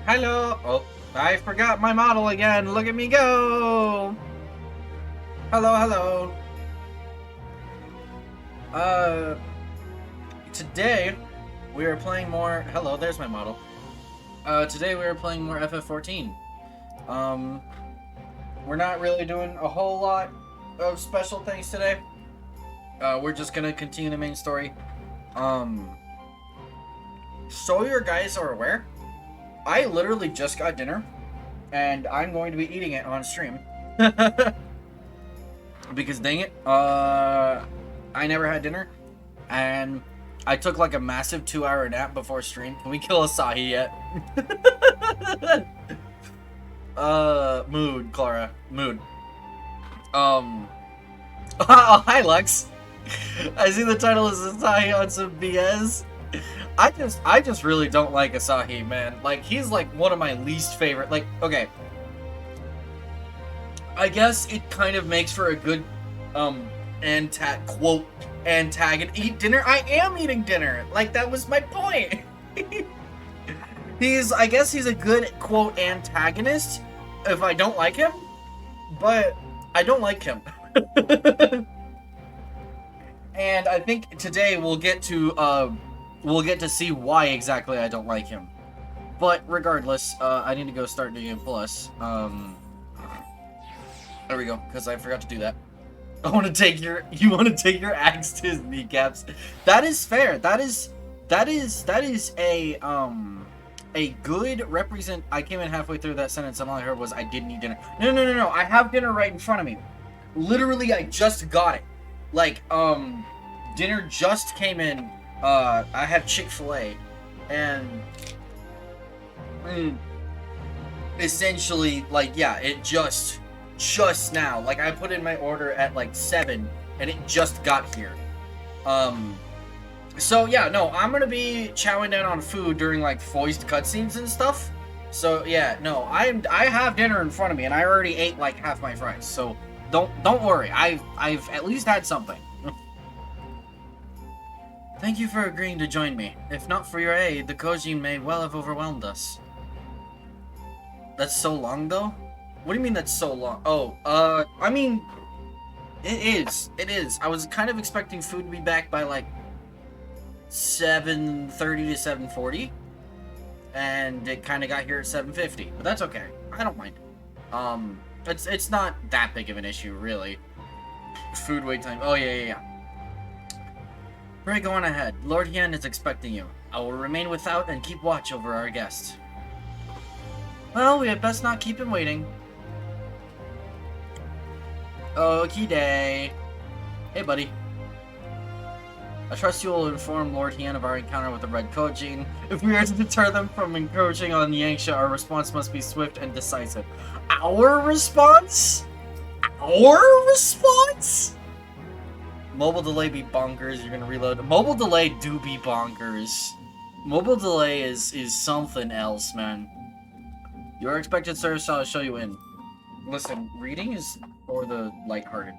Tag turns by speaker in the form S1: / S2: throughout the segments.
S1: Hello. Oh, I forgot my model again. Look at me go. Hello, hello. Uh, Today we are playing more. Hello, there's my model. Today we are playing more FF14. Um, we're not really doing a whole lot of special things today. We're just gonna continue the main story. So you guys are aware, I literally just got dinner, and I'm going to be eating it on stream. Because dang it, I never had dinner, and I took like a massive 2-hour nap before stream. Can we kill Asahi yet? Mood, Clara. Mood. Oh, hi, Lux. I see the title is Asahi on some BS. I just really don't like Asahi, man. Like, he's like one of my least favorite. Like, okay. I guess it kind of makes for a good, quote, antagonist. Eat dinner? I am eating dinner! Like, that was my point! I guess he's a good, quote, antagonist if I don't like him, but I don't like him. And I think today we'll get to see why exactly I don't like him. But regardless, I need to go start doing Plus. There we go, because I forgot to do that. You want to take your axe to his kneecaps. That is fair. That is a good represent. I came in halfway through that sentence and all I heard was I didn't eat dinner. No. I have dinner right in front of me. Literally, I just got it. Like, dinner just came in. I had Chick-fil-A, and essentially, like, yeah, it just now. Like, I put in my order at like 7, and it just got here. So yeah, no, I'm gonna be chowing down on food during like voiced cutscenes and stuff. So yeah, no, I have dinner in front of me, and I already ate like half my fries. So don't worry, I've at least had something. Thank you for agreeing to join me. If not for your aid, the Kojin may well have overwhelmed us. That's so long, though? What do you mean that's so long? Oh, I mean, it is. It is. I was kind of expecting food to be back by, like, 7:30 to 7:40. And it kind of got here at 7:50. But that's okay. I don't mind. It's not that big of an issue, really. Food wait time. Oh, yeah. Pray go on ahead. Lord Hien is expecting you. I will remain without and keep watch over our guest. Well, we had best not keep him waiting. Okie day. Hey, buddy. I trust you will inform Lord Hien of our encounter with the Red Kojin. If we are to deter them from encroaching on Yangsha, our response must be swift and decisive. Our response? Our response? Mobile delay be bonkers. You're gonna reload. Mobile delay do be bonkers. Mobile delay is something else, man. Your expected service shall show you in. Listen, reading is for the lighthearted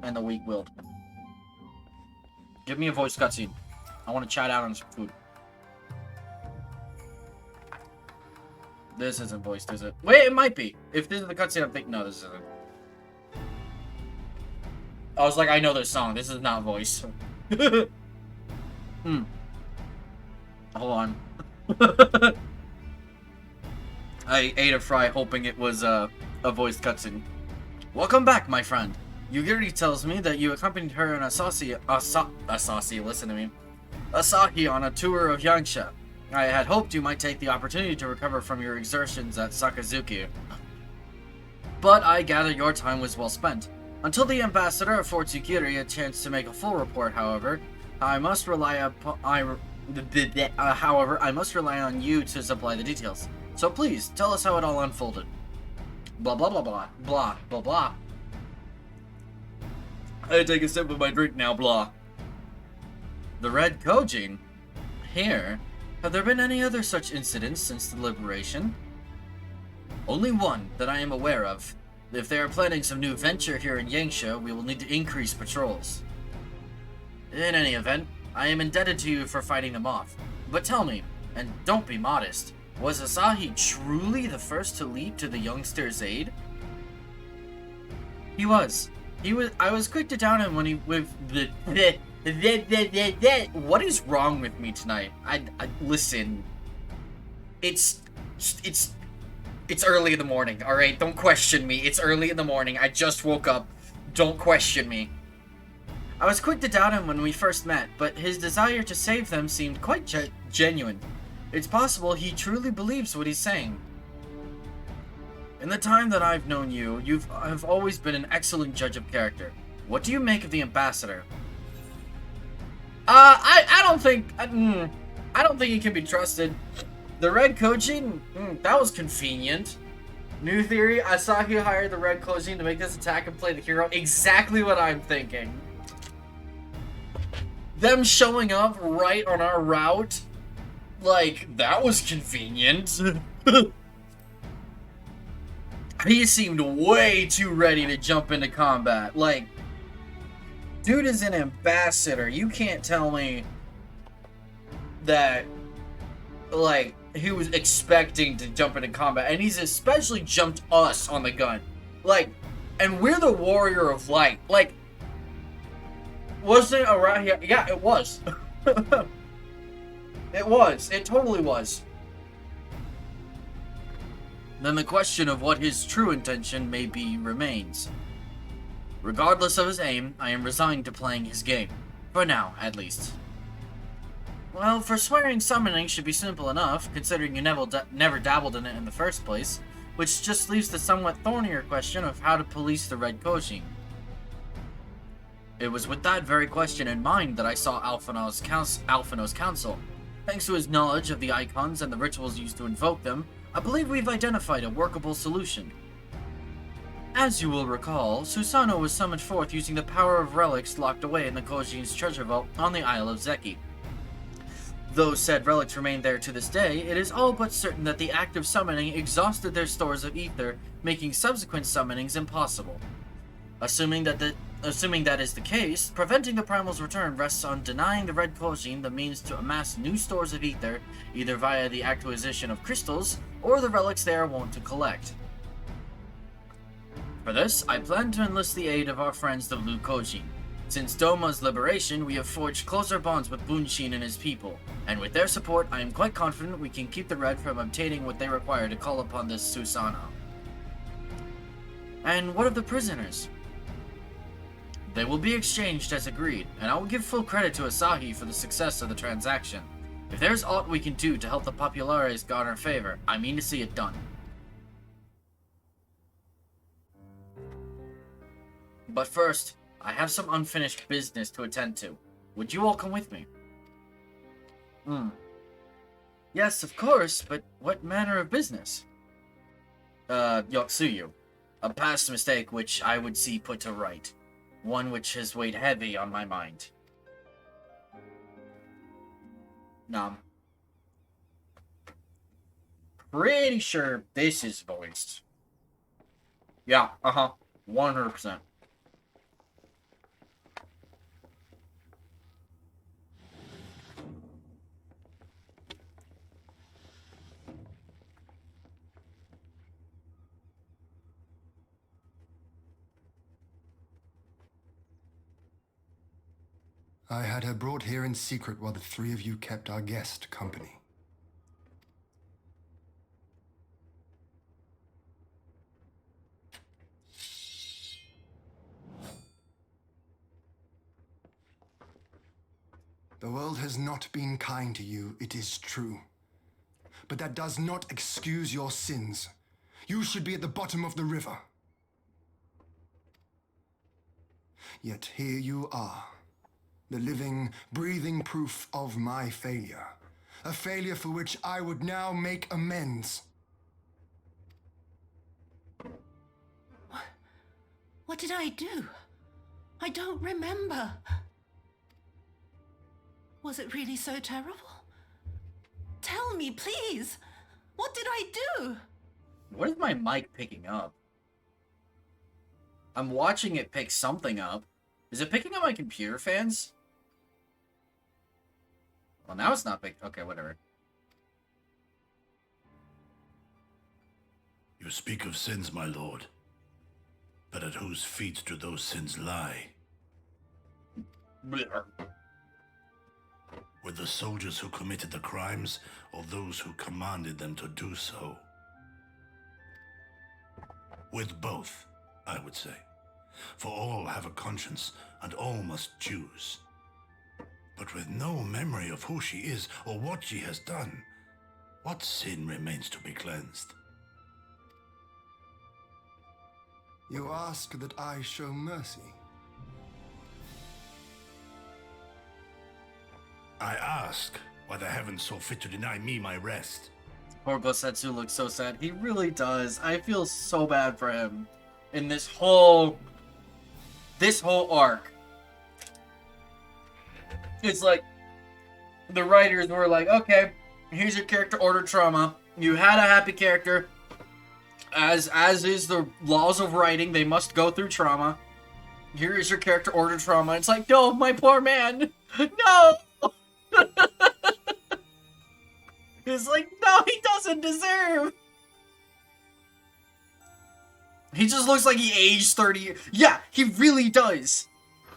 S1: and the weak-willed. Give me a voice cutscene. I want to chat out on some food. This isn't voiced, is it? Wait, it might be. If this is the cutscene, I'm thinking, no, this isn't. I was like, I know this song. This is not voice. Hold on. I ate a fry hoping it was a voiced cutscene. Welcome back, my friend. Yugiri tells me that you accompanied her and Asahi, listen to me. Asahi on a tour of Yangsha. I had hoped you might take the opportunity to recover from your exertions at Sakazuki. But I gather your time was well spent. Until the ambassador affords Yugiri a chance to make a full report, however, I must rely on you to supply the details. So please, tell us how it all unfolded. Blah blah blah blah blah blah blah. I take a sip of my drink now, blah. The Red Kojin? Here? Have there been any other such incidents since the liberation? Only one that I am aware of. If they are planning some new venture here in Yangsha, we will need to increase patrols. In any event, I am indebted to you for fighting them off. But tell me, and don't be modest, Was Asahi truly the first to leap to the youngster's aid? He was. I was quick to down him when he with the what is wrong with me tonight? I listen. It's early in the morning, all right? Don't question me. It's early in the morning. I just woke up. Don't question me. I was quick to doubt him when we first met, but his desire to save them seemed quite genuine. It's possible he truly believes what he's saying. In the time that I've known you, have always been an excellent judge of character. What do you make of the ambassador? I don't think he can be trusted. The Red Kojin, that was convenient. New theory: Asahi hired the Red Kojin to make this attack and play the hero. Exactly what I'm thinking. Them showing up right on our route, like, that was convenient. He seemed way too ready to jump into combat. Like, dude is an ambassador. You can't tell me that, like, he was expecting to jump into combat. And he's especially jumped us on the gun. Like, and we're the warrior of light. Like, wasn't it around here? Yeah, it was. It was. It totally was. Then the question of what his true intention may be remains. Regardless of his aim, I am resigned to playing his game. For now, at least. Well, forswearing summoning should be simple enough, considering you never dabbled in it in the first place, which just leaves the somewhat thornier question of how to police the Red Kojin. It was with that very question in mind that I saw Alphino's council. Thanks to his knowledge of the icons and the rituals used to invoke them, I believe we've identified a workable solution. As you will recall, Susanoo was summoned forth using the power of relics locked away in the Kojin's treasure vault on the Isle of Zeki. Though said relics remain there to this day, it is all but certain that the act of summoning exhausted their stores of ether, making subsequent summonings impossible. Assuming that is the case, preventing the Primal's return rests on denying the Red Kojin the means to amass new stores of ether, either via the acquisition of crystals, or the relics they are wont to collect. For this, I plan to enlist the aid of our friends the Blue Kojin. Since Doma's liberation, we have forged closer bonds with Bunshin and his people, and with their support, I am quite confident we can keep the Red from obtaining what they require to call upon this Susanoo. And what of the prisoners? They will be exchanged as agreed, and I will give full credit to Asahi for the success of the transaction. If there's aught we can do to help the Populares garner favor, I mean to see it done. But first, I have some unfinished business to attend to. Would you all come with me? Yes, of course, but what manner of business? Yotsuyu. A past mistake which I would see put to right. One which has weighed heavy on my mind. Pretty sure this is voiced. Yeah, 100%.
S2: I had her brought here in secret while the three of you kept our guest company. The world has not been kind to you, it is true. But that does not excuse your sins. You should be at the bottom of the river. Yet here you are. The living, breathing proof of my failure. A failure for which I would now make amends.
S3: What did I do? I don't remember. Was it really so terrible? Tell me, please. What did I do?
S1: What is my mic picking up? I'm watching it pick something up. Is it picking up my computer fans? Well, now it's not big. Okay, whatever.
S4: You speak of sins, my lord. But at whose feet do those sins lie?
S1: Blech.
S4: With the soldiers who committed the crimes, or those who commanded them to do so? With both, I would say. For all have a conscience, and all must choose. But with no memory of who she is, or what she has done, what sin remains to be cleansed?
S2: You ask that I show mercy.
S4: I ask why the heavens saw fit to deny me my rest.
S1: Poor Gosetsu looks so sad. He really does. I feel so bad for him in this whole arc. It's like the writers were like, okay, here's your character order trauma. You had a happy character. As is the laws of writing, they must go through trauma. Here is your character order trauma. It's like, no, my poor man. No. It's like, no, he doesn't deserve. He just looks like he aged 30 years. Yeah, he really does.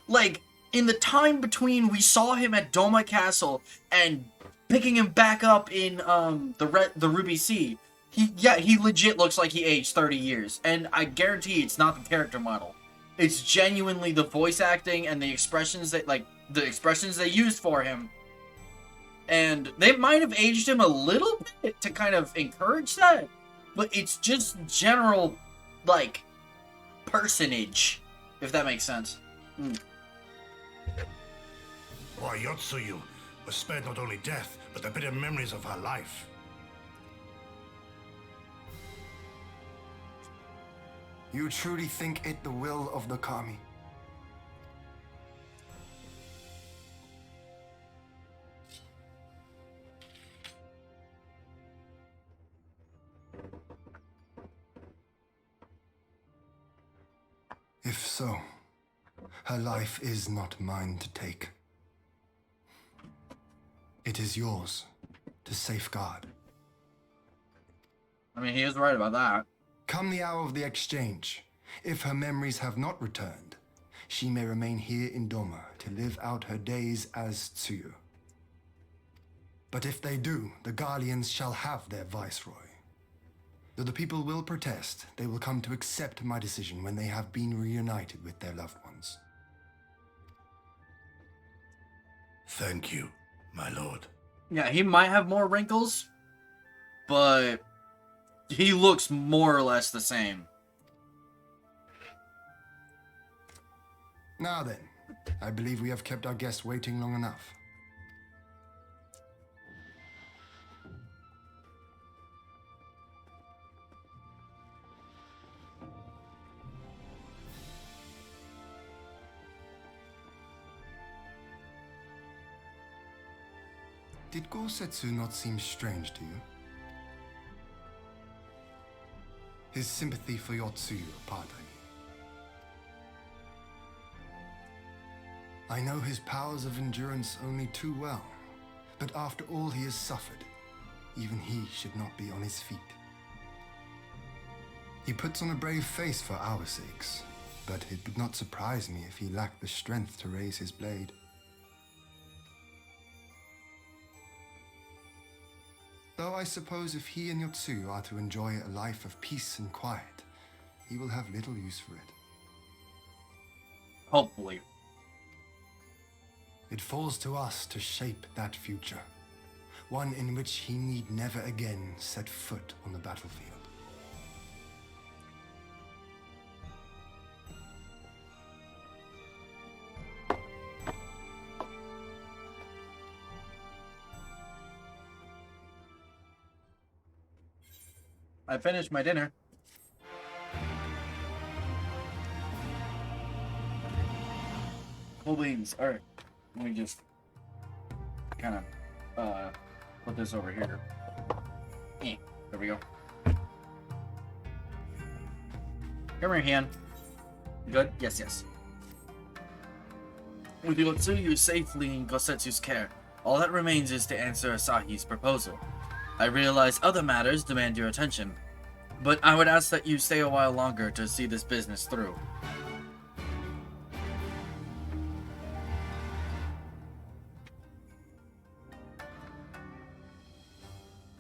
S1: Like, in the time between we saw him at Doma Castle and picking him back up in the Ruby Sea, he legit looks like he aged 30 years. And I guarantee it's not the character model. It's genuinely the voice acting and the expressions they used for him. And they might have aged him a little bit to kind of encourage that, but it's just general, like, personage, if that makes sense.
S4: Why, Yotsuyu was spared not only death, but the bitter memories of her life.
S2: You truly think it the will of the Kami? If so, her life is not mine to take. It is yours to safeguard.
S1: I mean, he is right about that.
S2: Come the hour of the exchange, if her memories have not returned, she may remain here in Doma to live out her days as Tsuyu. But if they do, the Guardians shall have their viceroy. Though the people will protest, they will come to accept my decision when they have been reunited with their loved ones.
S4: Thank you, my lord.
S1: Yeah, he might have more wrinkles, but he looks more or less the same.
S2: Now then, I believe we have kept our guest waiting long enough. Did Gosetsu not seem strange to you? His sympathy for Yotsuyu apart, I know his powers of endurance only too well, but after all he has suffered, even he should not be on his feet. He puts on a brave face for our sakes, but it would not surprise me if he lacked the strength to raise his blade. Though I suppose if he and Yotsuyu are to enjoy a life of peace and quiet, he will have little use for it.
S1: Hopefully.
S2: It falls to us to shape that future, one in which he need never again set foot on the battlefield.
S1: I finished my dinner. Cool beans. Alright. Let me just kind of put this over here. There we go. Come here, Han. Good? Yes, yes. With Yotsuyu safely in Gosetsu's care, all that remains is to answer Asahi's proposal. I realize other matters demand your attention. But I would ask that you stay a while longer to see this business through.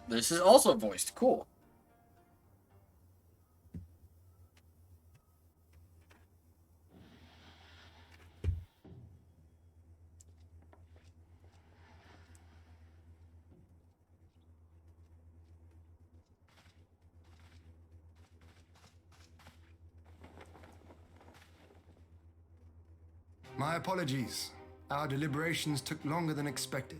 S1: This is also voiced. Cool.
S2: My apologies. Our deliberations took longer than expected.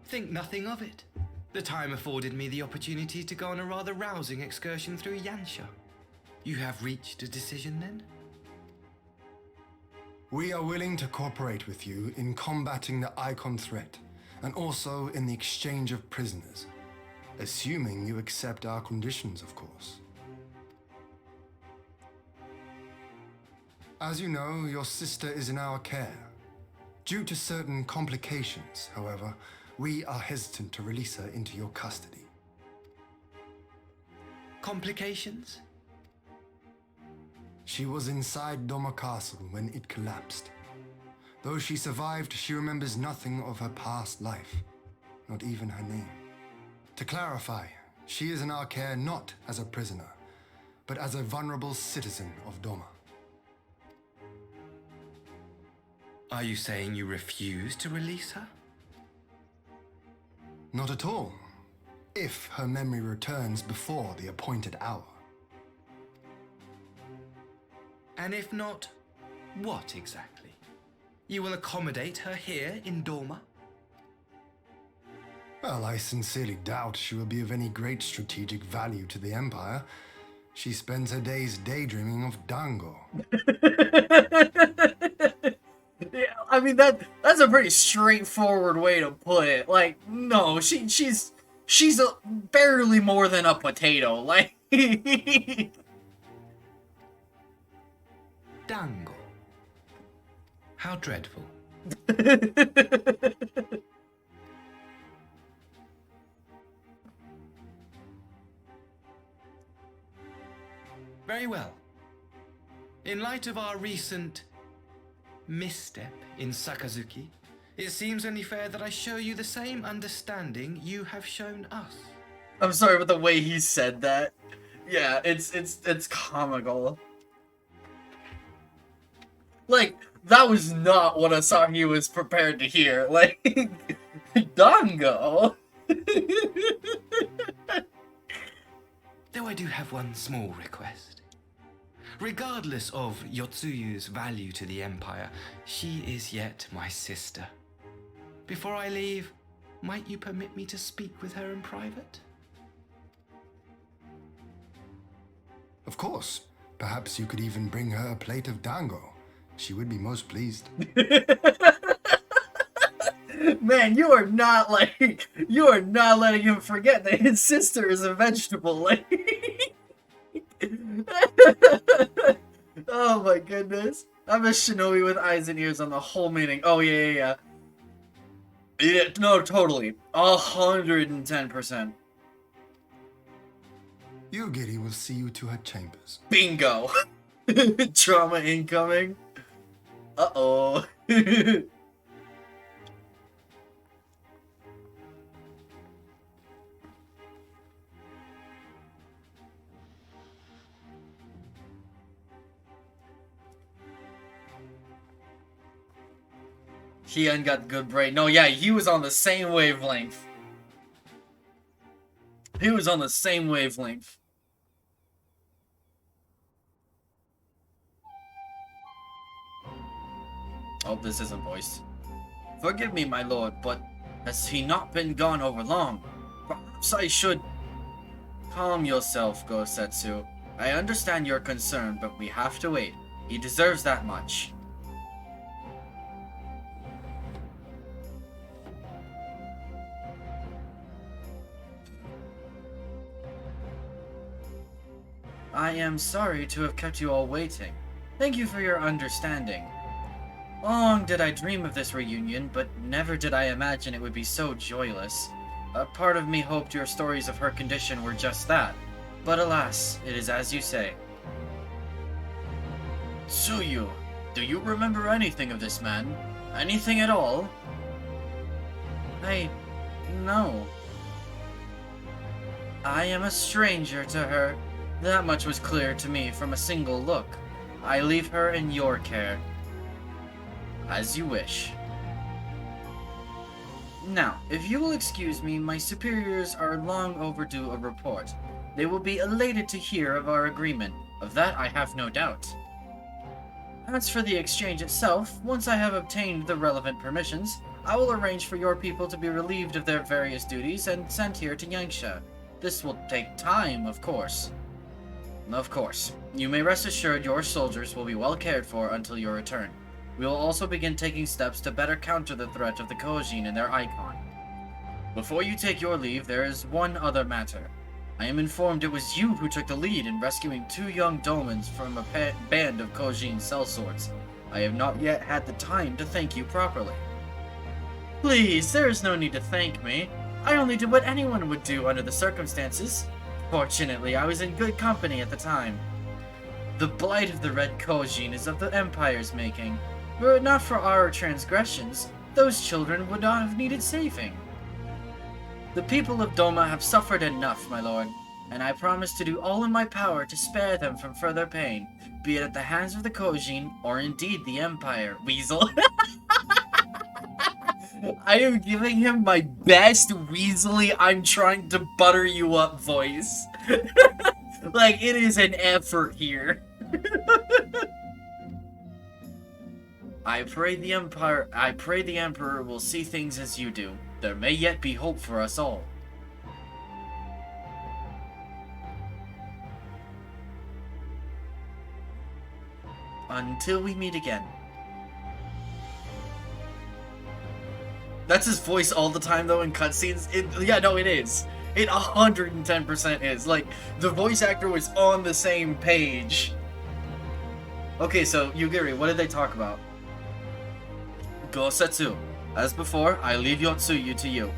S5: Think nothing of it. The time afforded me the opportunity to go on a rather rousing excursion through Yansha. You have reached a decision then?
S2: We are willing to cooperate with you in combating the Icon threat, and also in the exchange of prisoners. Assuming you accept our conditions, of course. As you know, your sister is in our care. Due to certain complications, however, we are hesitant to release her into your custody.
S5: Complications?
S2: She was inside Doma Castle when it collapsed. Though she survived, she remembers nothing of her past life, not even her name. To clarify, she is in our care not as a prisoner, but as a vulnerable citizen of Doma.
S5: Are you saying you refuse to release her?
S2: Not at all, if her memory returns before the appointed hour.
S5: And if not, what exactly? You will accommodate her here in Doma?
S2: Well, I sincerely doubt she will be of any great strategic value to the Empire. She spends her days daydreaming of Dango.
S1: Yeah, I mean that's a pretty straightforward way to put it. Like, no, she's barely more than a potato. Like,
S5: Dango. How dreadful. Very well. In light of our recent misstep in Sakazuki, it seems only fair that I show you the same understanding you have shown us.
S1: I'm sorry, but the way he said that, yeah, it's comical. Like, that was not what Asahi was prepared to hear. Like, Dango.
S5: Though I do have one small request. Regardless of Yotsuyu's value to the Empire, she is yet my sister. Before I leave, might you permit me to speak with her in private?
S2: Of course. Perhaps you could even bring her a plate of Dango. She would be most pleased.
S1: Man, you are not letting him forget that his sister is a vegetable. Like, oh my goodness. I'm a shinobi with eyes and ears on the whole meaning. Oh yeah. Yeah, no, totally. 110%.
S2: Yugiri will see you to her chambers.
S1: Bingo. Trauma incoming. Uh-oh. Kian got good brain. No, yeah, he was on the same wavelength. He was on the same wavelength. Oh, this isn't voiced. Forgive me, my lord, but has he not been gone over long? Perhaps I should... Calm yourself, Gosetsu. I understand your concern, but we have to wait. He deserves that much. I am sorry to have kept you all waiting. Thank you for your understanding. Long did I dream of this reunion, but never did I imagine it would be so joyless. A part of me hoped your stories of her condition were just that. But alas, it is as you say. Tsuyu, do you remember anything of this man? Anything at all? No. I am a stranger to her. That much was clear to me from a single look. I leave her in your care. As you wish. Now, if you will excuse me, my superiors are long overdue a report. They will be elated to hear of our agreement. Of that I have no doubt. As for the exchange itself, once I have obtained the relevant permissions, I will arrange for your people to be relieved of their various duties and sent here to Yangsha. This will take time, of course. Of course. You may rest assured your soldiers will be well cared for until your return. We will also begin taking steps to better counter the threat of the Kojin and their icon. Before you take your leave, there is one other matter. I am informed it was you who took the lead in rescuing 2 young dolmens from a band of Kojin sellswords. I have not yet had the time to thank you properly. Please, there is no need to thank me. I only did what anyone would do under the circumstances. Fortunately, I was in good company at the time. The blight of the Red Kojin is of the Empire's making. Were it not for our transgressions, those children would not have needed saving. The people of Doma have suffered enough, my lord, and I promise to do all in my power to spare them from further pain, be it at the hands of the Kojin, or indeed the Empire. Weasel. I am giving him my best Weasley I'm trying to butter you up voice. Like, it is an effort here. I pray the Emperor will see things as you do. There may yet be hope for us all. Until we meet again. That's his voice all the time, though, in cutscenes. Yeah, no, it is. It 110% is. Like, the voice actor was on the same page. Okay, so, Yugiri, what did they talk about? Gosetsu. As before, I leave Yotsuyu to you.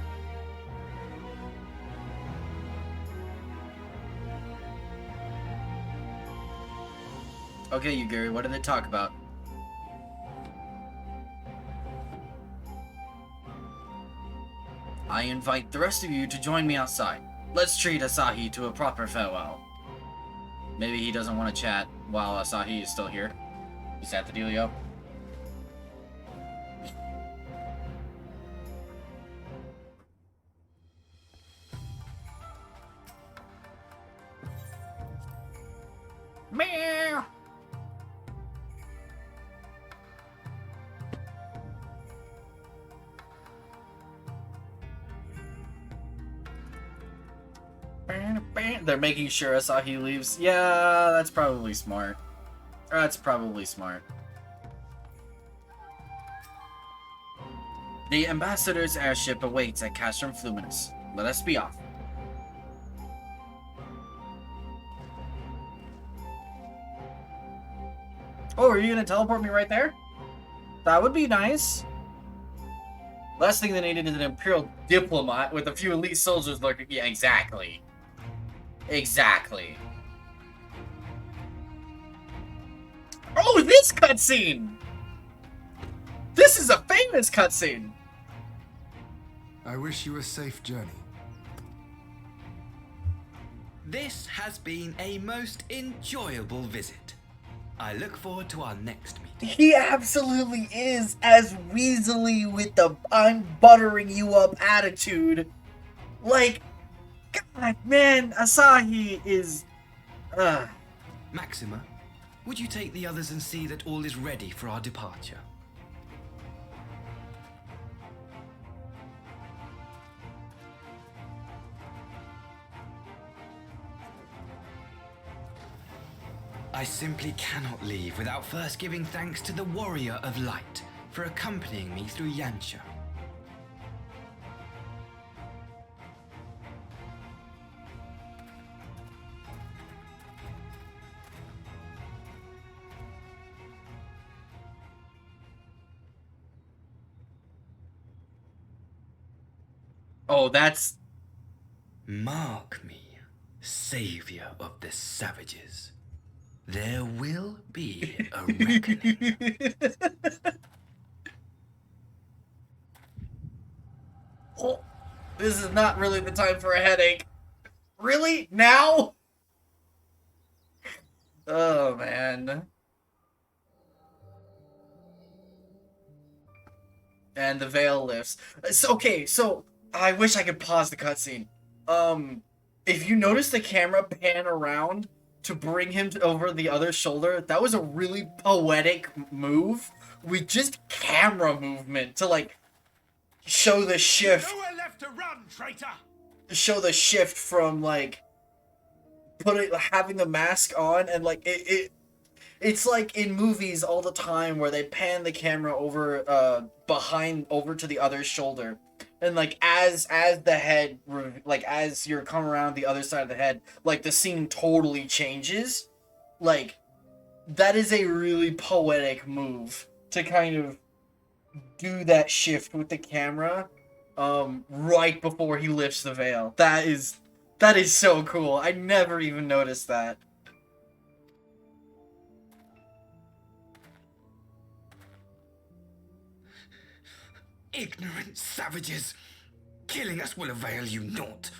S1: Okay, Yugiri, what did they talk about? I invite the rest of you to join me outside. Let's treat Asahi to a proper farewell. Maybe he doesn't want to chat while Asahi is still here. Is that the dealio? Meow. They're making sure Asahi leaves. Yeah, that's probably smart. That's probably smart. The ambassador's airship awaits at Castrum Fluminus. Let us be off. Oh, are you gonna teleport me right there? That would be nice. Last thing they needed is an Imperial diplomat with a few elite soldiers lurking. Yeah, exactly. Exactly. Oh, this cutscene! This is a famous cutscene!
S2: I wish you a safe journey.
S5: This has been a most enjoyable visit. I look forward to our next meeting.
S1: He absolutely is as Weasley with the I'm buttering you up attitude. Like, God, man, Asahi is...
S5: Maxima, would you take the others and see that all is ready for our departure? I simply cannot leave without first giving thanks to the Warrior of Light for accompanying me through Yansha.
S1: Oh, that's
S5: Mark me, savior of the savages. There will be a reckoning.
S1: Oh, this is not really the time for a headache. Really? Now? Oh, man. And the veil lifts. Okay, so I wish I could pause the cutscene. If you notice the camera pan around to bring him over the other shoulder, that was a really poetic move with just camera movement to like show the shift.
S4: Nowhere left to run, traitor!
S1: Show the shift from like having the mask on and like it's like in movies all the time where they pan the camera over behind over to the other shoulder, and like as the head like as you're coming around the other side of the head, like the scene totally changes. Like that is a really poetic move to kind of do that shift with the camera right before he lifts the veil. That is so cool. I never even noticed that.
S5: Ignorant savages! Killing us will avail you naught.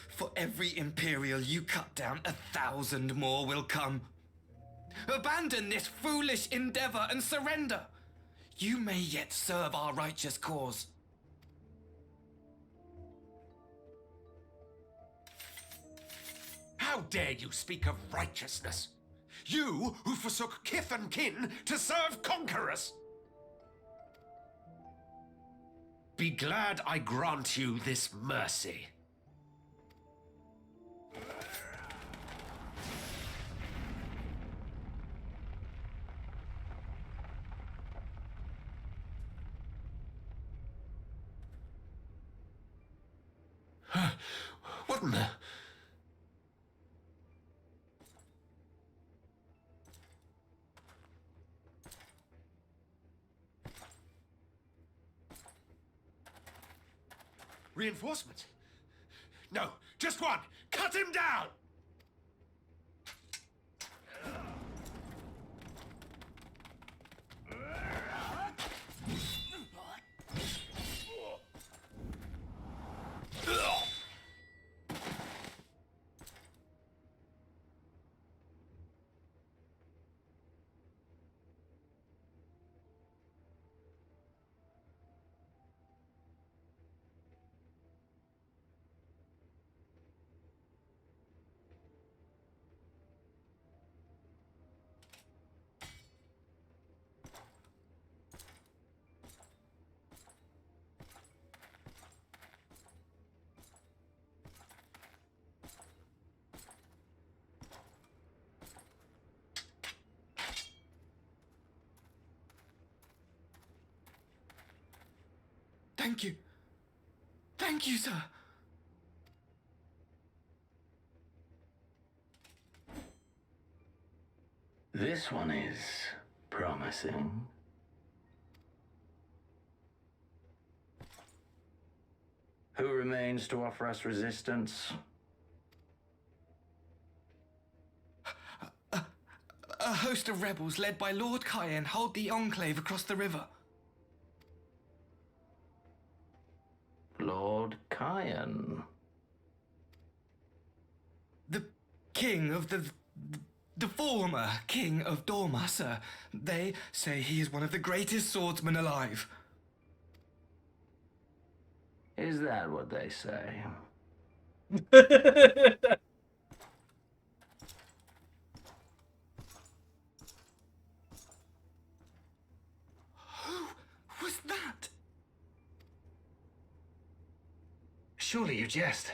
S5: For every Imperial you cut down, 1,000 more will come. Abandon this foolish endeavor and surrender. You may yet serve our righteous cause.
S6: How dare you speak of righteousness? You who forsook kith and kin to serve conquerors! Be glad I grant you this mercy. What in the... Reinforcements? No, just one! Cut him down!
S5: Thank you. Thank you, sir.
S7: This one is promising. Who remains to offer us resistance?
S5: A host of rebels led by Lord Cayenne hold the enclave across the river.
S7: Lord Cayenne.
S5: The king of the former king of Dorma, sir. They say he is one of the greatest swordsmen alive.
S7: Is that what they say?
S5: Who was that?
S6: Surely you jest.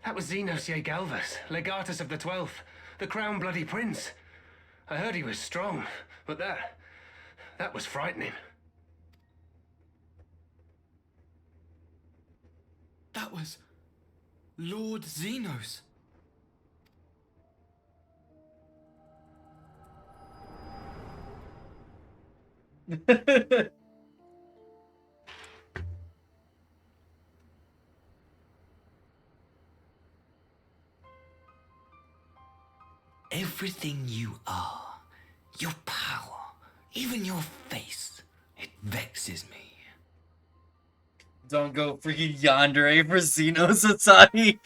S6: That was Xenos Galvus, legatus of the 12th, the Crown Bloody Prince. I heard he was strong, but that was frightening.
S5: That was Lord Xenos. Everything you are, your power, even your face, it vexes me.
S1: Don't go freaking yandere for Xenos, Asahi.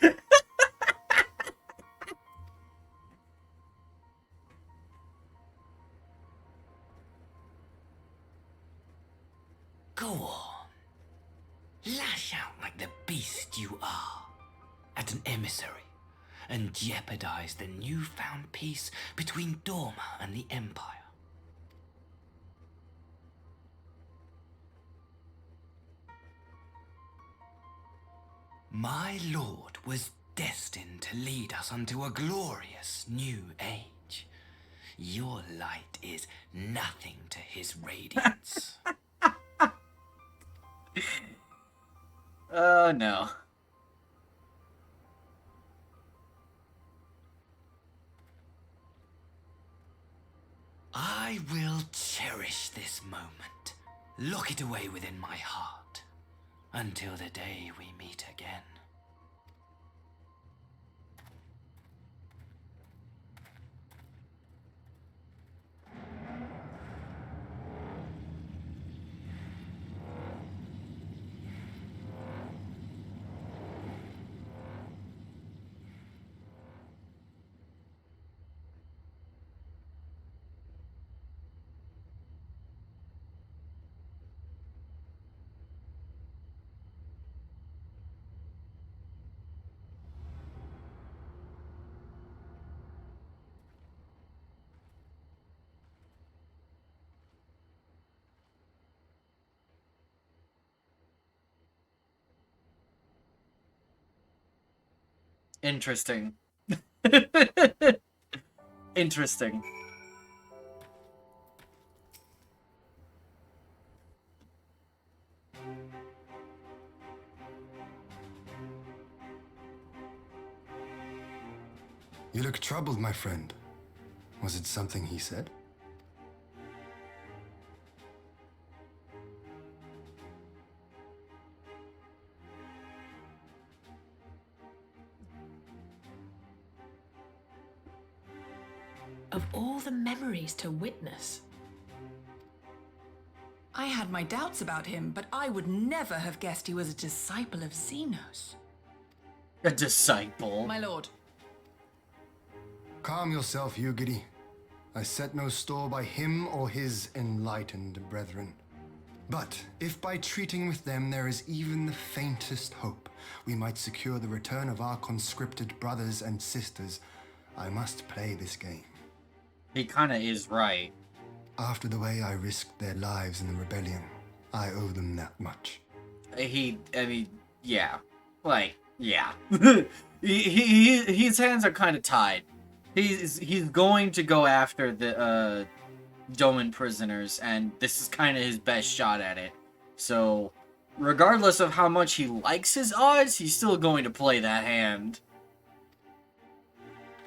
S5: Go on. Lash out like the beast you are at an emissary and jeopardize the newfound peace between Dorma and the Empire. My lord was destined to lead us unto a glorious new age. Your light is nothing to his radiance.
S1: Oh no.
S5: I will cherish this moment, lock it away within my heart, until the day we meet again.
S1: Interesting. Interesting.
S2: You look troubled, my friend. Was it something he said?
S8: Of all the memories to witness.
S3: I had my doubts about him, but I would never have guessed he was a disciple of Xenos.
S1: A disciple.
S3: My lord.
S2: Calm yourself, Yugiri. I set no store by him or his enlightened brethren. But if by treating with them there is even the faintest hope, we might secure the return of our conscripted brothers and sisters, I must play this game.
S1: He kinda is right.
S2: After the way I risked their lives in the rebellion, I owe them that much.
S1: I mean, yeah. Like, yeah. His hands are kind of tied. He's going to go after the Doman prisoners, and this is kind of his best shot at it. So, regardless of how much he likes his odds, he's still going to play that hand.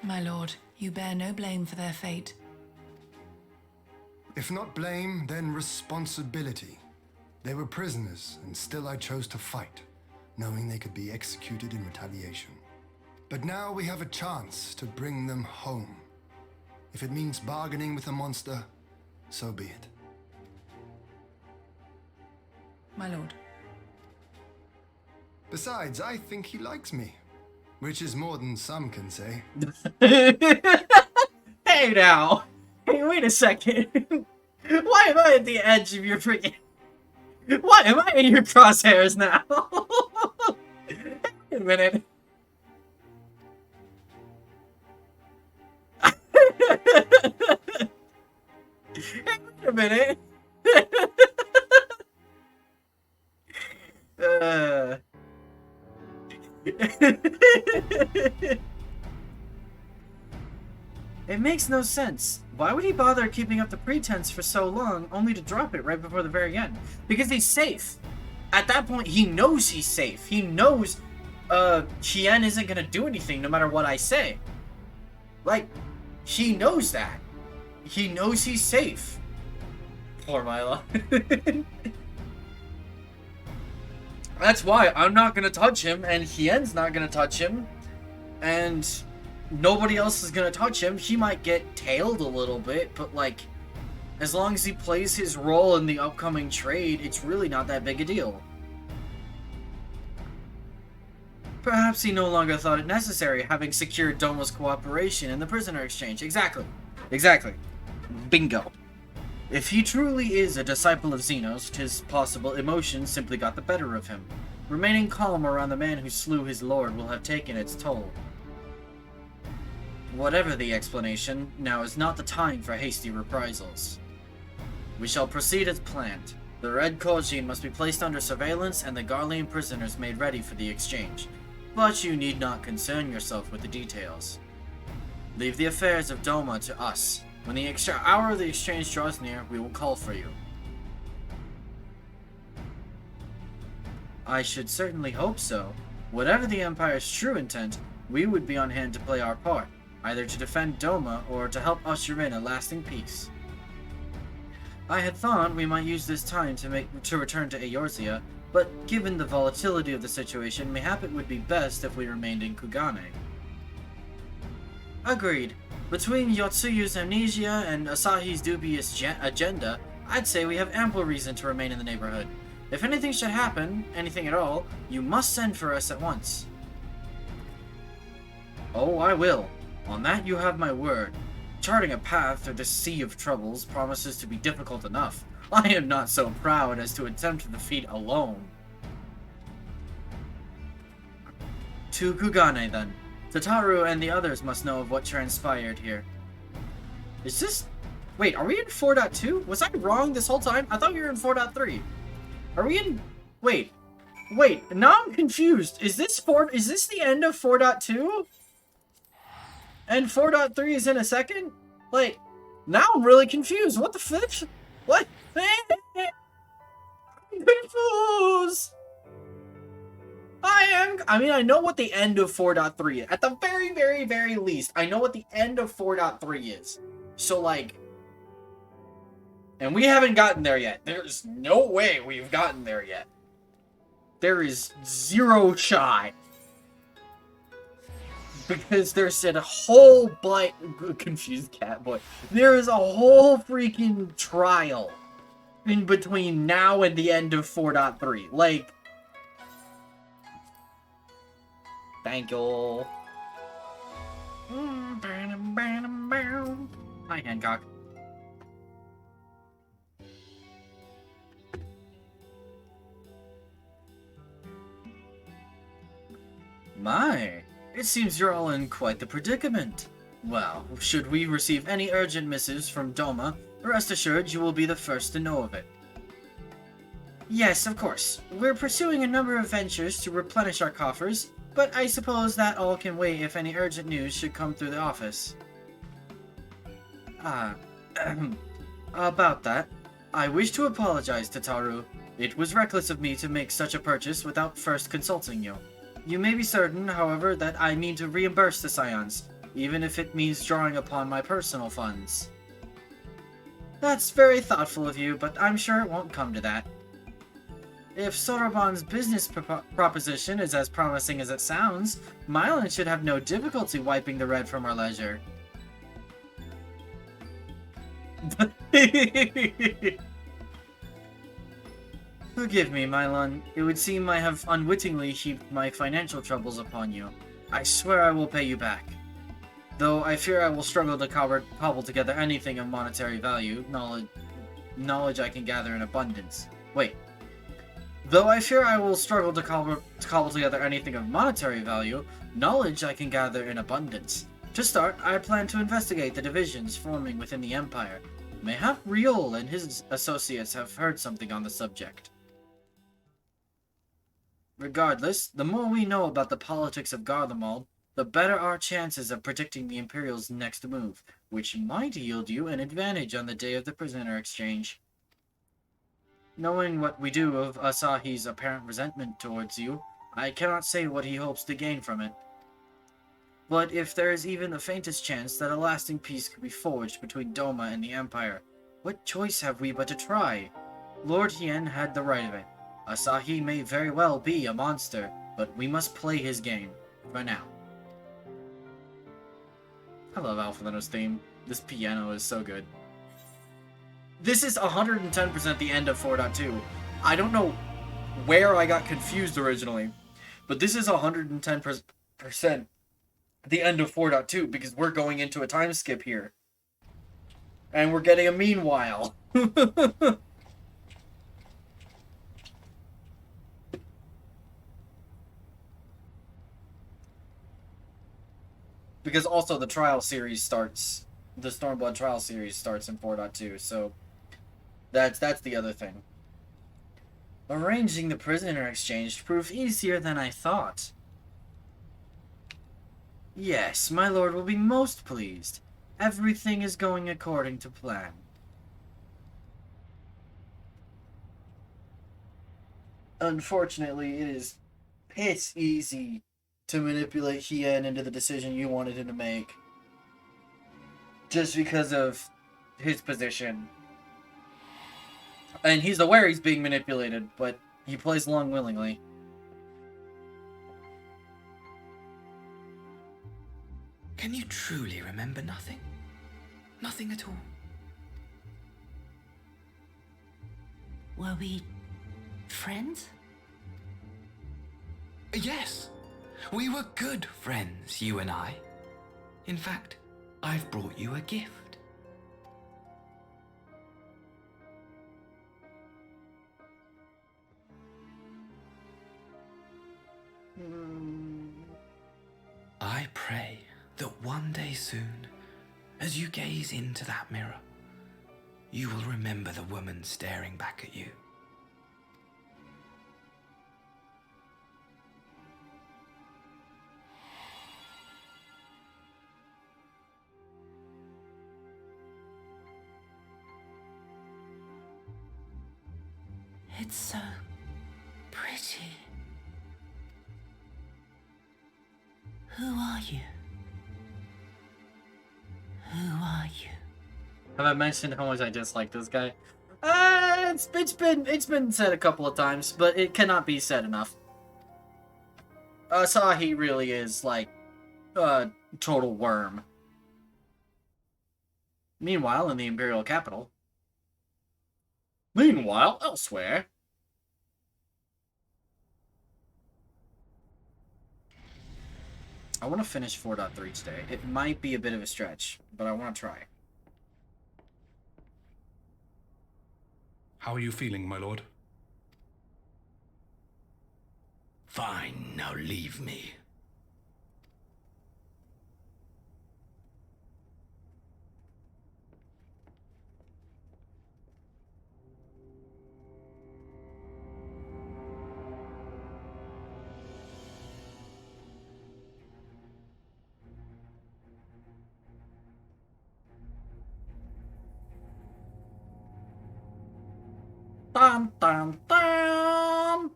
S3: My lord, you bear no blame for their fate.
S2: If not blame, then responsibility. They were prisoners, and still I chose to fight, knowing they could be executed in retaliation. But now we have a chance to bring them home. If it means bargaining with a monster, so be it.
S3: My lord.
S2: Besides, I think he likes me, which is more than some can say.
S1: Hey now! Hey, wait a second. Why am I at the edge of your freaking... Why am I in your crosshairs now? Wait a minute. Wait a minute. It makes no sense. Why would he bother keeping up the pretense for so long, only to drop it right before the very end? Because he's safe. At that point, he knows he's safe. He knows, Chien isn't gonna do anything no matter what I say. Like, he knows that. He knows he's safe. Poor Milo. That's why I'm not gonna touch him, and Hien's not gonna touch him. And nobody else is gonna touch him. He might get tailed a little bit, but like, as long as he plays his role in the upcoming trade, it's really not that big a deal. Perhaps he no longer thought it necessary, having secured Doma's cooperation in the prisoner exchange. Exactly. Exactly. Bingo. If he truly is a disciple of Xenos, 'tis possible emotions simply got the better of him. Remaining calm around the man who slew his lord will have taken its toll. Whatever the explanation, now is not the time for hasty reprisals. We shall proceed as planned. The Red Kojin must be placed under surveillance and the Garlean prisoners made ready for the exchange. But you need not concern yourself with the details. Leave the affairs of Doma to us. When the hour of the exchange draws near, we will call for you. I should certainly hope so. Whatever the Empire's true intent, we would be on hand to play our part, either to defend Doma or to help usher in a lasting peace. I had thought we might use this time to return to Eorzea, but given the volatility of the situation, mayhap it would be best if we remained in Kugane. Agreed. Between Yotsuyu's amnesia and Asahi's dubious agenda, I'd say we have ample reason to remain in the neighborhood. If anything should happen, anything at all, you must send for us at once. Oh, I will. On that you have my word. Charting a path through this sea of troubles promises to be difficult enough. I am not so proud as to attempt the feat alone. To Kugane, then. Tataru and the others must know of what transpired here. Is this... Wait, are we in 4.2? Was I wrong this whole time? I thought we were in 4.3. Are we in... Wait, now I'm confused. Is this the end of 4.2? And 4.3 is in a second? Like, now I'm really confused. What the flip? What? I'm confused. I know what the end of 4.3 is. At the very, very, very least, I know what the end of 4.3 is. So, like... And we haven't gotten there yet. There's no way we've gotten there yet. There is zero shot. Because there's a whole confused cat boy. There is a whole freaking trial in between now and the end of 4.3. Like, thank you. Hi, Hancock. My, it seems you're all in quite the predicament. Well, should we receive any urgent missives from Doma, rest assured you will be the first to know of it. Yes, of course. We're pursuing a number of ventures to replenish our coffers, but I suppose that all can wait if any urgent news should come through the office. About that, I wish to apologize, Tataru. It was reckless of me to make such a purchase without first consulting you. You may be certain, however, that I mean to reimburse the Scions, even if it means drawing upon my personal funds. That's very thoughtful of you, but I'm sure it won't come to that. If Soroban's business proposition is as promising as it sounds, Mylan should have no difficulty wiping the red from our ledger. Forgive me, Mylan. It would seem I have unwittingly heaped my financial troubles upon you. I swear I will pay you back. Though I fear I will struggle to cobble together anything of monetary value, knowledge I can gather in abundance. Wait. Though I fear I will struggle to cobble together anything of monetary value, knowledge I can gather in abundance. To start, I plan to investigate the divisions forming within the Empire. Mayhap Riol and his associates have heard something on the subject. Regardless, the more we know about the politics of Garlemald, the better our chances of predicting the Imperial's next move, which might yield you an advantage on the day of the prisoner exchange. Knowing what we do of Asahi's apparent resentment towards you, I cannot say what he hopes to gain from it. But if there is even the faintest chance that a lasting peace could be forged between Doma and the Empire, what choice have we but to try? Lord Hien had the right of it. Asahi may very well be a monster, but we must play his game, for now. I love Alpha Leno's theme. This piano is so good. This is 110% the end of 4.2. I don't know where I got confused originally, but this is 110% the end of 4.2 because we're going into a time skip here. And we're getting a meanwhile. Because also the trial series starts, the Stormblood trial series starts in 4.2, so that's the other thing. Arranging the prisoner exchange proved easier than I thought. Yes, my lord will be most pleased. Everything is going according to plan. Unfortunately, it is piss easy to manipulate Hien into the decision you wanted him to make. Just because of his position. And he's aware he's being manipulated, but he plays along willingly.
S5: Can you truly remember nothing? Nothing at all?
S3: Were we friends?
S5: Yes. We were good friends, you and I. In fact, I've brought you a gift. I pray that one day soon, as you gaze into that mirror, you will remember the woman staring back at you.
S3: It's so pretty. Who are you? Who are you?
S1: Have I mentioned how much I dislike this guy? It's been said a couple of times, but it cannot be said enough. Asahi really is like a total worm. Meanwhile, in the Imperial capital. Meanwhile, elsewhere. I want to finish 4.3 today. It might be a bit of a stretch, but I want to try.
S9: How are you feeling, my lord?
S4: Fine, now leave me.
S1: Dum, dum, dum!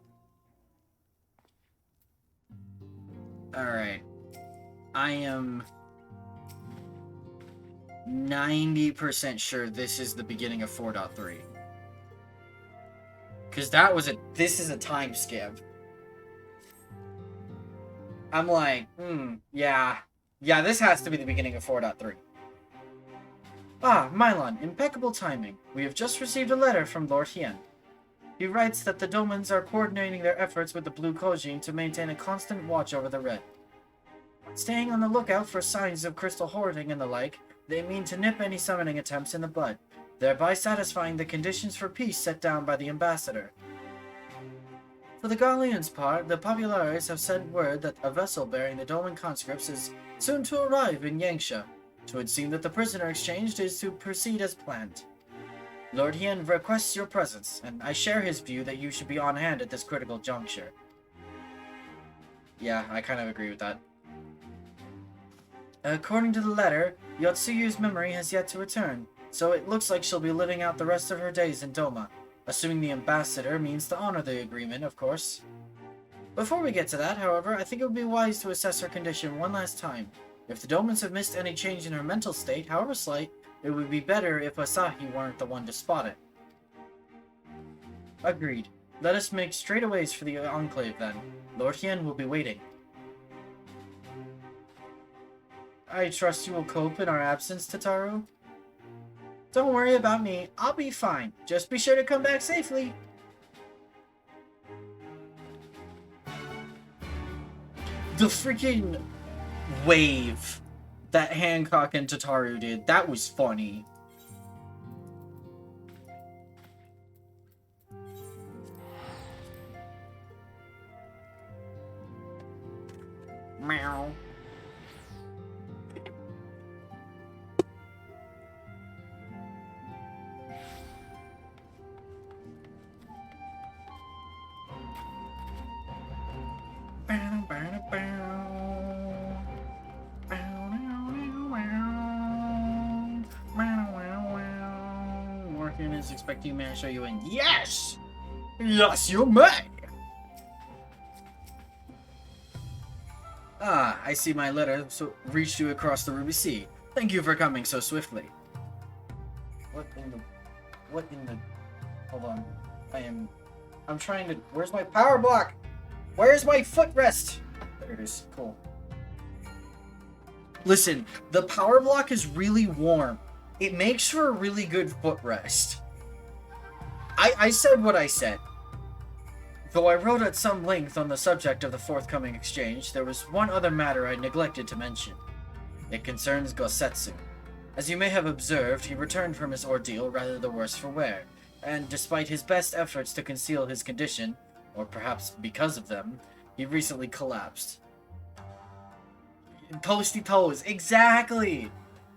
S1: Alright. I am 90% sure this is the beginning of 4.3. Because this is a time skip. I'm like, yeah. Yeah, this has to be the beginning of 4.3. Ah, Mylon, impeccable timing. We have just received a letter from Lord Hien. He writes that the Domans are coordinating their efforts with the Blue Kojin to maintain a constant watch over the Red. Staying on the lookout for signs of crystal hoarding and the like, they mean to nip any summoning attempts in the bud, thereby satisfying the conditions for peace set down by the ambassador. For the Galleon's part, the Populares have sent word that a vessel bearing the Doman conscripts is soon to arrive in Yangsha. It would seem that the prisoner exchange is to proceed as planned. Lord Hien requests your presence, and I share his view that you should be on hand at this critical juncture. Yeah, I kind of agree with that. According to the letter, Yotsuyu's memory has yet to return, so it looks like she'll be living out the rest of her days in Doma, assuming the ambassador means to honor the agreement, of course. Before we get to that, however, I think it would be wise to assess her condition one last time. If the Domans have missed any change in her mental state, however slight, it would be better if Asahi weren't the one to spot it. Agreed. Let us make straightaways for the Enclave then. Lord Hien will be waiting. I trust you will cope in our absence, Tataru. Don't worry about me. I'll be fine. Just be sure to come back safely. The freaking wave that Hancock and Tataru did, that was funny. Meow. Morgan is expecting me to show you in. Yes! Yes, you may! Ah, I see my letter reached you across the Ruby Sea. Thank you for coming so swiftly. What in the... Hold on. I'm trying to... Where's my power block? Where's my footrest? There it is. Cool. Listen, the power block is really warm. It makes for a really good footrest. I said what I said. Though I wrote at some length on the subject of the forthcoming exchange, there was one other matter I neglected to mention. It concerns Gosetsu. As you may have observed, he returned from his ordeal rather the worse for wear, and despite his best efforts to conceal his condition, or perhaps because of them, he recently collapsed. Toasty toes, exactly!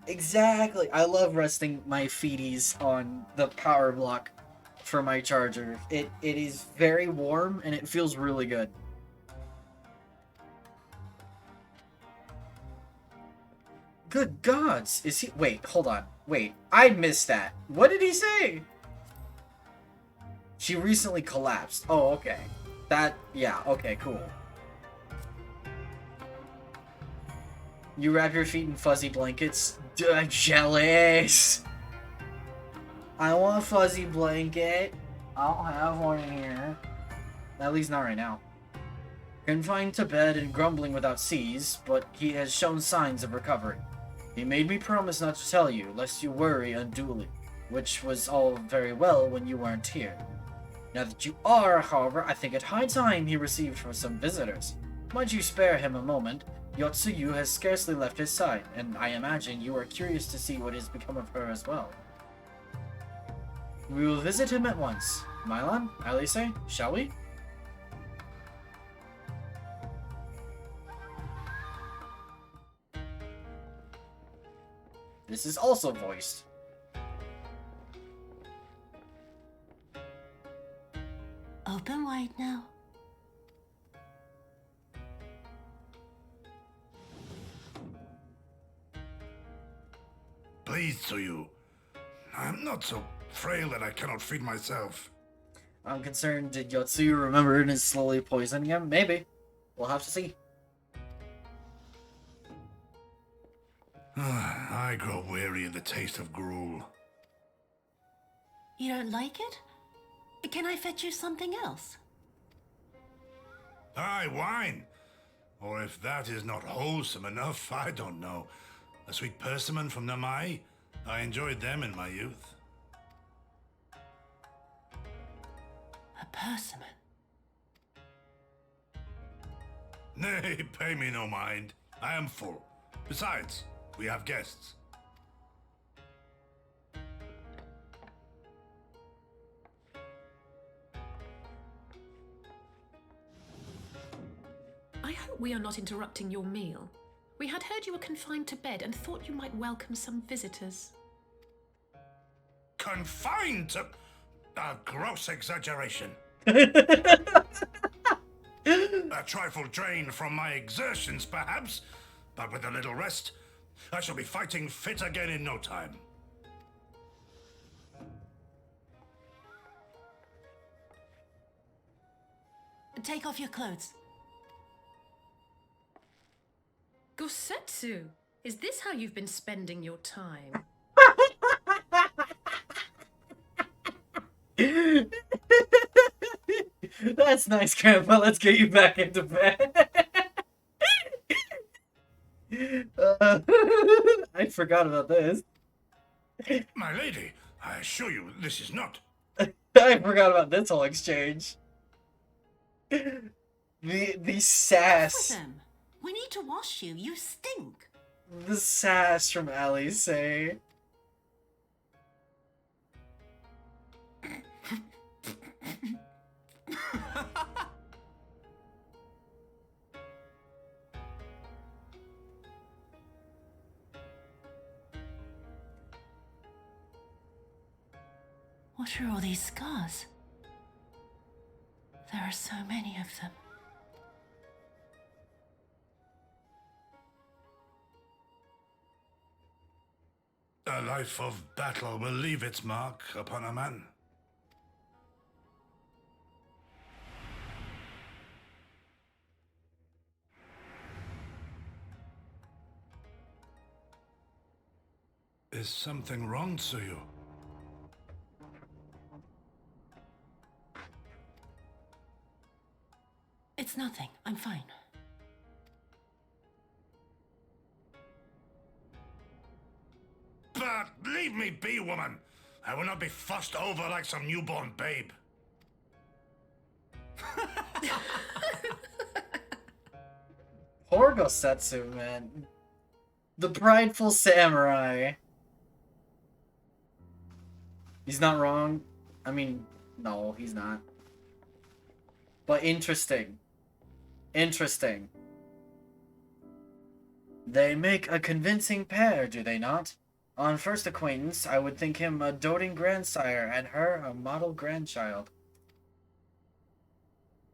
S1: Exactly! I love resting my feeties on the power block for my charger. It is very warm and it feels really good. Good gods! Is he... Wait, hold on. Wait, I missed that. What did he say? She recently collapsed. Oh, okay. Yeah, okay, cool. You wrap your feet in fuzzy blankets? Duh, jealous! I want a fuzzy blanket. I don't have one in here. At least not right now. Confined to bed and grumbling without cease, but he has shown signs of recovery. He made me promise not to tell you, lest you worry unduly, which was all very well when you weren't here. Now that you are, however, I think it high time he received from some visitors. Might you spare him a moment? Yotsuyu has scarcely left his side, and I imagine you are curious to see what has become of her as well. We will visit him at once. Milan, Alice, shall we? This is also voiced.
S3: Open wide now.
S4: Please, Tsuyu. I'm not so frail that I cannot feed myself.
S1: I'm concerned, did Yotsuyu remember and is slowly poisoning him? Maybe. We'll have to see.
S4: I grow weary of the taste of gruel.
S3: You don't like it? Can I fetch you something else?
S4: Aye, wine. Or if that is not wholesome enough, I don't know. A sweet persimmon from Namai? I enjoyed them in my youth.
S3: A persimmon?
S4: Nay, pay me no mind. I am full. Besides, we have guests.
S8: I hope we are not interrupting your meal. We had heard you were confined to bed and thought you might welcome some visitors.
S4: Confined to... A gross exaggeration. A trifle drained from my exertions, perhaps, but with a little rest, I shall be fighting fit again in no time.
S3: Take off your clothes.
S8: Gosetsu, is this how you've been spending your time?
S1: That's nice, Grandpa. Let's get you back into bed. forgot about this.
S4: My lady, I assure you this is not.
S1: I forgot about this whole exchange. The sass.
S3: Them. We need to wash you. You stink.
S1: The sass from Alice.
S3: What are all these scars? There are so many of them.
S4: A life of battle will leave its mark upon a man. Is something wrong, Tsuyu?
S3: It's nothing. I'm fine.
S4: But leave me be, woman. I will not be fussed over like some newborn babe.
S1: Poor Gosetsu, man. The prideful samurai. He's not wrong. I mean, no, he's not. But interesting. Interesting. They make a convincing pair, do they not? On first acquaintance, I would think him a doting grandsire and her a model grandchild.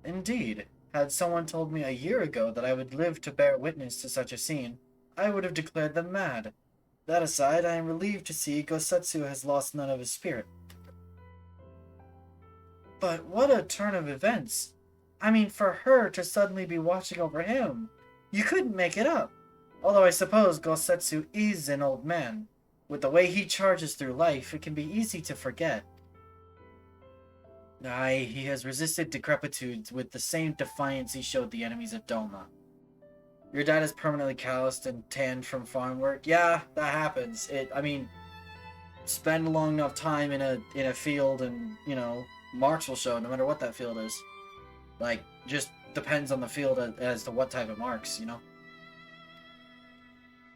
S1: Indeed, had someone told me a year ago that I would live to bear witness to such a scene, I would have declared them mad. That aside, I am relieved to see Gosetsu has lost none of his spirit. But what a turn of events! I mean, for her to suddenly be watching over him. You couldn't make it up. Although I suppose Gosetsu is an old man. With the way he charges through life, it can be easy to forget. Aye, he has resisted decrepitude with the same defiance he showed the enemies of Doma. Your dad is permanently calloused and tanned from farm work. Yeah, that happens. I mean, spend a long enough time in a field and, you know, marks will show, no matter what that field is. Like, just depends on the field as to what type of marks, you know?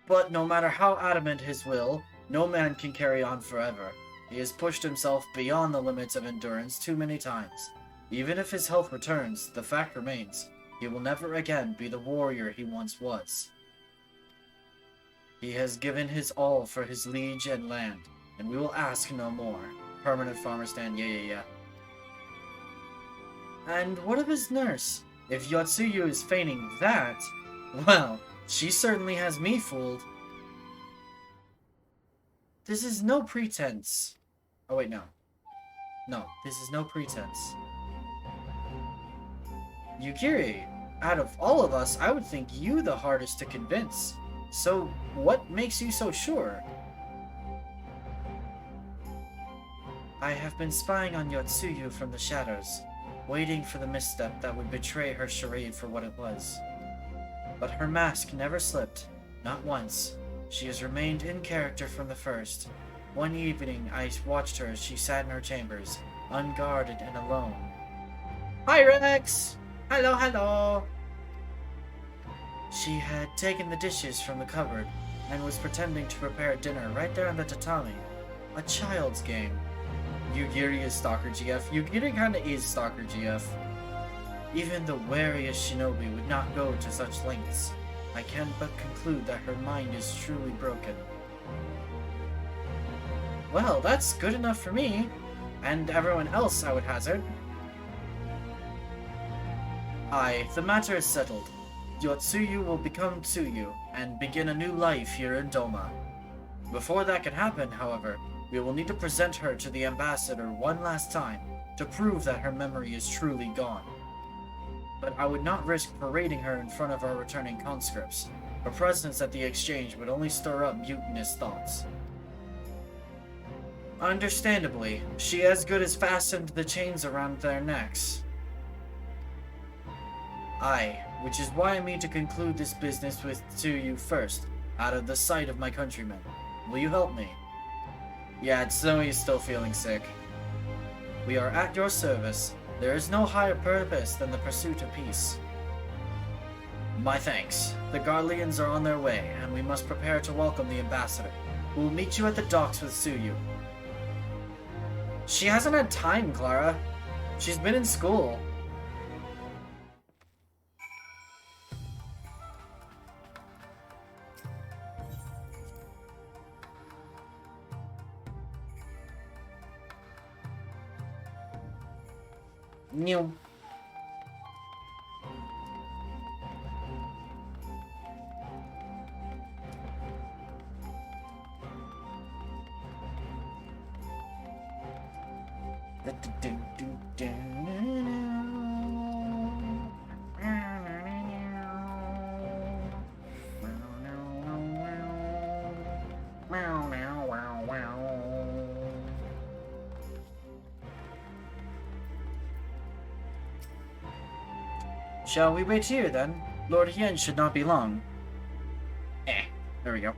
S1: But no matter how adamant his will, no man can carry on forever. He has pushed himself beyond the limits of endurance too many times. Even if his health returns, the fact remains, he will never again be the warrior he once was. He has given his all for his liege and land, and we will ask no more. Permanent farmer stand, yeah. And what of his nurse? If Yotsuyu is feigning that, well, she certainly has me fooled. This is no pretense. Oh wait, no. No, this is no pretense. Yukiri, out of all of us, I would think you the hardest to convince. So, what makes you so sure? I have been spying on Yotsuyu from the shadows, waiting for the misstep that would betray her charade for what it was. But her mask never slipped, not once. She has remained in character from the first. One evening, I watched her as she sat in her chambers, unguarded and alone. Hi, Rex! Hello! She had taken the dishes from the cupboard and was pretending to prepare dinner right there on the tatami. A child's game. Yugiri is Stalker GF. Yugiri kinda is Stalker GF. Even the wariest shinobi would not go to such lengths. I can but conclude that her mind is truly broken. Well, that's good enough for me. And everyone else, I would hazard. Aye, the matter is settled. Yotsuyu will become Tsuyu, and begin a new life here in Doma. Before that can happen, however, we will need to present her to the ambassador one last time, to prove that her memory is truly gone. But I would not risk parading her in front of our returning conscripts. Her presence at the exchange would only stir up mutinous thoughts. Understandably, she as good as fastened the chains around their necks. Aye, which is why I mean to conclude this business with Tsuyu first. out of the sight of my countrymen. Will you help me? Yeah, Tsunoe is still feeling sick. We are at your service. There is no higher purpose than the pursuit of peace. My thanks. The Garleans are on their way, and we must prepare to welcome the ambassador. We will meet you at the docks with Tsuyu. She hasn't had time, Clara. She's been in school. New. Shall we wait here, then? Lord Hien should not be long. There we go.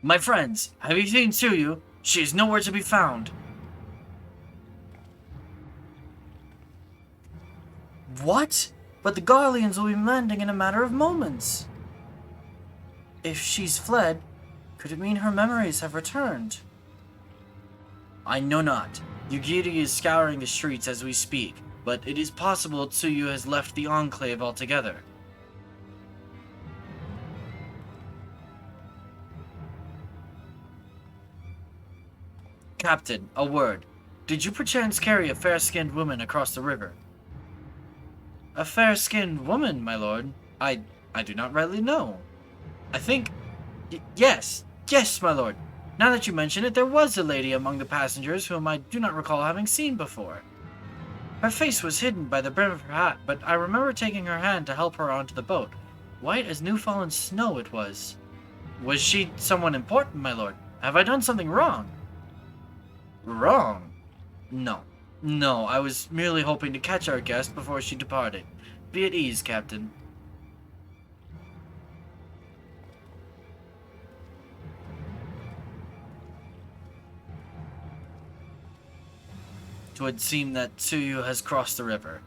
S1: My friends, have you seen Tsuyu? She is nowhere to be found. What? But the Garleans will be landing in a matter of moments. If she's fled, could it mean her memories have returned? I know not. Yugiri is scouring the streets as we speak, but it is possible Tsuyu has left the Enclave altogether. Captain, a word. Did you perchance carry a fair-skinned woman across the river? A fair-skinned woman, my lord? I do not rightly know. I think... yes, my lord. Now that you mention it, there was a lady among the passengers whom I do not recall having seen before. Her face was hidden by the brim of her hat, but I remember taking her hand to help her onto the boat. White as new-fallen snow it was. Was she someone important, my lord? Have I done something wrong? Wrong? No. No, I was merely hoping to catch our guest before she departed. Be at ease, Captain. It would seem that Tsuyu has crossed the river.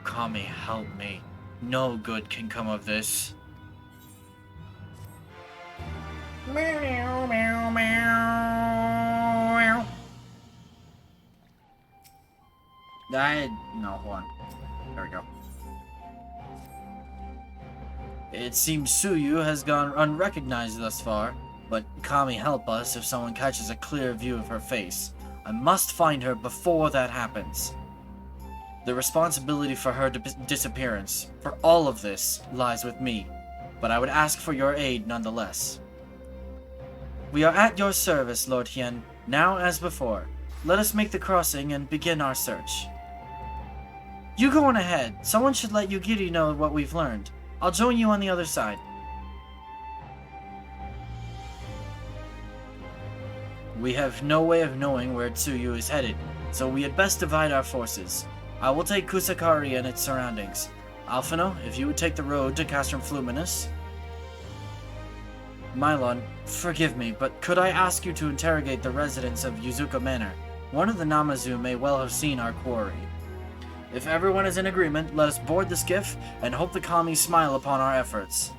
S1: Kami, help me. No good can come of this. Meow, meow, meow. No, hold on. There we go. It seems Tsuyu has gone unrecognized thus far, but Kami, help us if someone catches a clear view of her face. I must find her before that happens. The responsibility for her disappearance, for all of this, lies with me, but I would ask for your aid nonetheless. We are at your service, Lord Hien, now as before. Let us make the crossing and begin our search. You go on ahead. Someone should let Yugiri know what we've learned. I'll join you on the other side. We have no way of knowing where Tsuyu is headed, so we had best divide our forces. I will take Kusakari and its surroundings. Alphino, if you would take the road to Castrum Fluminus. Mylon, forgive me, but could I ask you to interrogate the residents of Yuzuka Manor? One of the Namazu may well have seen our quarry. If everyone is in agreement, let us board the skiff and hope the Kami smile upon our efforts.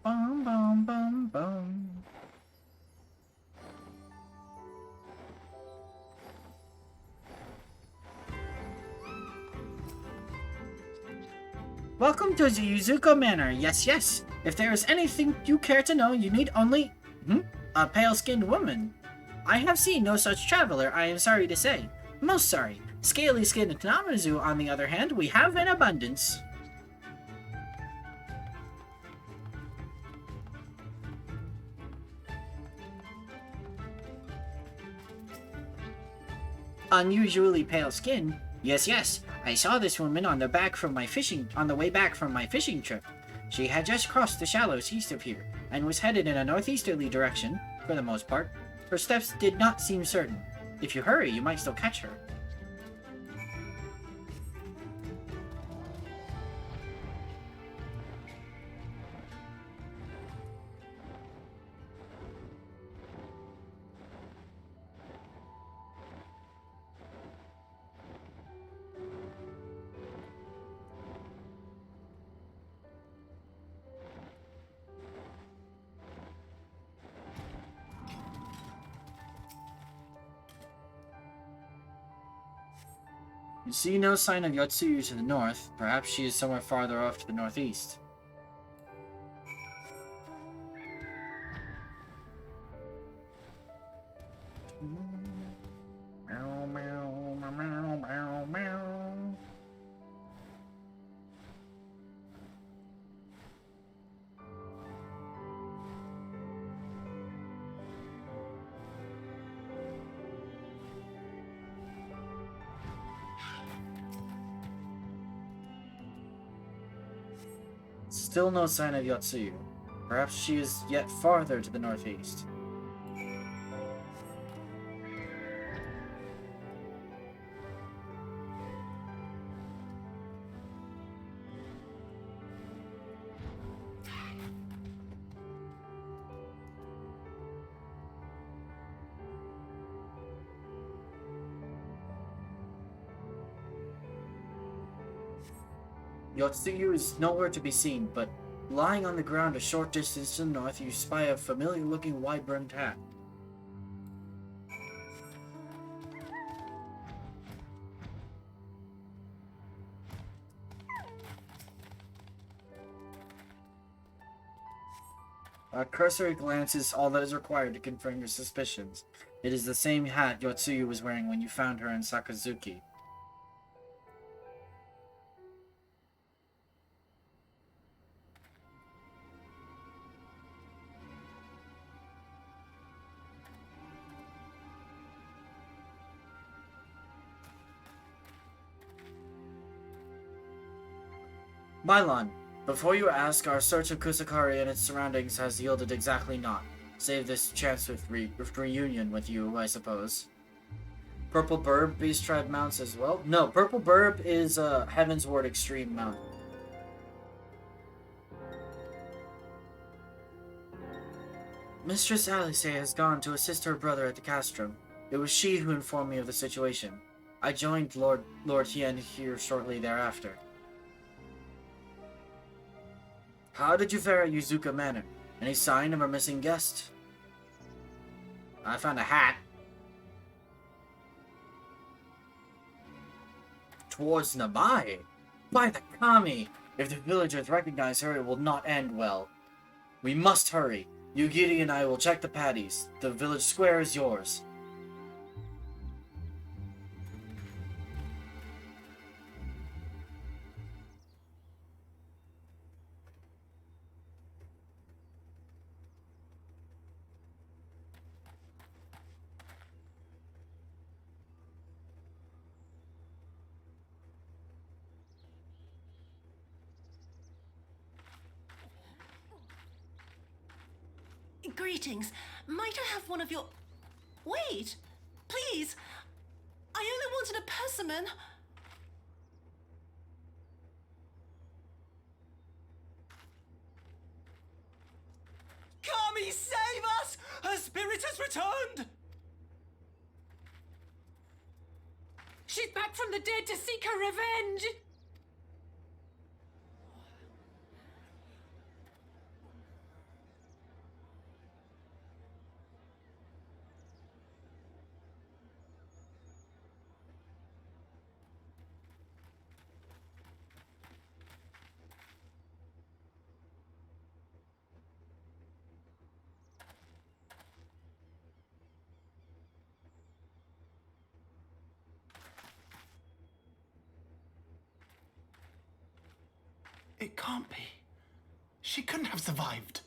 S1: Bum, bum, bum, bum. Welcome to the Yuzuka Manor. Yes, yes. If there is anything you care to know, you need only... a pale-skinned woman. I have seen no such traveler, I am sorry to say. Most sorry. Scaly-skinned Namazu, on the other hand, we have in abundance.
S9: Unusually pale skin? Yes, yes. I saw this woman on the way back from my fishing trip. She had just crossed the shallows east of here, and was headed in a northeasterly direction, for the most part. Her steps did not seem certain. If you hurry, you might still catch her. You see no sign of Yotsuyu to the north. Perhaps she is somewhere farther off to the northeast. Meow, meow, meow, meow, meow, meow. Still no sign of Yotsuyu. Perhaps she is yet farther to the northeast. Yotsuyu is nowhere to be seen, but lying on the ground a short distance to the north, you spy a familiar-looking wide-brimmed hat. A cursory glance is all that is required to confirm your suspicions. It is the same hat Yotsuyu was wearing when you found her in Sakazuki. Mylon, before you ask, our search of Kusakari and its surroundings has yielded exactly naught, save this chance with reunion with you, I suppose. Purple Burb Beast Tribe mounts as well? No, Purple Burb is a Heaven's Ward Extreme mount. Mistress Alice has gone to assist her brother at the castrum. It was she who informed me of the situation. I joined Lord Hien here shortly thereafter. How did you fare at Yuzuka Manor? Any sign of our missing guest? I found a hat. Towards Nabai? By the Kami! If the villagers recognize her, it will not end well. We must hurry. Yugiri and I will check the paddies. The village square is yours.
S3: Greetings. Might I have one of your... Wait! Please! I only wanted a persimmon.
S10: Kami, save us! Her spirit has returned!
S8: She's back from the dead to seek her revenge!
S10: It can't be. She couldn't have survived.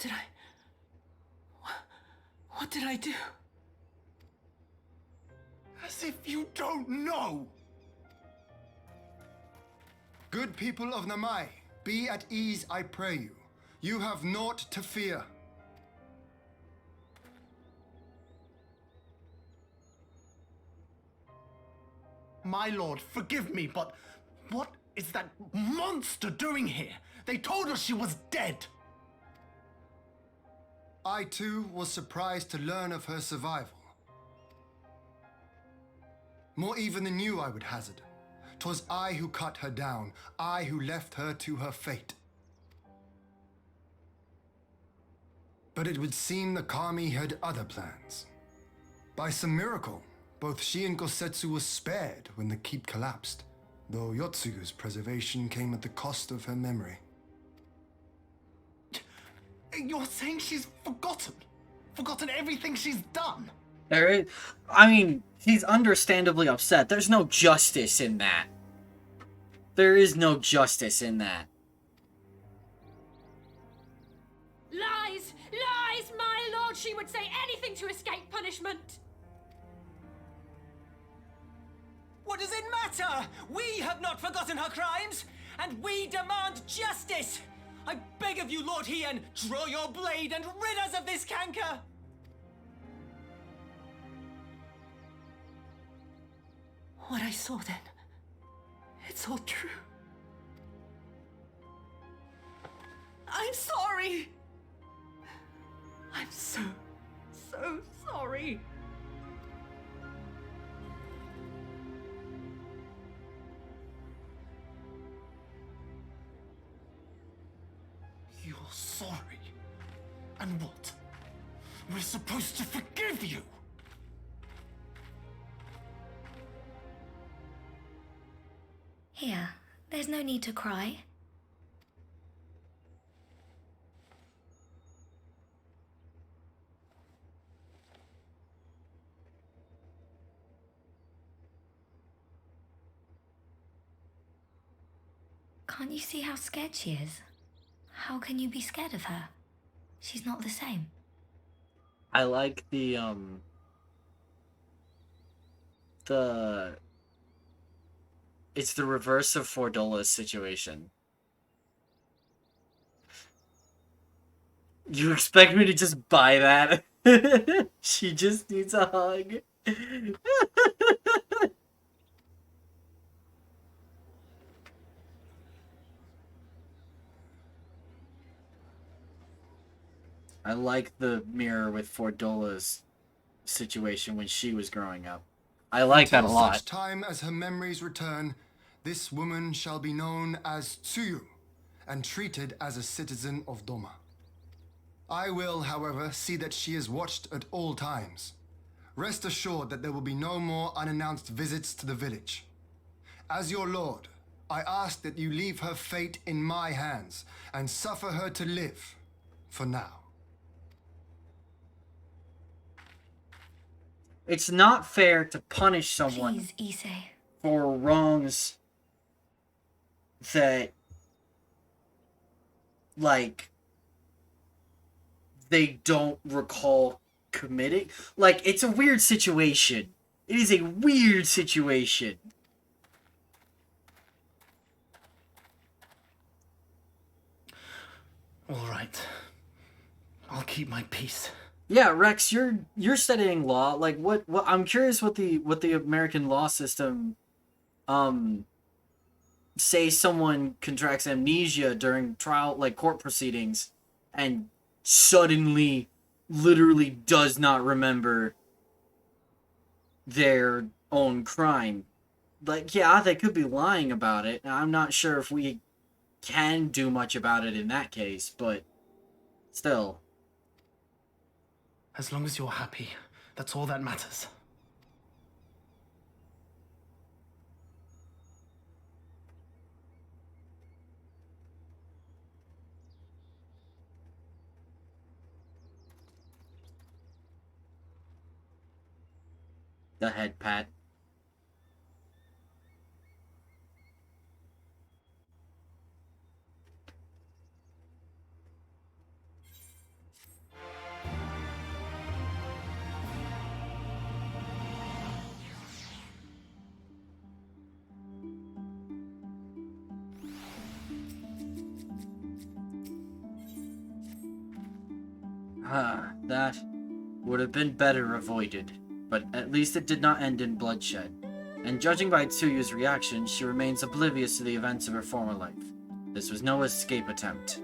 S3: did I... What did I do?
S10: As if you don't know!
S2: Good people of Namai, be at ease, I pray you. You have naught to fear.
S10: My lord, forgive me, but what is that monster doing here? They told us she was dead.
S2: I too was surprised to learn of her survival. More even than you, I would hazard. 'Twas I who cut her down, I who left her to her fate. But it would seem the kami had other plans. By some miracle, both she and Gosetsu were spared when the keep collapsed, though Yotsuyu's preservation came at the cost of her memory.
S10: You're saying she's forgotten? Forgotten everything she's done?
S9: There is, I mean, he's understandably upset. There's no justice in that. There is no justice in that.
S8: Lies! Lies, my lord! She would say anything to escape punishment!
S11: What does it matter? We have not forgotten her crimes, and we demand justice! I beg of you, Lord Hien, draw your blade and rid us of this canker!
S3: What I saw then, it's all true. I'm sorry. I'm so sorry.
S10: You're sorry? And what? We're supposed to forgive you?
S12: Here, there's no need to cry. Can't you see how scared she is? How can you be scared of her? She's not the same.
S9: I like the it's the reverse of Fordola's situation. You expect me to just buy that? She just needs a hug. I like the mirror with Fordola's situation when she was growing up. I like that a
S2: Until
S9: lot.
S2: such time as her memories return, this woman shall be known as Tsuyu and treated as a citizen of Doma. I will, however, see that she is watched at all times. Rest assured that there will be no more unannounced visits to the village. As your lord, I ask that you leave her fate in my hands and suffer her to live, for now.
S9: It's not fair to punish someone
S12: Please, Issei.
S9: for wrongs that, like, they don't recall committing. Like, it's a weird situation. It is a weird situation.
S10: All right. I'll keep my peace.
S9: Yeah, Rex, you're studying law. Like, what I'm curious what the American law system, say someone contracts amnesia during trial, like court proceedings, and suddenly, literally does not remember their own crime. Like, yeah, they could be lying about it. I'm not sure if we can do much about it in that case, but still.
S10: As long as you're happy, that's all that matters.
S9: The head pat. That would have been better avoided, but at least it did not end in bloodshed. And judging by Tsuyu's reaction, she remains oblivious to the events of her former life. This was no escape attempt.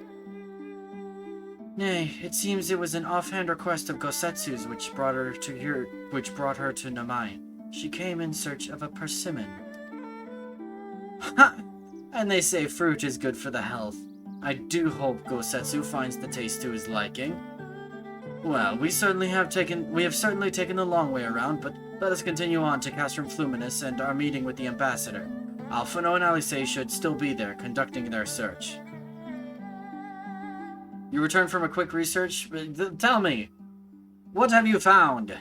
S9: Nay, it seems it was an offhand request of Gosetsu's which brought her to Namai. She came in search of a persimmon. Ha! And they say fruit is good for the health. I do hope Gosetsu finds the taste to his liking. Well, we have certainly taken the long way around, but let us continue on to Castrum Fluminus and our meeting with the ambassador. Alphino and Alice should still be there, conducting their search. You returned from a quick research? Tell me, what have you found?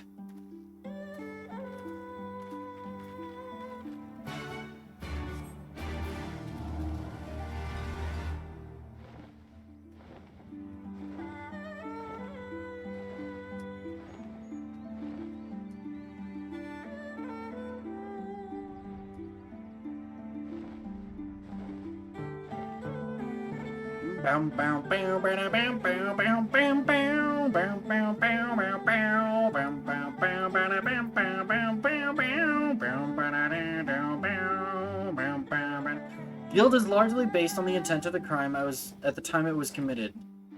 S9: Guilt is largely based on the intent of the crime at the time it was committed.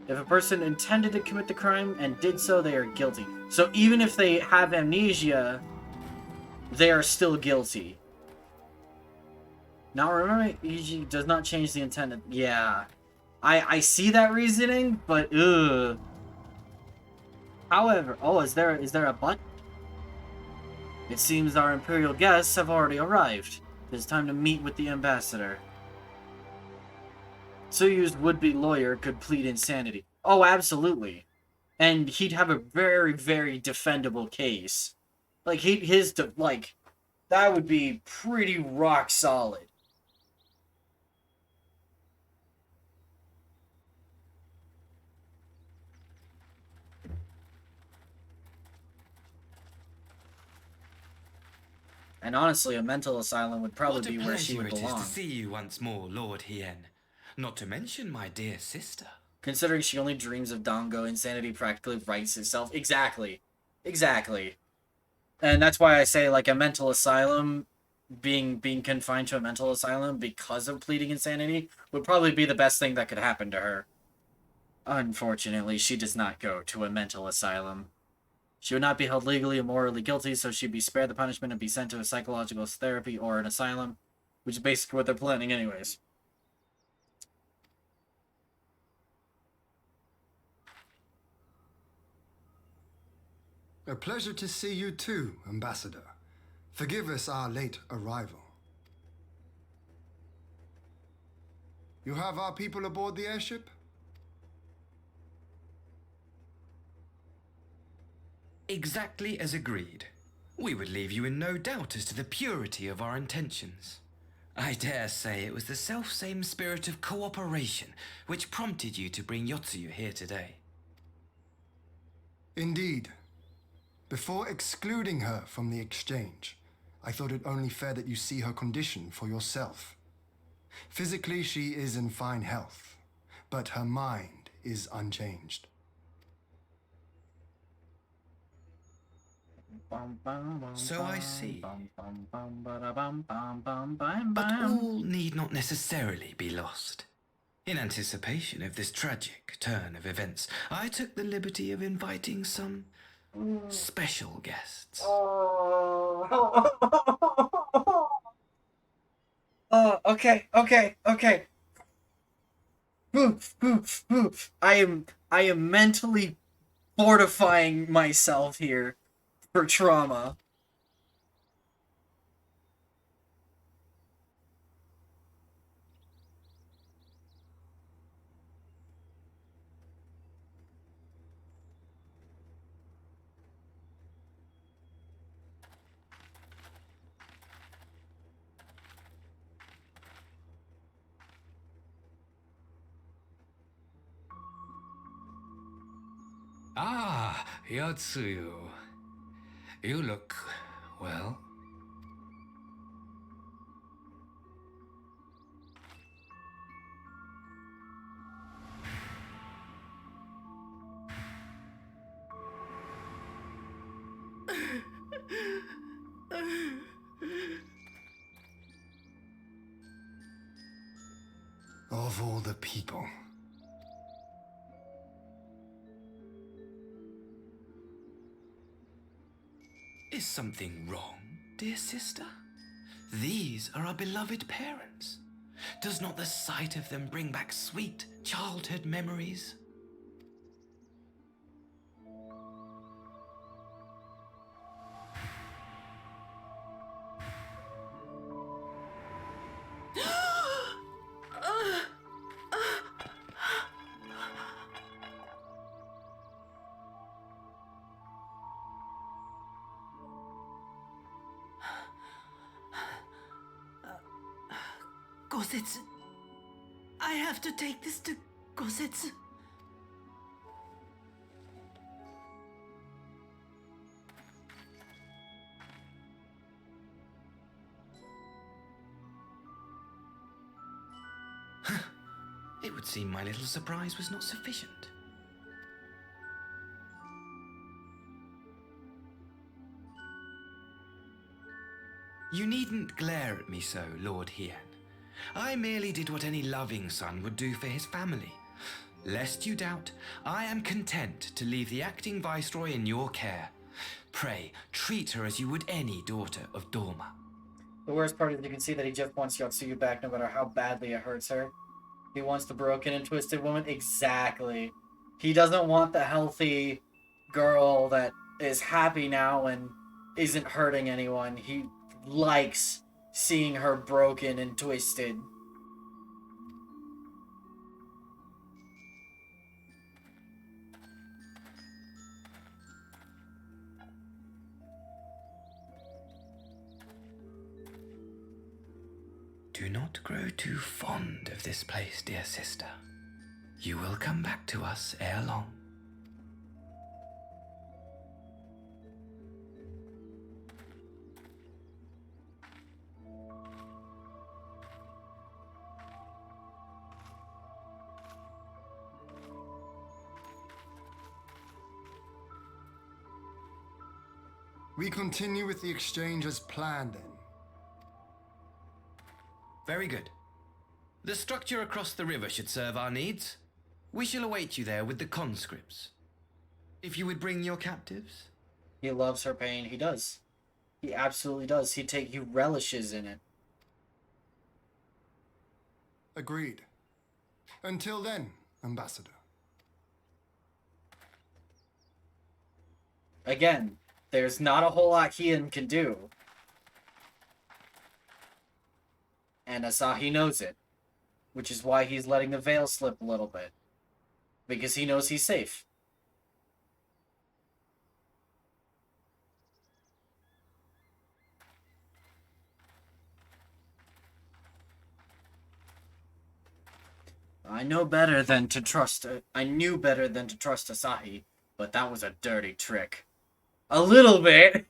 S9: If a person intended to commit the crime and did so, they are guilty. So even if they have amnesia, they are still guilty. Now remember, EG does not change the intent. Yeah. I see that reasoning, but ugh. However, oh, is there a but? It seems our imperial guests have already arrived. It is time to meet with the ambassador. Tsuyu's would-be lawyer could plead insanity. Oh, absolutely. And he'd have a very, very defendable case. Like, that would be pretty rock solid. And honestly, a mental asylum would probably be where she would belong.
S5: What a pleasure it is to see you once more, Lord Hien. Not to mention my dear sister.
S9: Considering she only dreams of Dango, insanity practically writes itself. Exactly. Exactly. And that's why I say, like, a mental asylum, being confined to a mental asylum because of pleading insanity, would probably be the best thing that could happen to her. Unfortunately, she does not go to a mental asylum. She would not be held legally or morally guilty, so she'd be spared the punishment and be sent to a psychological therapy or an asylum, which is basically what they're planning anyways.
S2: A pleasure to see you too, Ambassador. Forgive us our late arrival. You have our people aboard the airship?
S5: Exactly as agreed. We would leave you in no doubt as to the purity of our intentions. I dare say it was the selfsame spirit of cooperation which prompted you to bring Yotsuyu here today.
S2: Indeed. Before excluding her from the exchange, I thought it only fair that you see her condition for yourself. Physically, she is in fine health, but her mind is unchanged.
S5: So I see. But all need not necessarily be lost. In anticipation of this tragic turn of events, I took the liberty of inviting some special guests.
S9: Oh, okay. I am mentally fortifying myself here for trauma.
S13: Ah, Yotsuyu. You look well.
S2: Of all the people.
S5: Is something wrong, dear sister? These are our beloved parents. Does not the sight of them bring back sweet childhood memories?
S3: Gosetsu. I have to take this to Gosetsu.
S5: It would seem my little surprise was not sufficient. You needn't glare at me so, Lord Hien. I merely did what any loving son would do for his family. Lest you doubt, I am content to leave the acting viceroy in your care. Pray, treat her as you would any daughter of Dorma.
S9: The worst part is you can see that he just wants Yotsuyu back no matter how badly it hurts her. He wants the broken and twisted woman. Exactly. He doesn't want the healthy girl that is happy now and isn't hurting anyone. He likes seeing her broken and twisted.
S5: Do not grow too fond of this place, dear sister. You will come back to us ere long.
S2: We continue with the exchange as planned then.
S5: Very good. The structure across the river should serve our needs. We shall await you there with the conscripts. If you would bring your captives.
S9: He loves her pain. He does. He absolutely does. He relishes in it.
S2: Agreed. Until then, Ambassador.
S9: Again, there's not a whole lot Hien can do. And Asahi knows it. Which is why he's letting the veil slip a little bit. Because he knows he's safe. I knew better than to trust Asahi, but that was a dirty trick. A little bit.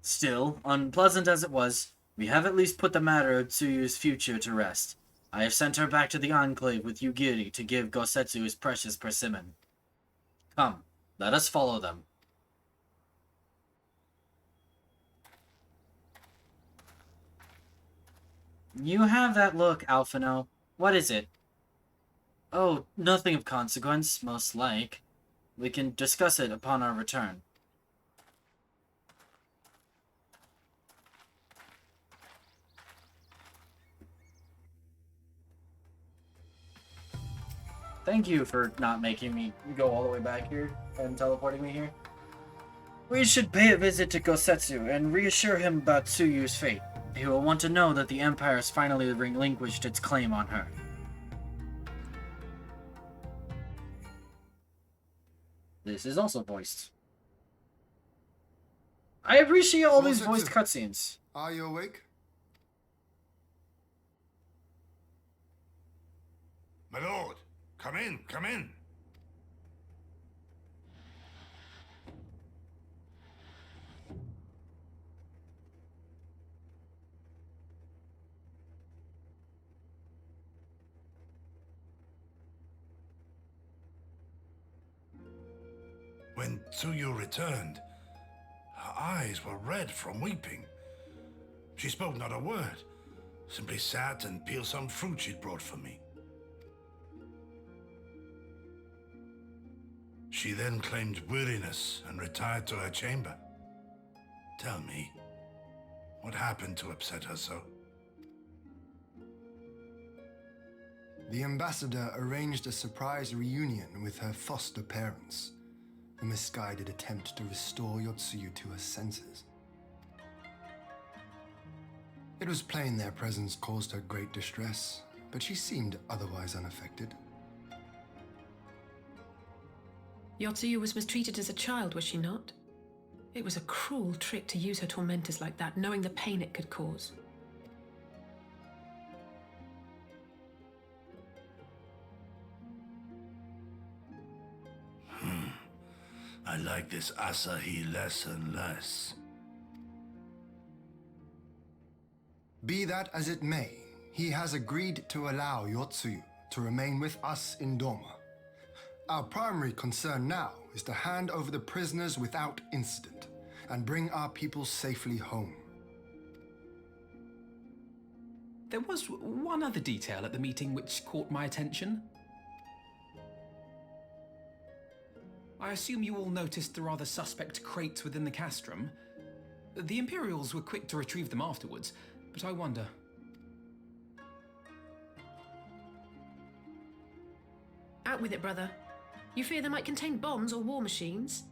S9: Still, unpleasant as it was, we have at least put the matter of Tsuyu's future to rest. I have sent her back to the Enclave with Yugiri to give Gosetsu his precious persimmon. Come, let us follow them. You have that look, Alphino. What is it? Oh, nothing of consequence, most like. We can discuss it upon our return. Thank you for not making me go all the way back here and teleporting me here. We should pay a visit to Gosetsu and reassure him about Tsuyu's fate. He will want to know that the Empire has finally relinquished its claim on her. This is also voiced. I appreciate all these voiced cutscenes.
S2: Are you awake?
S4: My lord, come in, come in. When Tsuyu returned, her eyes were red from weeping. She spoke not a word, simply sat and peeled some fruit she'd brought for me. She then claimed weariness and retired to her chamber. Tell me, what happened to upset her so?
S2: The ambassador arranged a surprise reunion with her foster parents. A misguided attempt to restore Yotsuyu to her senses. It was plain their presence caused her great distress, but she seemed otherwise unaffected.
S8: Yotsuyu was mistreated as a child, was she not? It was a cruel trick to use her tormentors like that, knowing the pain it could cause.
S4: I like this Asahi less and less.
S2: Be that as it may, he has agreed to allow Yotsuyu to remain with us in Doma. Our primary concern now is to hand over the prisoners without incident and bring our people safely home.
S14: There was one other detail at the meeting which caught my attention. I assume you all noticed the rather suspect crates within the castrum. The Imperials were quick to retrieve them afterwards, but I wonder.
S8: Out with it, brother. You fear they might contain bombs or war machines?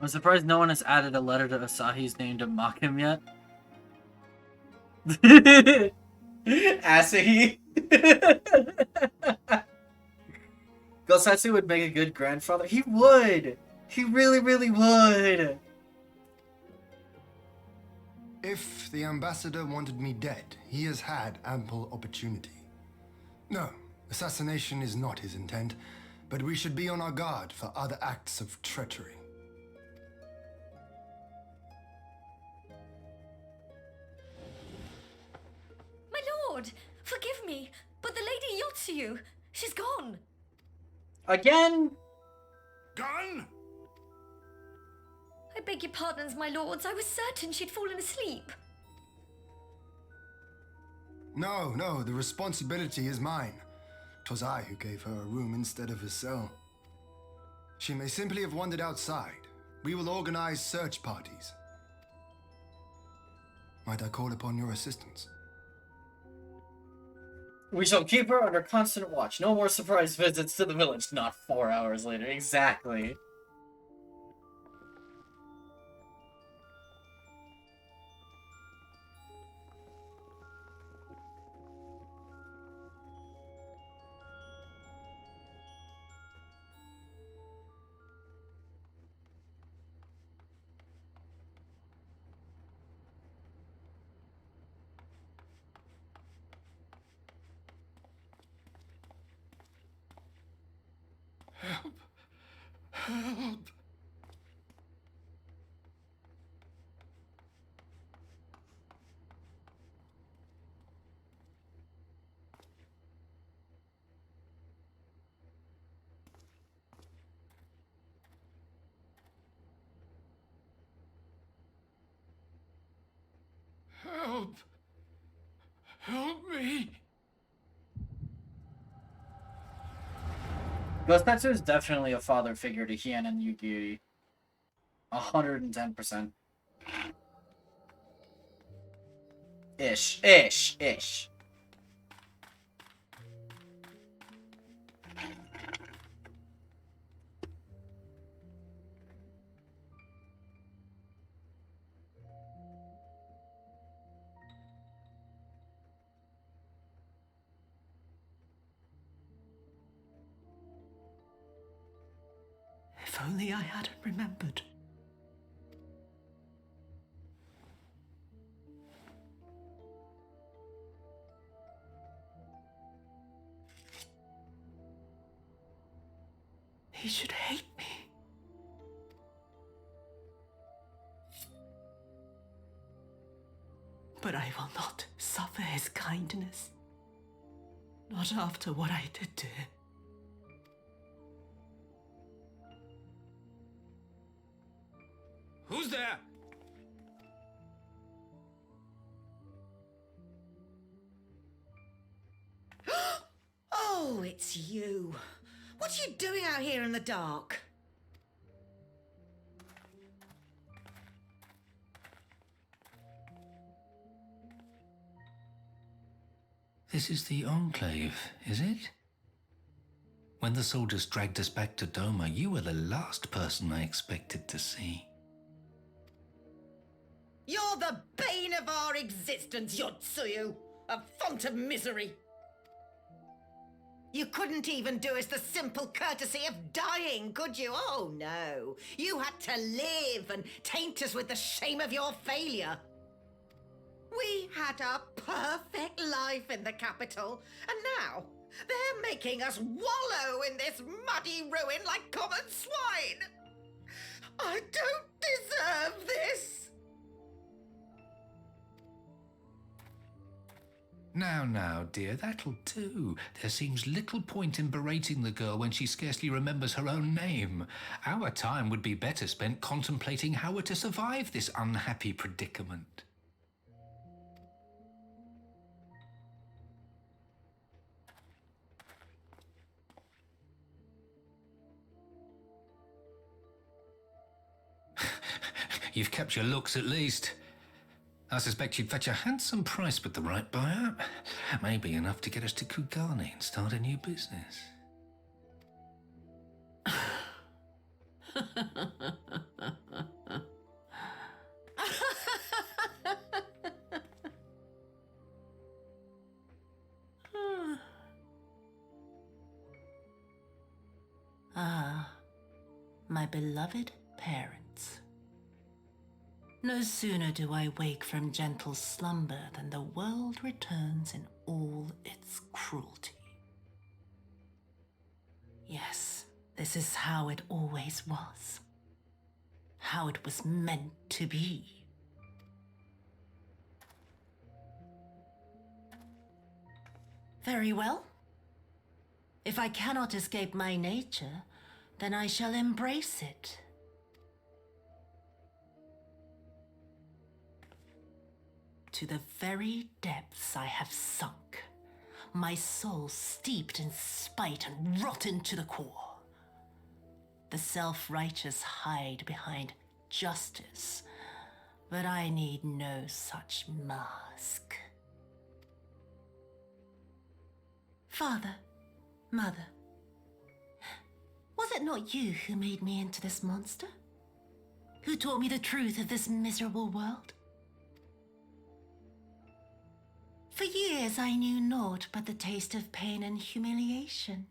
S1: I'm surprised no one has added a letter to Asahi's name to mock him yet. Asahi. Gosatsu would make a good grandfather. He would! He really, really would!
S2: If the ambassador wanted me dead, he has had ample opportunity. No, assassination is not his intent, but we should be on our guard for other acts of treachery.
S12: My lord, forgive me, but the Lady Yotsuyu, she's gone.
S1: Again?
S4: Gone?
S12: I beg your pardons, my lords. I was certain she'd fallen asleep.
S2: No, the responsibility is mine. 'Twas I who gave her a room instead of a cell. She may simply have wandered outside. We will organize search parties. Might I call upon your assistance?
S1: We shall keep her under constant watch. No more surprise visits to the village. Not 4 hours later. Exactly.
S13: Help! Help! Help! Help me!
S1: Gosatsu is definitely a father figure to Hien and Yugi. 110%. Ish.
S3: If only I hadn't remembered. He should hate me. But I will not suffer his kindness. Not after what I did to him.
S14: Who's there?
S15: Oh, it's you. What are you doing out here in the dark?
S4: This is the Enclave, is it? When the soldiers dragged us back to Doma, you were the last person I expected to see.
S15: You're the bane of our existence, Yotsuyu. A font of misery. You couldn't even do us the simple courtesy of dying, could you? Oh, no. You had to live and taint us with the shame of your failure. We had a perfect life in the capital, and now they're making us wallow in this muddy ruin like common swine. I don't deserve this.
S4: Now, dear, that'll do. There seems little point in berating the girl when she scarcely remembers her own name. Our time would be better spent contemplating how we're to survive this unhappy predicament. You've kept your looks at least. I suspect you'd fetch a handsome price with the right buyer. Maybe enough to get us to Kugane and start a new business.
S3: Ah, my beloved parents. No sooner do I wake from gentle slumber than the world returns in all its cruelty. Yes, this is how it always was. How it was meant to be. Very well. If I cannot escape my nature, then I shall embrace it. To the very depths I have sunk, my soul steeped in spite and rotten to the core. The self-righteous hide behind justice, but I need no such mask. Father, Mother, was it not you who made me into this monster? Who taught me the truth of this miserable world? For years I knew naught but the taste of pain and humiliation.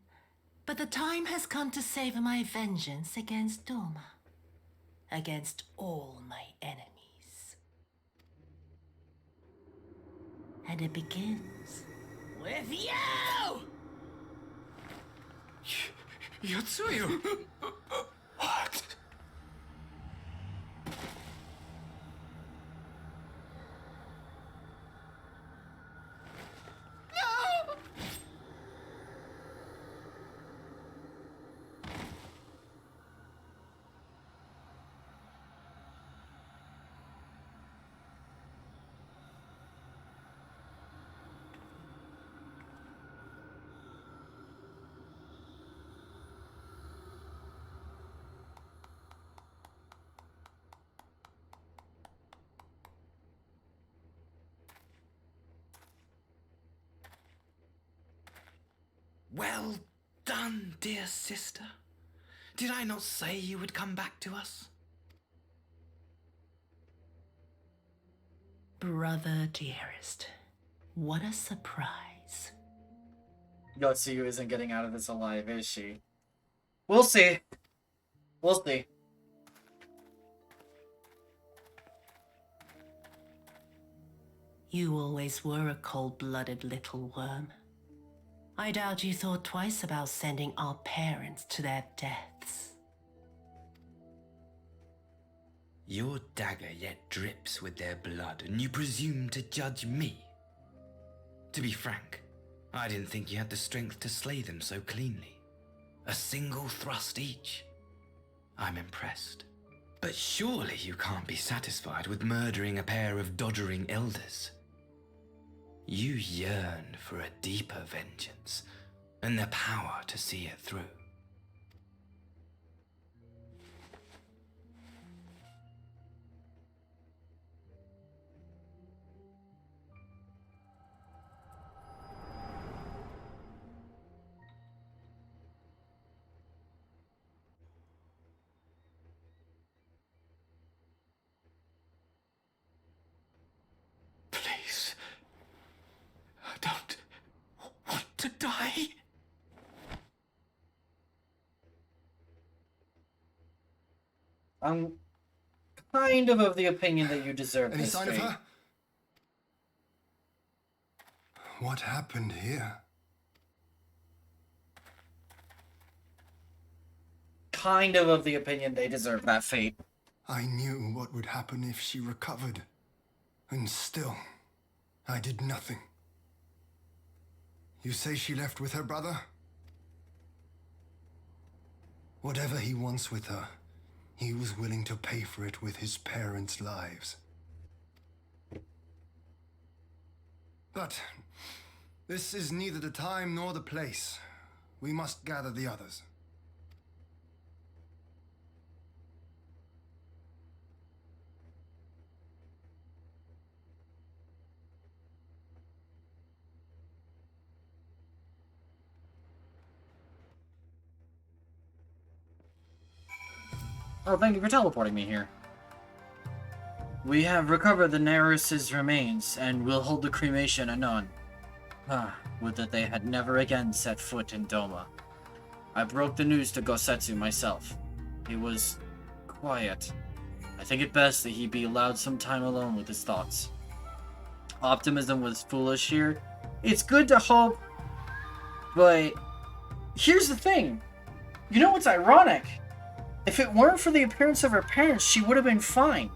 S3: But the time has come to savor my vengeance against Doma. Against all my enemies. And it begins with you!
S5: Yotsuyu!
S4: What?
S15: No!
S5: Well done, dear sister. Did I not say you would come back to us?
S3: Brother dearest, what a surprise.
S9: Yotsuyu isn't getting out of this alive, is she? We'll see. We'll see.
S3: You always were a cold-blooded little worm. I doubt you thought twice about sending our parents to their deaths.
S5: Your dagger yet drips with their blood, and you presume to judge me? To be frank, I didn't think you had the strength to slay them so cleanly. A single thrust each. I'm impressed. But surely you can't be satisfied with murdering a pair of doddering elders. You yearn for a deeper vengeance, and the power to see it through.
S13: Please. I don't want to die.
S1: I'm kind of the opinion that you deserve
S2: Any
S1: this
S2: sign
S1: fate.
S2: of her? What happened here?
S1: Kind of the opinion they deserve that fate.
S2: I knew what would happen if she recovered. And still, I did nothing. You say she left with her brother? Whatever he wants with her, he was willing to pay for it with his parents' lives. But this is neither the time nor the place. We must gather the others.
S1: Oh, thank you for teleporting me here. We have recovered the Nereus's remains, and will hold the cremation anon. Ah, would that they had never again set foot in Doma. I broke the news to Gosetsu myself. He was quiet. I think it best that he be allowed some time alone with his thoughts. Optimism was foolish here. It's good to hope, but here's the thing. You know what's ironic? If it weren't for the appearance of her parents, she would have been fine.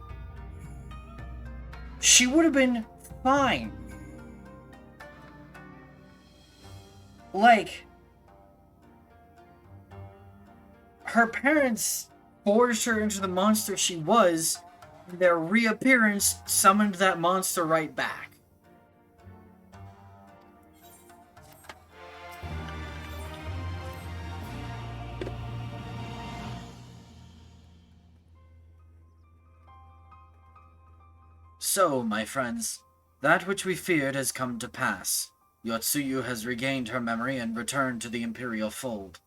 S1: She would have been fine. Like, her parents forged her into the monster she was, and their reappearance summoned that monster right back. So, my friends, that which we feared has come to pass. Yotsuyu has regained her memory and returned to the Imperial fold.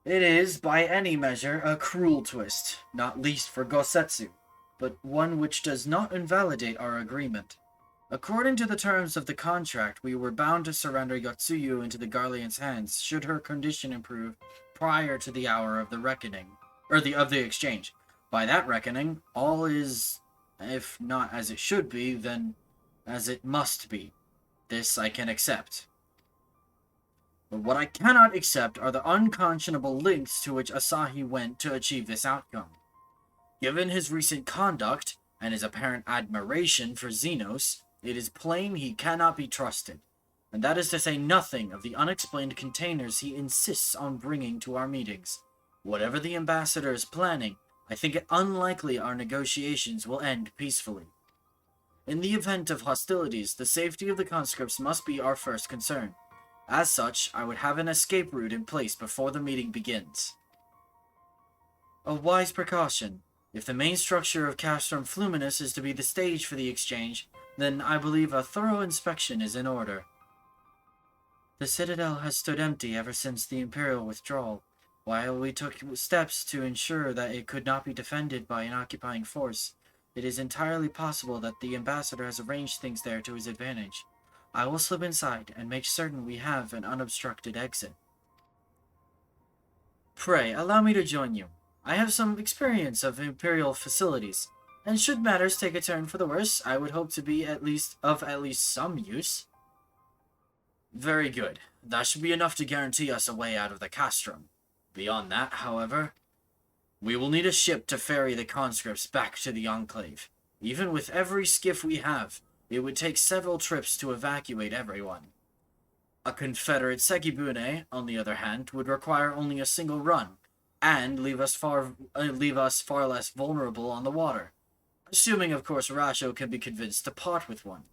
S1: It is, by any measure, a cruel twist, not least for Gosetsu, but one which does not invalidate our agreement. According to the terms of the contract, we were bound to surrender Yotsuyu into the Garlean's hands should her condition improve prior to the hour of the reckoning, of the exchange. By that reckoning, all is, if not as it should be, then as it must be. This I can accept. But what I cannot accept are the unconscionable lengths to which Asahi went to achieve this outcome. Given his recent conduct, and his apparent admiration for Xenos, it is plain he cannot be trusted. And that is to say nothing of the unexplained containers he insists on bringing to our meetings. Whatever the ambassador is planning, I think it unlikely our negotiations will end peacefully. In the event of hostilities, the safety of the conscripts must be our first concern. As such, I would have an escape route in place before the meeting begins. A wise precaution. If the main structure of Castrum Fluminus is to be the stage for the exchange, then I believe a thorough inspection is in order. The citadel has stood empty ever since the Imperial withdrawal, while we took steps to ensure that it could not be defended by an occupying force. It is entirely possible that the ambassador has arranged things there to his advantage. I will slip inside and make certain we have an unobstructed exit. Pray, allow me to join you. I have some experience of Imperial facilities, and should matters take a turn for the worse, I would hope to be of at least some use. Very good. That should be enough to guarantee us a way out of the castrum. Beyond that, however, we will need a ship to ferry the conscripts back to the Enclave. Even with every skiff we have, it would take several trips to evacuate everyone. A Confederate Sekibune, on the other hand, would require only a single run,
S9: and leave us far less vulnerable on the water. Assuming, of course, Rasho can be convinced to part with one.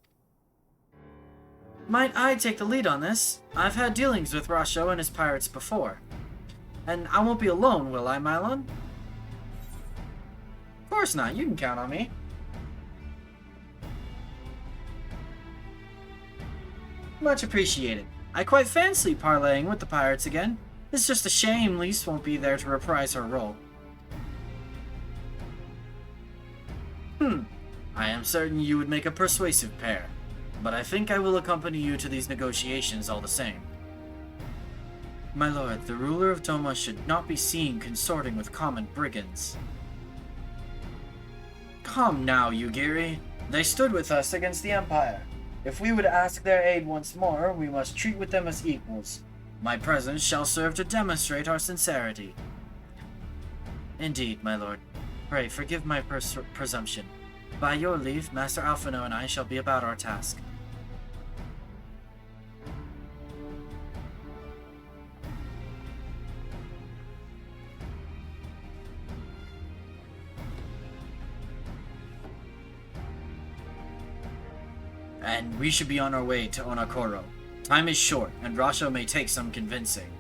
S9: Might I take the lead on this? I've had dealings with Rasho and his pirates before. And I won't be alone, will I, Mylon? Of course not. You can count on me. Much appreciated. I quite fancy parlaying with the pirates again. It's just a shame Lise won't be there to reprise her role. I am certain you would make a persuasive pair, but I think I will accompany you to these negotiations all the same. My lord, the ruler of Doma should not be seen consorting with common brigands. Come now, Yugiri. They stood with us against the Empire. If we would ask their aid once more, we must treat with them as equals. My presence shall serve to demonstrate our sincerity. Indeed, my lord. Pray, forgive my presumption. By your leave, Master Alphino and I shall be about our task. And we should be on our way to Onakoro. Time is short, and Rasho may take some convincing.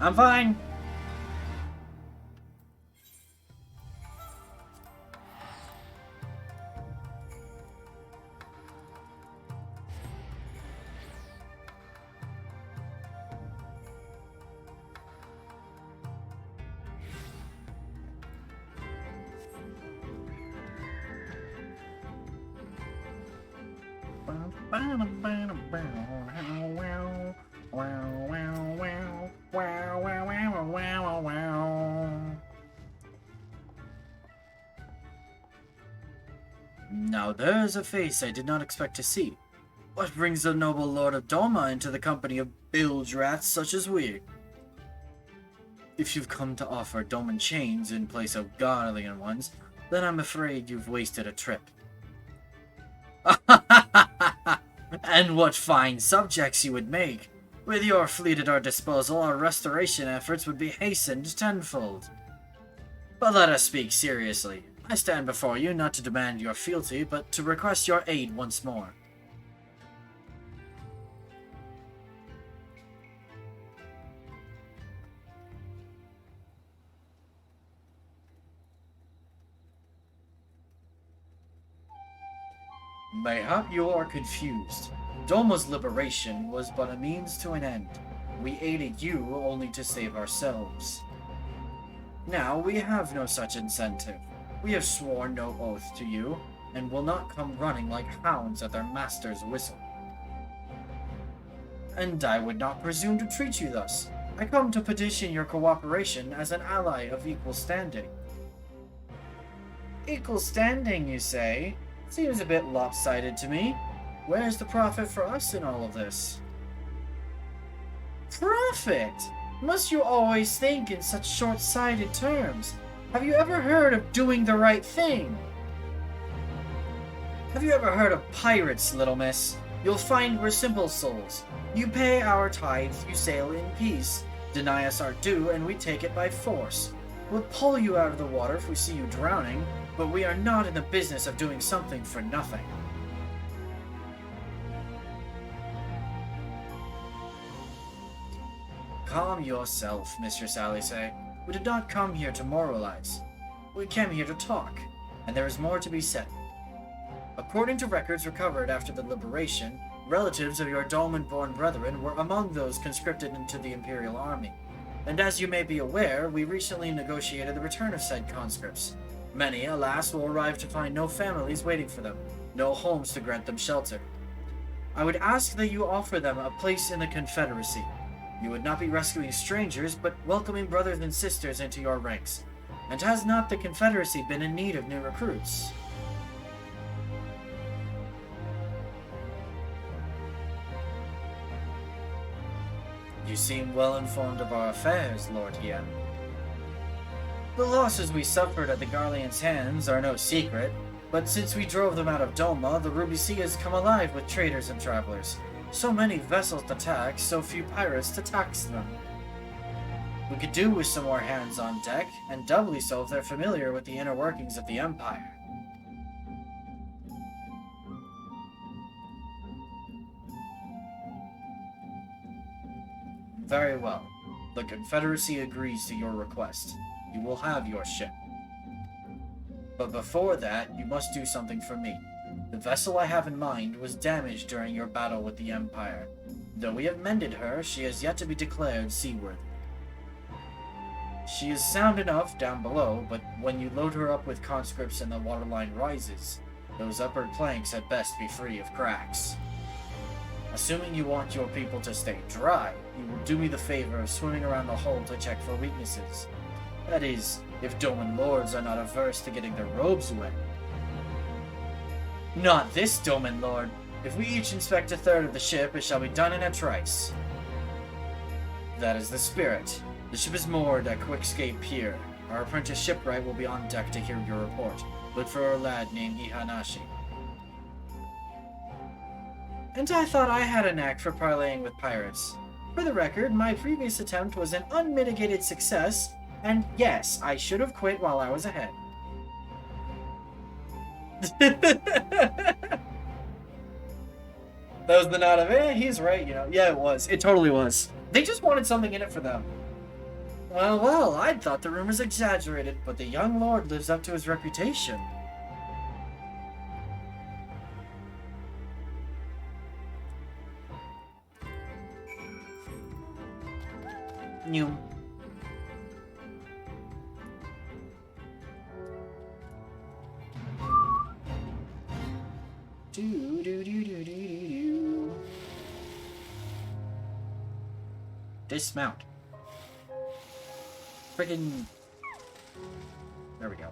S9: I'm fine. Now there's a face I did not expect to see. What brings the noble Lord of Doma into the company of bilge rats such as we? If you've come to offer Doman chains in place of Garlean ones, then I'm afraid you've wasted a trip. And what fine subjects you would make! With your fleet at our disposal, our restoration efforts would be hastened tenfold. But let us speak seriously. I stand before you not to demand your fealty, but to request your aid once more. Mayhap you are confused. Doma's liberation was but a means to an end. We aided you only to save ourselves. Now we have no such incentive. We have sworn no oath to you, and will not come running like hounds at their master's whistle. And I would not presume to treat you thus. I come to petition your cooperation as an ally of equal standing. Equal standing, you say? Seems a bit lopsided to me. Where's the profit for us in all of this? Profit? Must you always think in such short-sighted terms? Have you ever heard of doing the right thing? Have you ever heard of pirates, little miss? You'll find we're simple souls. You pay our tithes, you sail in peace. Deny us our due, and we take it by force. We'll pull you out of the water if we see you drowning, but we are not in the business of doing something for nothing. Calm yourself, Mistress Alice. We did not come here to moralize. We came here to talk, and there is more to be said. According to records recovered after the liberation, relatives of your Dolman-born brethren were among those conscripted into the Imperial Army. And as you may be aware, we recently negotiated the return of said conscripts. Many, alas, will arrive to find no families waiting for them, no homes to grant them shelter. I would ask that you offer them a place in the Confederacy. You would not be rescuing strangers, but welcoming brothers and sisters into your ranks. And has not the Confederacy been in need of new recruits? You seem well informed of our affairs, Lord Hien. The losses we suffered at the Garlean's hands are no secret. But since we drove them out of Doma, the Ruby Sea has come alive with traders and travelers. So many vessels to tax, so few pirates to tax them. We could do with some more hands on deck, and doubly so if they're familiar with the inner workings of the Empire. Very well. The Confederacy agrees to your request. You will have your ship. But before that, you must do something for me. The vessel I have in mind was damaged during your battle with the Empire. Though we have mended her, she has yet to be declared seaworthy. She is sound enough down below, but when you load her up with conscripts and the waterline rises, those upper planks had best be free of cracks. Assuming you want your people to stay dry, you will do me the favor of swimming around the hull to check for weaknesses. That is, if Doman lords are not averse to getting their robes wet. Not this Doman lord. If we each inspect a third of the ship, it shall be done in a trice. That is the spirit. The ship is moored at Quickscape Pier. Our apprentice shipwright will be on deck to hear your report. Look for a lad named Ihanashi. And I thought I had a knack for parleying with pirates. For the record, my previous attempt was an unmitigated success, and yes, I should have quit while I was ahead. That was the nod of, he's right, you know. Yeah, it was. It totally was. They just wanted something in it for them. Well, I'd thought the rumors exaggerated, but the young lord lives up to his reputation. New. Dismount. Friggin'. There we go.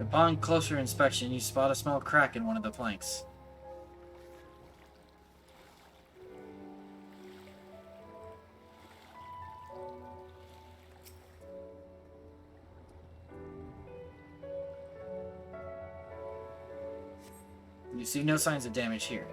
S9: Upon closer inspection, you spot a small crack in one of the planks. You see no signs of damage here.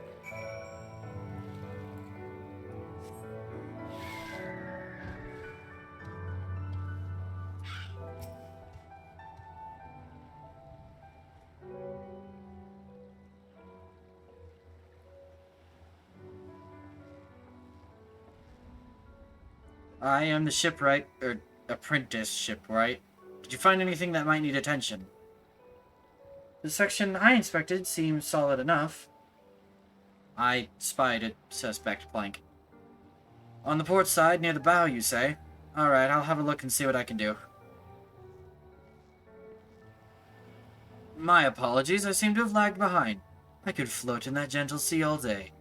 S9: I am the shipwright, or apprentice shipwright. Did you find anything that might need attention? The section I inspected seems solid enough. I spied a suspect plank. On the port side, near the bow, you say? Alright, I'll have a look and see what I can do. My apologies, I seem to have lagged behind. I could float in that gentle sea all day.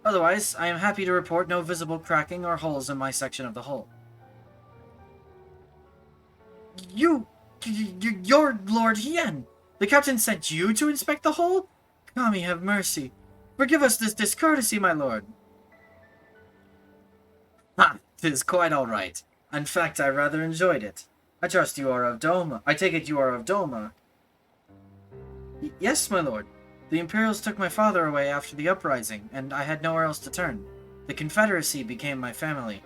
S9: Otherwise, I am happy to report no visible cracking or holes in my section of the hull. You're Lord Hien! The captain sent you to inspect the hull? Kami have mercy. Forgive us this discourtesy, my lord. Ha! 'Tis quite all right. In fact, I rather enjoyed it. I trust you are of Doma. I take it you are of Doma. Yes, my lord. The Imperials took my father away after the uprising, and I had nowhere else to turn. The Confederacy became my family.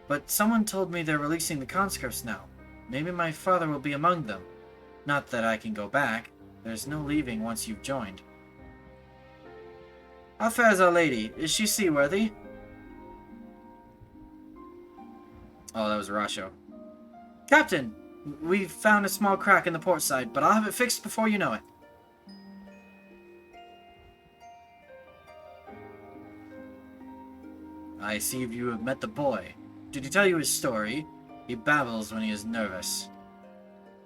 S9: But someone told me they're releasing the conscripts now. Maybe my father will be among them. Not that I can go back. There's no leaving once you've joined. How fares our lady? Is she seaworthy? Oh, that was Rasho. Captain! We've found a small crack in the port side, but I'll have it fixed before you know it. I see you have met the boy. Did he tell you his story? He babbles when he is nervous.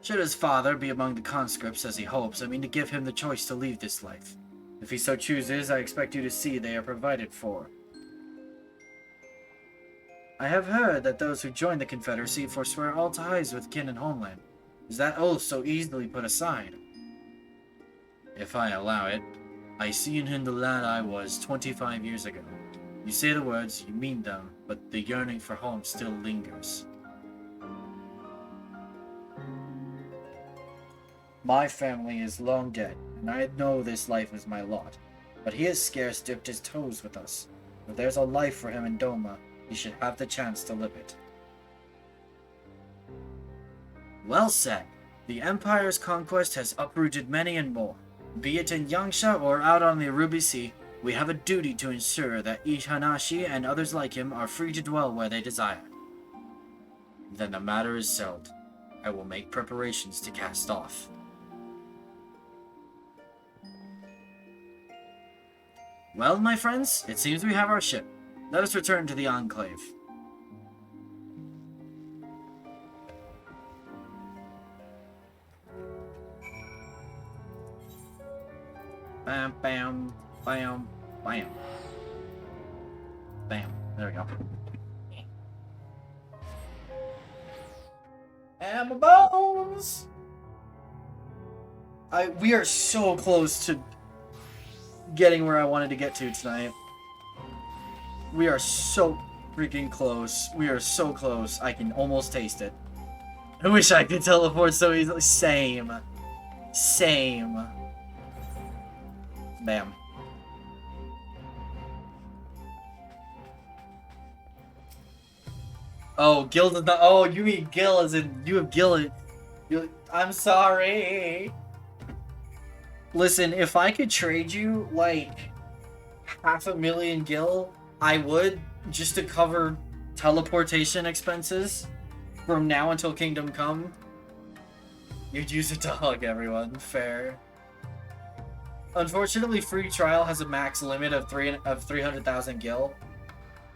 S9: Should his father be among the conscripts as he hopes, I mean to give him the choice to leave this life. If he so chooses, I expect you to see they are provided for. I have heard that those who join the Confederacy forswear all ties with kin and homeland. Is that oath so easily put aside? If I allow it, I see in him the lad I was 25 years ago. You say the words, you mean them, but the yearning for home still lingers. My family is long dead, and I know this life is my lot. But he has scarce dipped his toes with us. If there's a life for him in Doma, he should have the chance to live it. Well said. The Empire's conquest has uprooted many and more. Be it in Yangsha or out on the Ruby Sea, we have a duty to ensure that Ihanashi and others like him are free to dwell where they desire. Then the matter is settled. I will make preparations to cast off. Well, my friends, it seems we have our ship. Let us return to the Enclave. Bam, bam, bam, bam. Bam. There we go. And my bones! We are so close to getting where I wanted to get to tonight. We are so freaking close. We are so close. I can almost taste it. I wish I could teleport so easily. Same. Same. Bam. Oh, Gil does not. Oh, you mean Gil as in you have Gil. I'm sorry. Listen, if I could trade you like 500,000 Gil, I would, just to cover teleportation expenses from now until Kingdom Come. You'd use it to hug everyone. Fair. Unfortunately, free trial has a max limit of 300,000 Gil.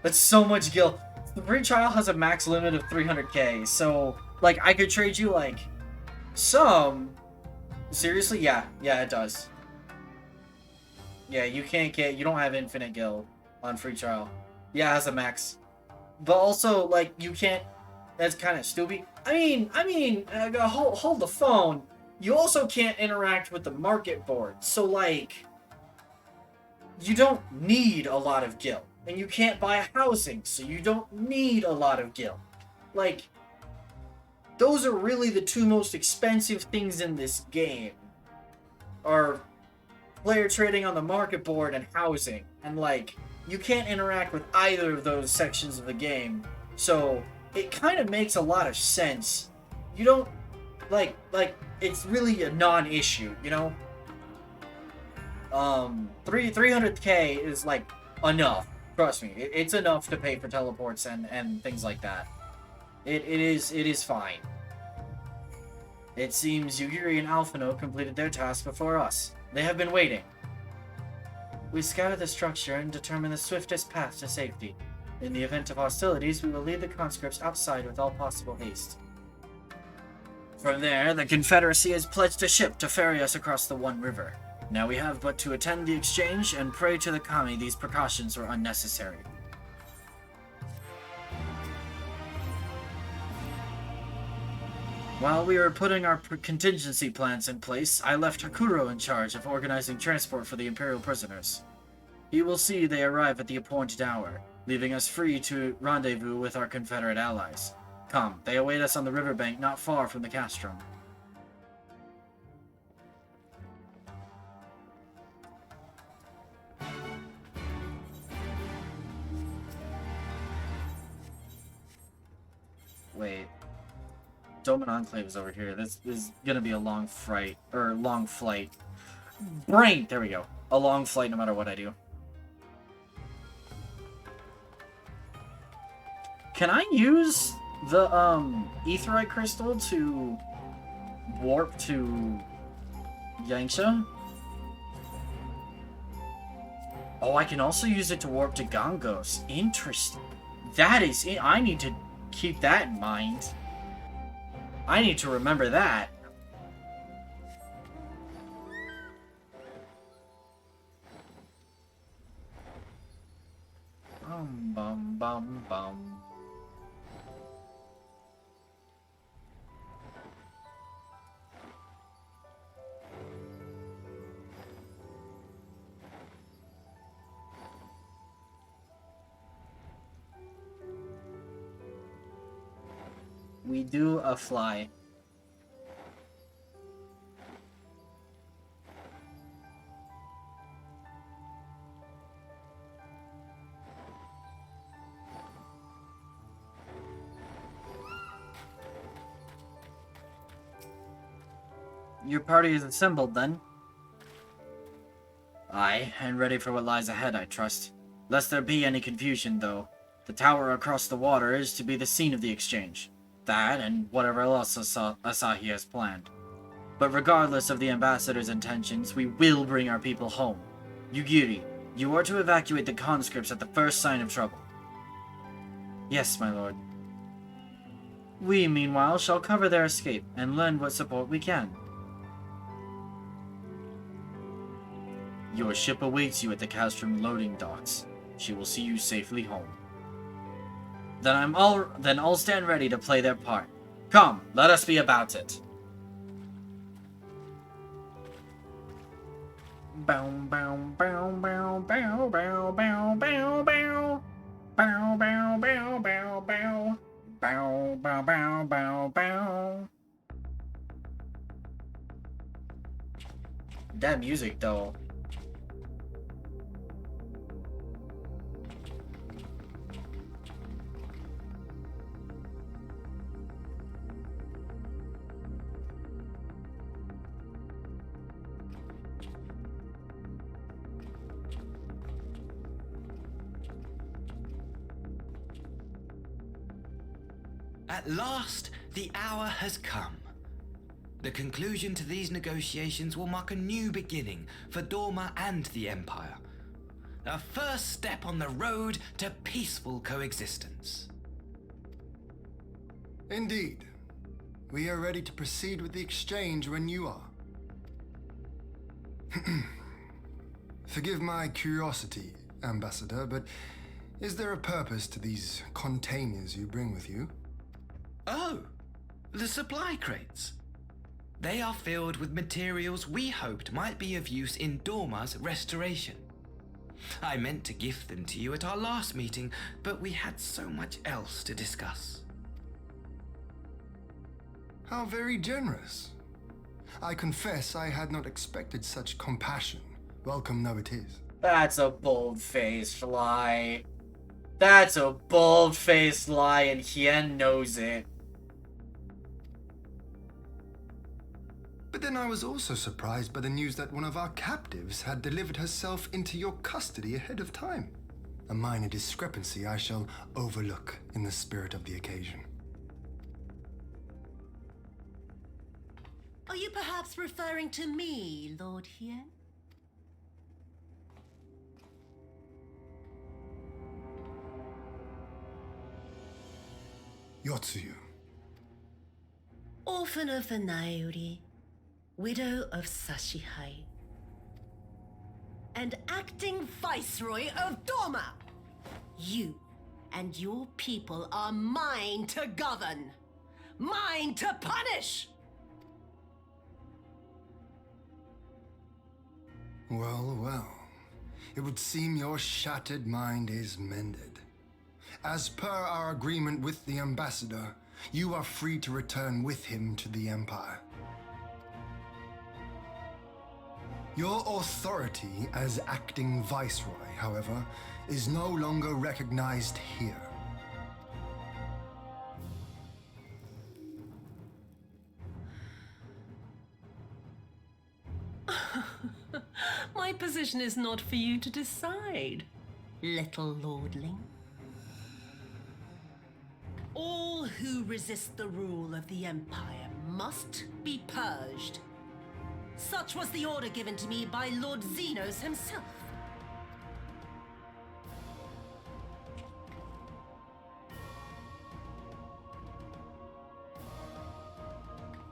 S9: That's so much Gil. The free trial has a max limit of 300k, so, like, I could trade you, like, some... Seriously? Yeah, it does. Yeah, you don't have infinite Gil on free trial. Yeah, it has a max. But also, like, you can't... That's kind of stupid. Hold the phone. You also can't interact with the market board, so, like... You don't need a lot of Gil. And you can't buy housing, so you don't need a lot of Gil. Like, those are really the two most expensive things in this game. Are player trading on the market board and housing. And, like, you can't interact with either of those sections of the game. So, it kind of makes a lot of sense. You don't, like, it's really a non-issue, you know? 300k is, like, enough. Trust me, it's enough to pay for teleports and things like that. It is fine. It seems Yugiri and Alphino completed their task before us. They have been waiting. We scouted the structure and determined the swiftest path to safety. In the event of hostilities, we will lead the conscripts outside with all possible haste. From there, the Confederacy has pledged a ship to ferry us across the One River. Now we have but to attend the exchange and pray to the Kami these precautions were unnecessary. While we were putting our contingency plans in place, I left Hakuro in charge of organizing transport for the Imperial prisoners. He will see they arrive at the appointed hour, leaving us free to rendezvous with our Confederate allies. Come, they await us on the riverbank not far from the castrum. Wait. Doman Enclave is over here. This is gonna be a long flight. Brain! There we go. A long flight no matter what I do. Can I use the, Aetheryte Crystal to warp to Yangsha? Oh, I can also use it to warp to Gongos. Interesting. That is it. I need to keep that in mind. I need to remember that. Bum bum bum. We do a fly. Your party is assembled, then? Aye, and ready for what lies ahead, I trust. Lest there be any confusion, though, the tower across the water is to be the scene of the exchange. That, and whatever else Asahi has planned. But regardless of the ambassador's intentions, we will bring our people home. Yugiri, you are to evacuate the conscripts at the first sign of trouble. Yes, my lord. We, meanwhile, shall cover their escape and lend what support we can. Your ship awaits you at the Castrum loading docks. She will see you safely home. Then all stand ready to play their part. Come, let us be about it. Bow bow bow bow bow bow bow bow bow. Bow bow bow bow bow. Bow bow bow bow bow. That music though.
S5: At last, the hour has come. The conclusion to these negotiations will mark a new beginning for Dorma and the Empire. A first step on the road to peaceful coexistence.
S2: Indeed. We are ready to proceed with the exchange when you are. Forgive my curiosity, Ambassador, but is there a purpose to these containers you bring with you?
S5: Oh, the supply crates. They are filled with materials we hoped might be of use in Dorma's restoration. I meant to gift them to you at our last meeting, but we had so much else to discuss.
S2: How very generous. I confess I had not expected such compassion. Welcome though it is.
S9: That's a bold-faced lie. That's a bold-faced lie, and Hien knows it.
S2: But then I was also surprised by the news that one of our captives had delivered herself into your custody ahead of time. A minor discrepancy I shall overlook in the spirit of the occasion.
S15: Are you perhaps referring to me, Lord Hien?
S2: Yotsuyu.
S15: Orphan of the Naori, widow of Sashihai, and acting viceroy of Dorma. You and your people are mine to govern, mine to punish.
S2: Well, well. It would seem your shattered mind is mended. As per our agreement with the ambassador, you are free to return with him to the Empire. Your authority as acting viceroy, however, is no longer recognized here.
S3: My position is not for you to decide, little lordling.
S15: All who resist the rule of the Empire must be purged. Such was the order given to me by Lord Xenos himself.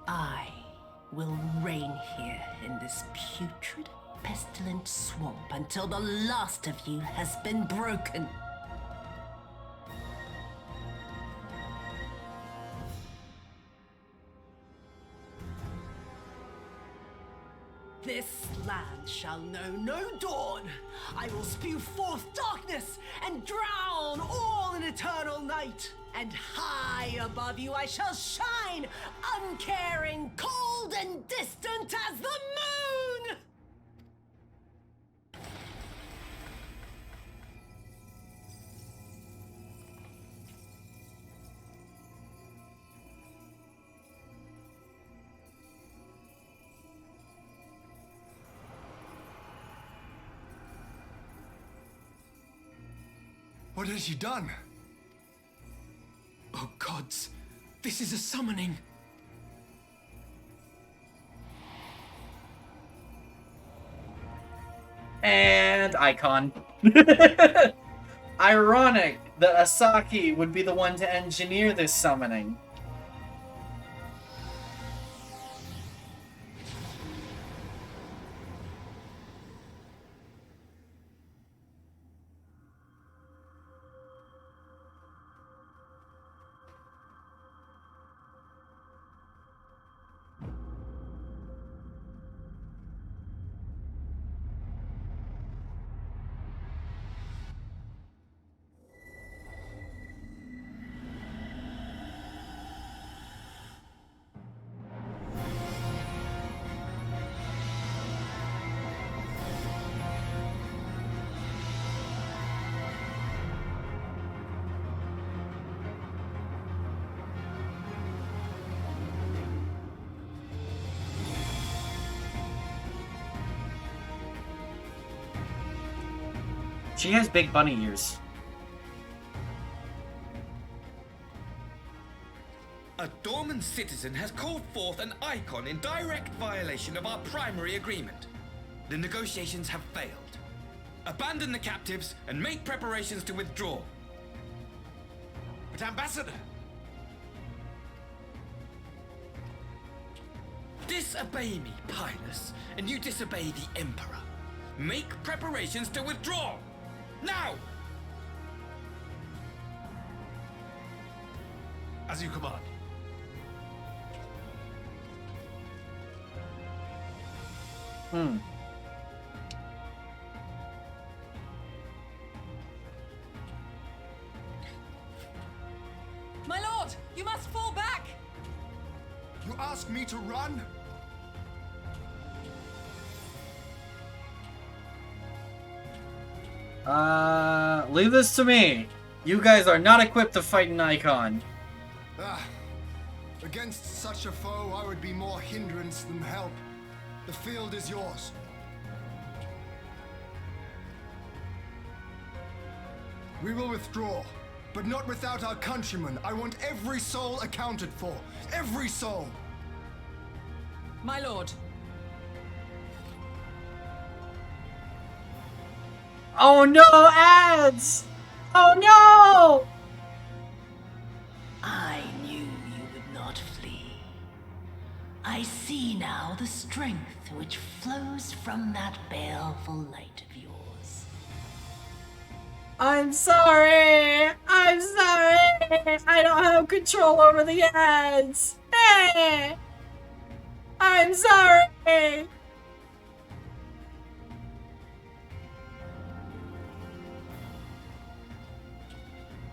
S15: I will reign here in this putrid, pestilent swamp until the last of you has been broken. This land shall know no dawn. I will spew forth darkness and drown all in eternal night. And high above you I shall shine, uncaring, cold and distant as the moon!
S2: What has she done?
S14: Oh gods, this is a summoning.
S9: And icon. Ironic that Asahi would be the one to engineer this summoning. She has big bunny ears.
S5: A Dorman citizen has called forth an icon in direct violation of our primary agreement. The negotiations have failed. Abandon the captives and make preparations to withdraw.
S10: But Ambassador!
S5: Disobey me, Pilus, and you disobey the Emperor. Make preparations to withdraw! Now!
S10: As you command.
S11: My lord, you must fall back!
S2: You ask me to run?
S9: Leave this to me. You guys are not equipped to fight an icon.
S2: Against such a foe, I would be more hindrance than help. The field is yours. We will withdraw, but not without our countrymen. I want every soul accounted for. Every soul!
S11: My lord.
S9: Oh no, ads! Oh no!
S3: I knew you would not flee. I see now the strength which flows from that baleful light of yours.
S9: I'm sorry! I'm sorry! I don't have control over the ads! Hey! I'm sorry!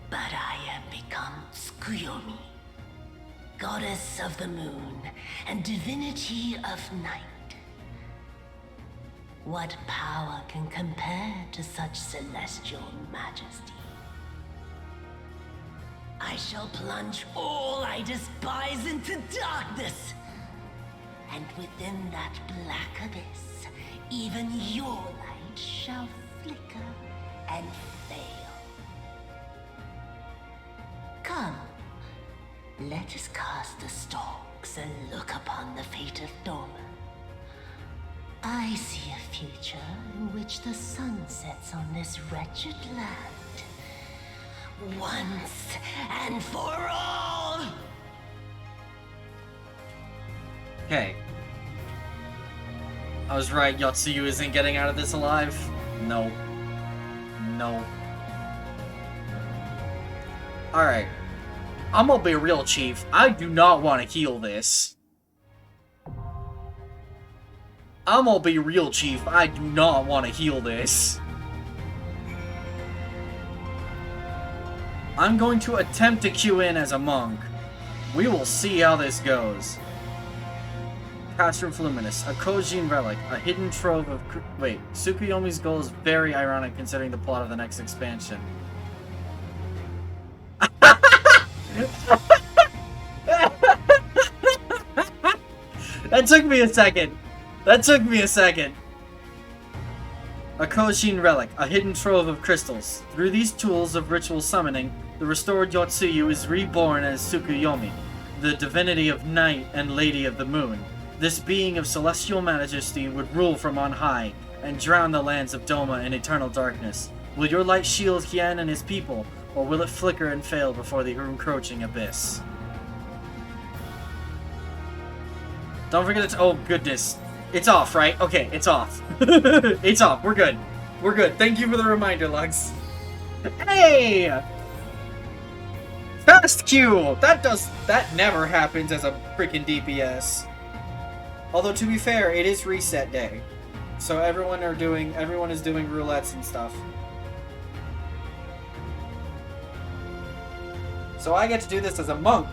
S3: But I have become Tsukuyomi, goddess of the moon and divinity of night. What power can compare to such celestial majesty? I shall plunge all I despise into darkness. And within that black abyss, even your light shall flicker and fail. Come, let us cast the stalks and look upon the fate of Dorman. I see a future in which the sun sets on this wretched land. Once and for all!
S9: Okay. I was right, Yotsuyu isn't getting out of this alive. No. No. Alright. I'm gonna be real, Chief. I do not want to heal this. I'm gonna be real, Chief. I do not want to heal this. I'm going to attempt to queue in as a monk. We will see how this goes. Castrum Fluminous, a Kojin relic, a hidden trove of... Wait, Tsukuyomi's goal is very ironic considering the plot of the next expansion. That took me a second. That took me a second. A Kojin relic, a hidden trove of crystals. Through these tools of ritual summoning, the restored Yotsuyu is reborn as Tsukuyomi, the divinity of night and lady of the moon. This being of celestial majesty would rule from on high and drown the lands of Doma in eternal darkness. Will your light shield Hien and his people, or will it flicker and fail before the encroaching abyss? Don't forget it's... Oh, goodness. It's off, right? Okay, it's off. It's off. We're good. We're good. Thank you for the reminder, Lux. Hey! Fast Q! That never happens as a freaking DPS. Although, to be fair, it is reset day. So everyone is doing roulettes and stuff. So I get to do this as a monk,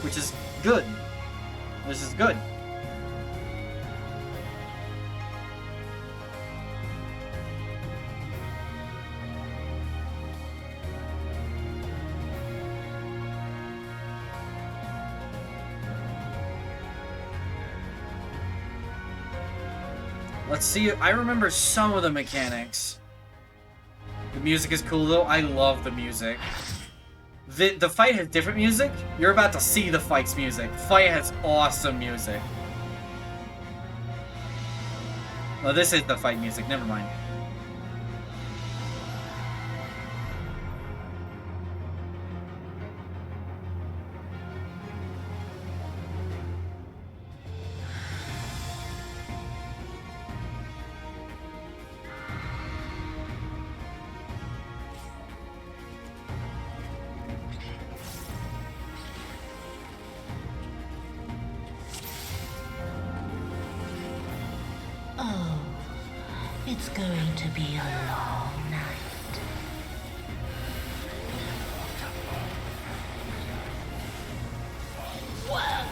S9: which is good. This is good. Let's see. I remember some of the mechanics. The music is cool though. I love the music. The fight has different music. You're about to see the fight's music. Fight has awesome music. Oh, this is the fight music. Never mind.
S3: Oh, it's going to be a long night. Whoa!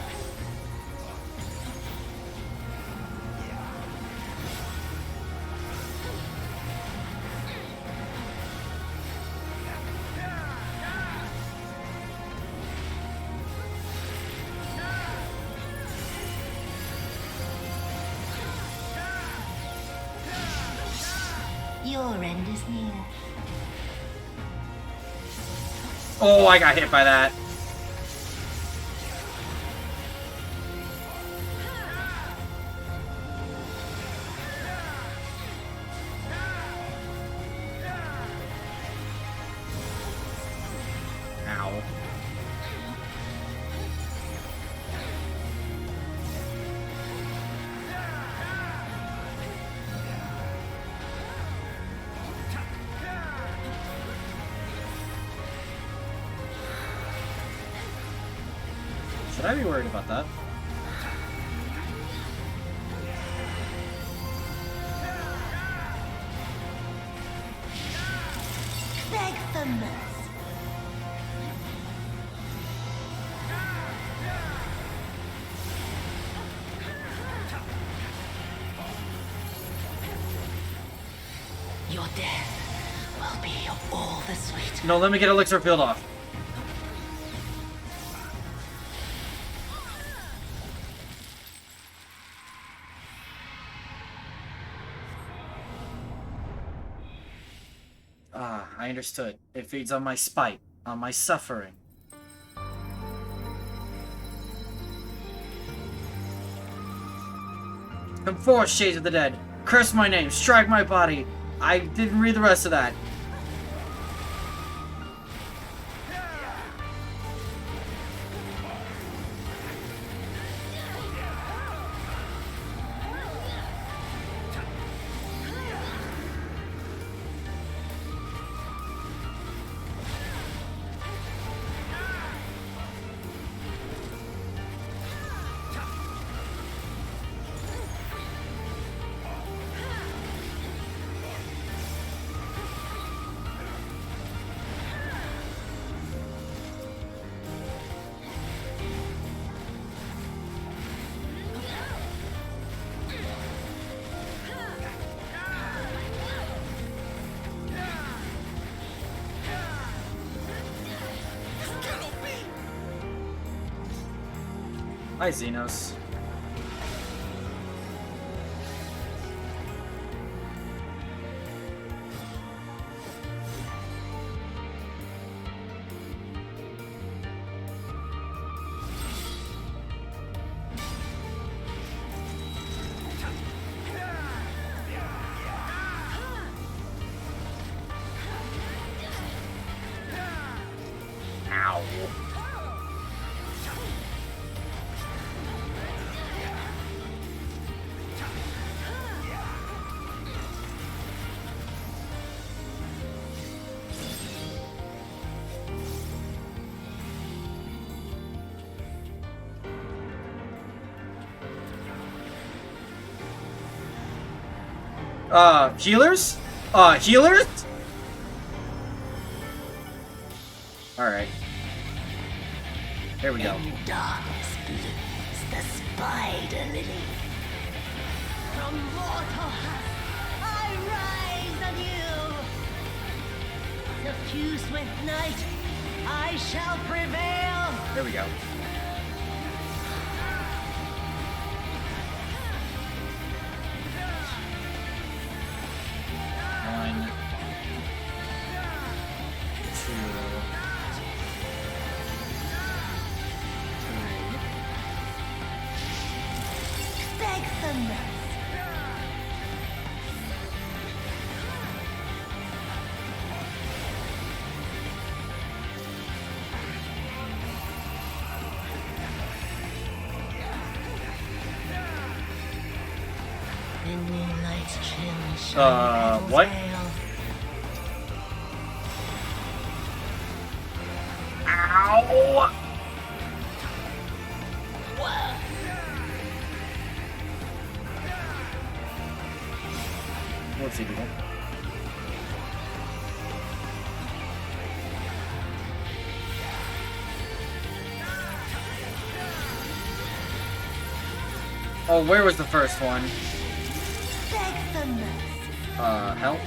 S3: Your end is near.
S9: Oh, I got hit by that. Ow. Should I be worried about that?
S3: Beg for mercy. Your death will be all the sweeter.
S9: No, let me get Elixir Field off. Ah, I understood. It feeds on my spite, on my suffering. Come forth, Shades of the Dead. Curse my name, strike my body. I didn't read the rest of that. Hi, Xenos. Healers? Healers? Alright. There we go.
S3: In darkness blooms the spider lily. From mortal husk, I rise anew. Suffused with night, I shall prevail.
S9: There we go. One, two, three.
S3: Beg the mercy. In moonlight's chill shine
S9: what? Ow! What's he doing? Oh, where was the first one? Help?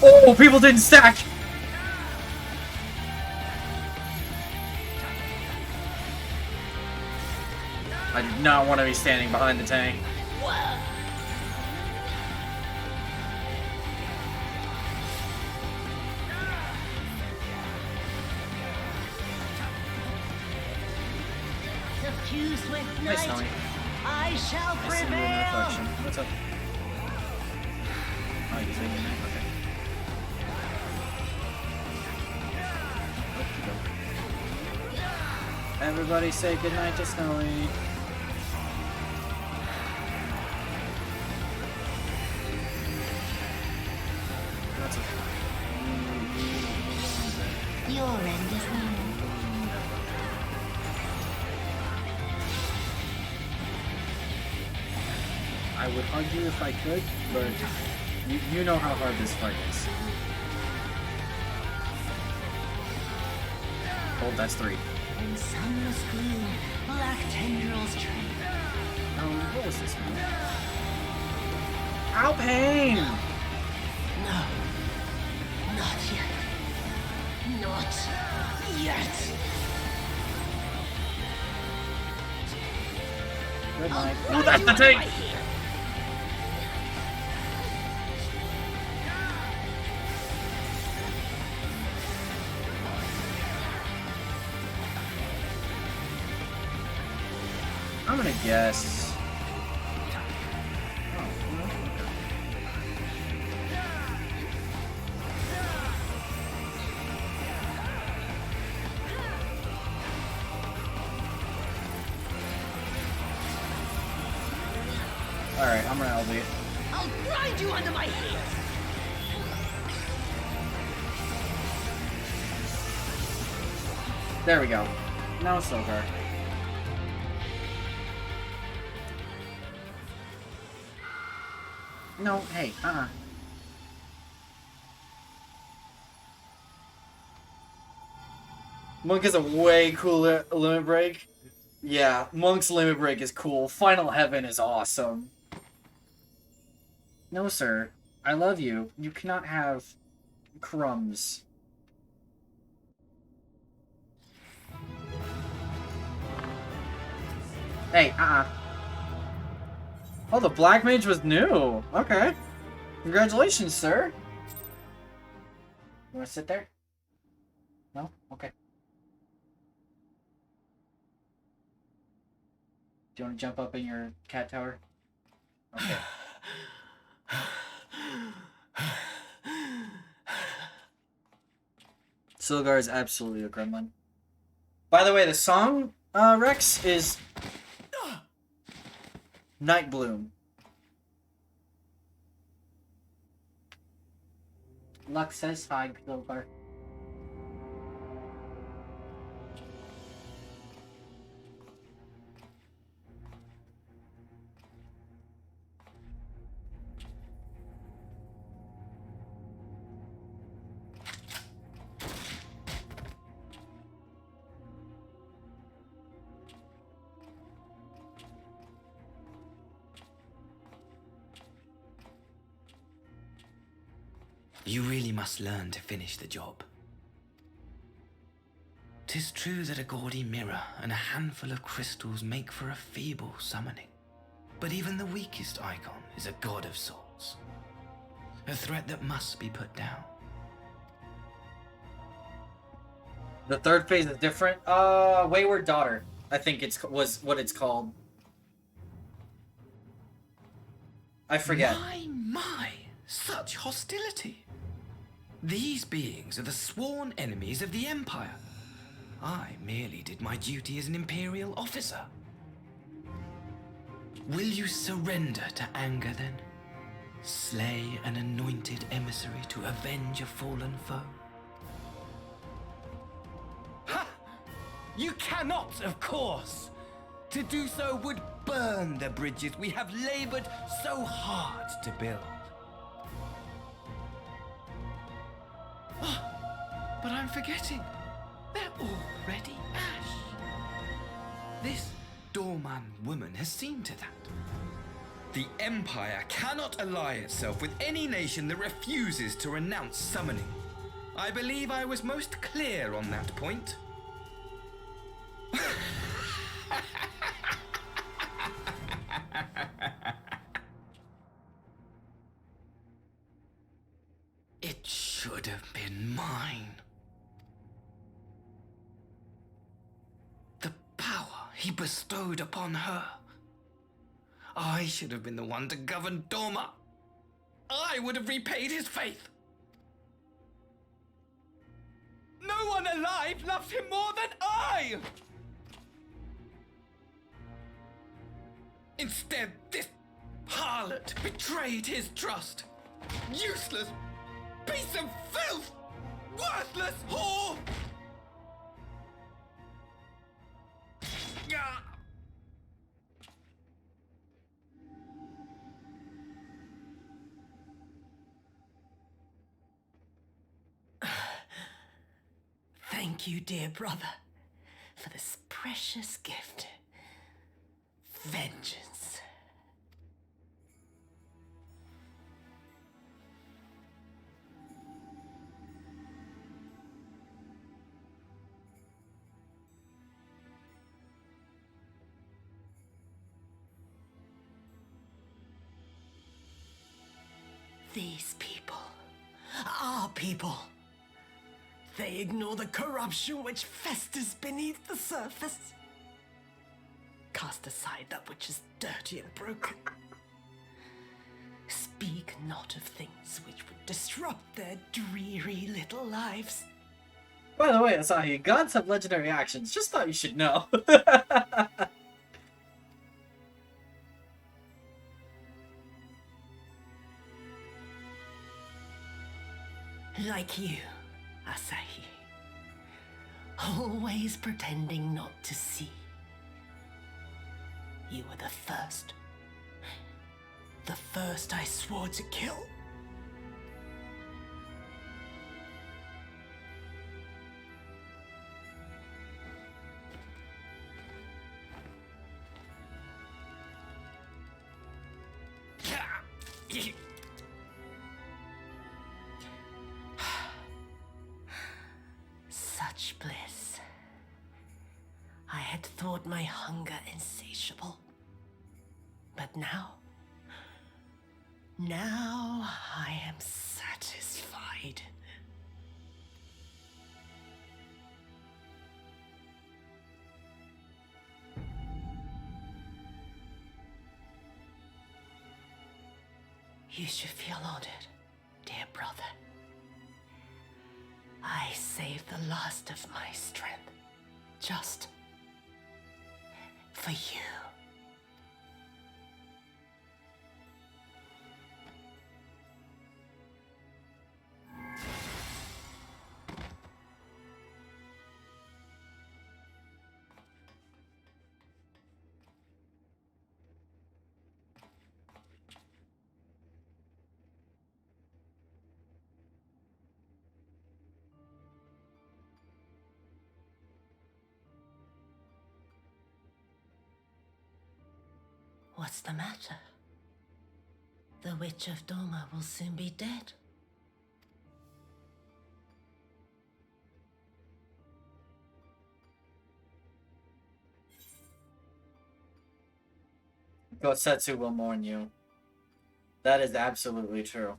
S9: Oh, people didn't stack! I do not want to be standing behind the tank.
S3: Suffused with
S9: Nice,
S3: night,
S9: Tony.
S3: I shall
S9: I see you in the reflection.
S3: prevail.
S9: What's up? Oh, you say goodnight? Okay. Everybody say goodnight to Snowy. That's okay.
S3: Your end is near.
S9: I would hug you if I could, but you know how hard this fight is. Oh, that's 3.
S3: In sunless gloom, black tendrils train.
S9: What was this one? Ow, pain!
S3: No. Not yet. Not yet.
S9: Good night.
S3: I'll
S9: Ooh, that's
S3: grind
S9: the
S3: you
S9: tank!
S3: under my heel.
S9: I'm gonna guess. Alright, I'm gonna LB.
S3: I'll grind you under my heels.
S9: There we go. Now it's over. No, hey, Monk is a way cooler limit break. Yeah, Monk's limit break is cool. Final Heaven is awesome. No, sir. I love you. You cannot have crumbs. Hey, Oh, the Black Mage was new. Okay. Congratulations, sir. You want to sit there? No? Okay. Do you want to jump up in your cat tower? Okay. Silgar is absolutely a gremlin. By the way, the song, Rex, is Night Bloom. Lux says hi, Silgar.
S5: You really must learn to finish the job. 'Tis true that a gaudy mirror and a handful of crystals make for a feeble summoning. But even the weakest icon is a god of sorts. A threat that must be put down.
S9: The third phase is different. Wayward Daughter, I think was what it's called. I forget.
S5: My, such hostility. These beings are the sworn enemies of the Empire. I merely did my duty as an Imperial officer. Will you surrender to anger then? Slay an anointed emissary to avenge a fallen foe?
S10: Ha! You cannot, of course! To do so would burn the bridges we have labored so hard to build.
S5: But I'm forgetting. They're already ash. This Dorman woman has seen to that. The Empire cannot ally itself with any nation that refuses to renounce summoning. I believe I was most clear on that point. It should have been mine. The power he bestowed upon her. I should have been the one to govern Doma. I would have repaid his faith.
S10: No one alive loves him more than I!
S5: Instead, this harlot betrayed his trust. Useless piece of filth! Worthless whore!
S3: Thank you, dear brother, for this precious gift. Vengeance. These people, our people, they ignore the corruption which festers beneath the surface. Cast aside that which is dirty and broken. Speak not of things which would disrupt their dreary little lives.
S9: By the way, Asahi, gods have legendary actions. Just thought you should know.
S3: Like you, Asahi. Always pretending not to see. You were the first. The first I swore to kill. Such bliss. I had thought my hunger insatiable. But now I am satisfied. You should feel honored, dear brother. I saved the last of my strength. Just for you. What's the matter? The Witch of Doma will soon be dead.
S9: Gosetsu will mourn you. That is absolutely true.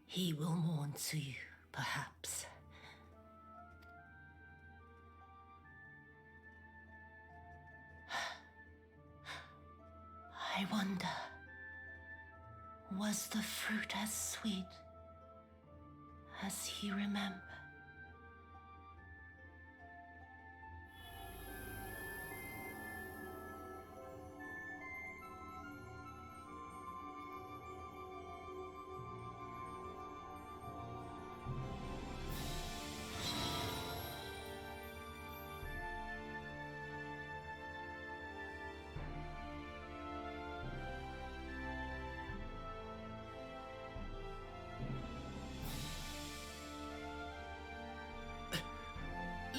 S3: He will mourn Tsuyu, perhaps. I wonder, was the fruit as sweet as he remembered?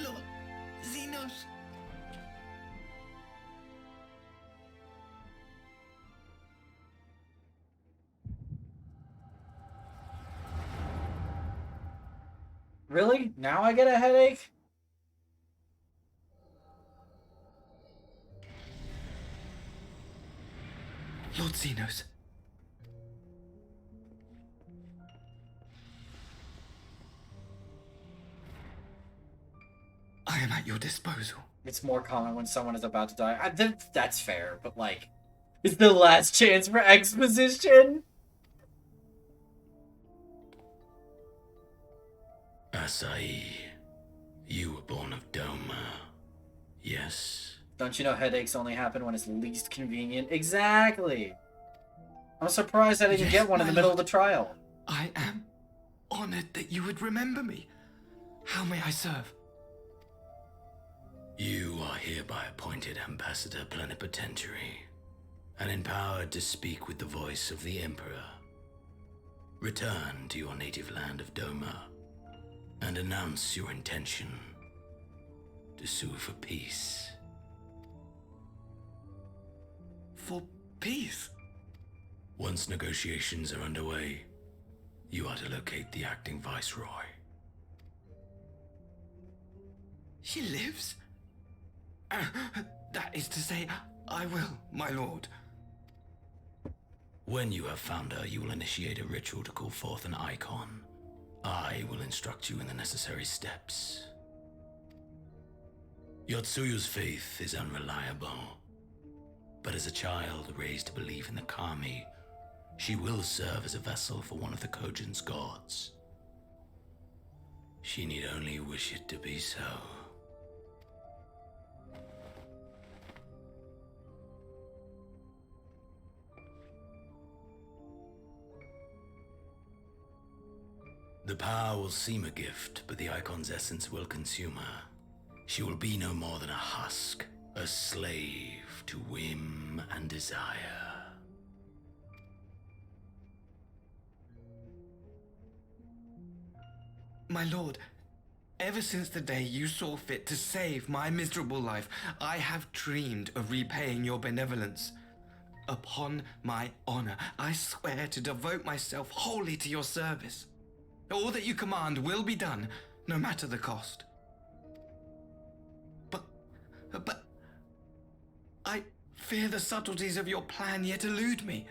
S10: Lord Xenos.
S9: Really? Now I get a headache?
S5: Lord Xenos. I am at your disposal.
S9: It's more common when someone is about to die. That's fair, but like, it's the last chance for exposition?
S16: Asahi, you were born of Doma, yes?
S9: Don't you know headaches only happen when it's least convenient? Exactly! I'm surprised I didn't get one in the middle of the trial.
S5: I am honored that you would remember me. How may I serve?
S16: You are hereby appointed Ambassador Plenipotentiary and empowered to speak with the voice of the Emperor. Return to your native land of Doma and announce your intention to sue for peace.
S5: For peace?
S16: Once negotiations are underway, you are to locate the acting Viceroy.
S5: She lives? That is to say, I will, my lord.
S16: When you have found her, you will initiate a ritual to call forth an icon. I will instruct you in the necessary steps. Yotsuyu's faith is unreliable, but as a child raised to believe in the Kami, she will serve as a vessel for one of the Kojin's gods. She need only wish it to be so. The power will seem a gift, but the icon's essence will consume her. She will be no more than a husk, a slave to whim and desire.
S5: My lord, ever since the day you saw fit to save my miserable life, I have dreamed of repaying your benevolence. Upon my honor, I swear to devote myself wholly to your service. All that you command will be done, no matter the cost. But I fear the subtleties of your plan yet elude me.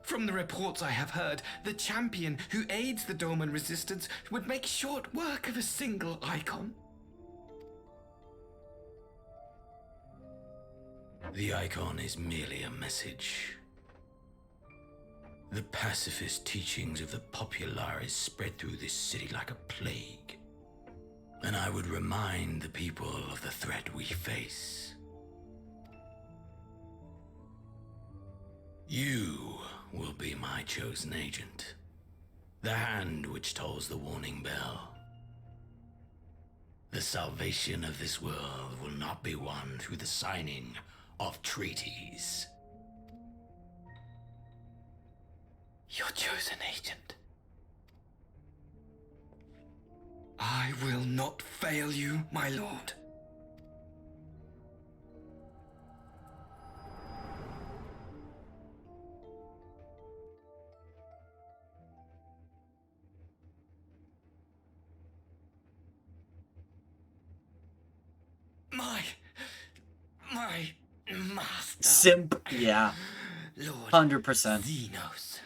S5: From the reports I have heard, the champion who aids the Doman resistance would make short work of a single icon.
S16: The icon is merely a message. The pacifist teachings of the Populares spread through this city like a plague. And I would remind the people of the threat we face. You will be my chosen agent. The hand which tolls the warning bell. The salvation of this world will not be won through the signing of treaties.
S10: Your chosen agent. I will not fail you, my lord. My master.
S9: Simp, yeah.
S10: Lord
S9: 100%.
S10: Xenos.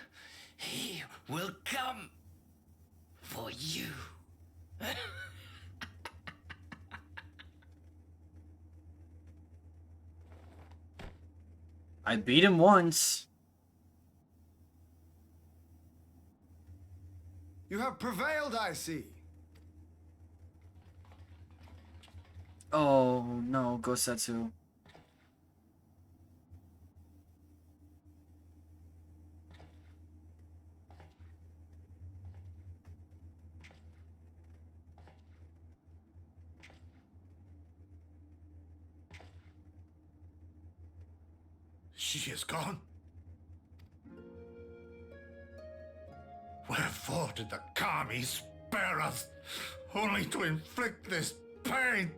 S10: He will come for you.
S9: I beat him once.
S2: You have prevailed, I see.
S9: Oh no, Gosetsu.
S4: She is gone. Wherefore did the Kami spare us, only to inflict this pain?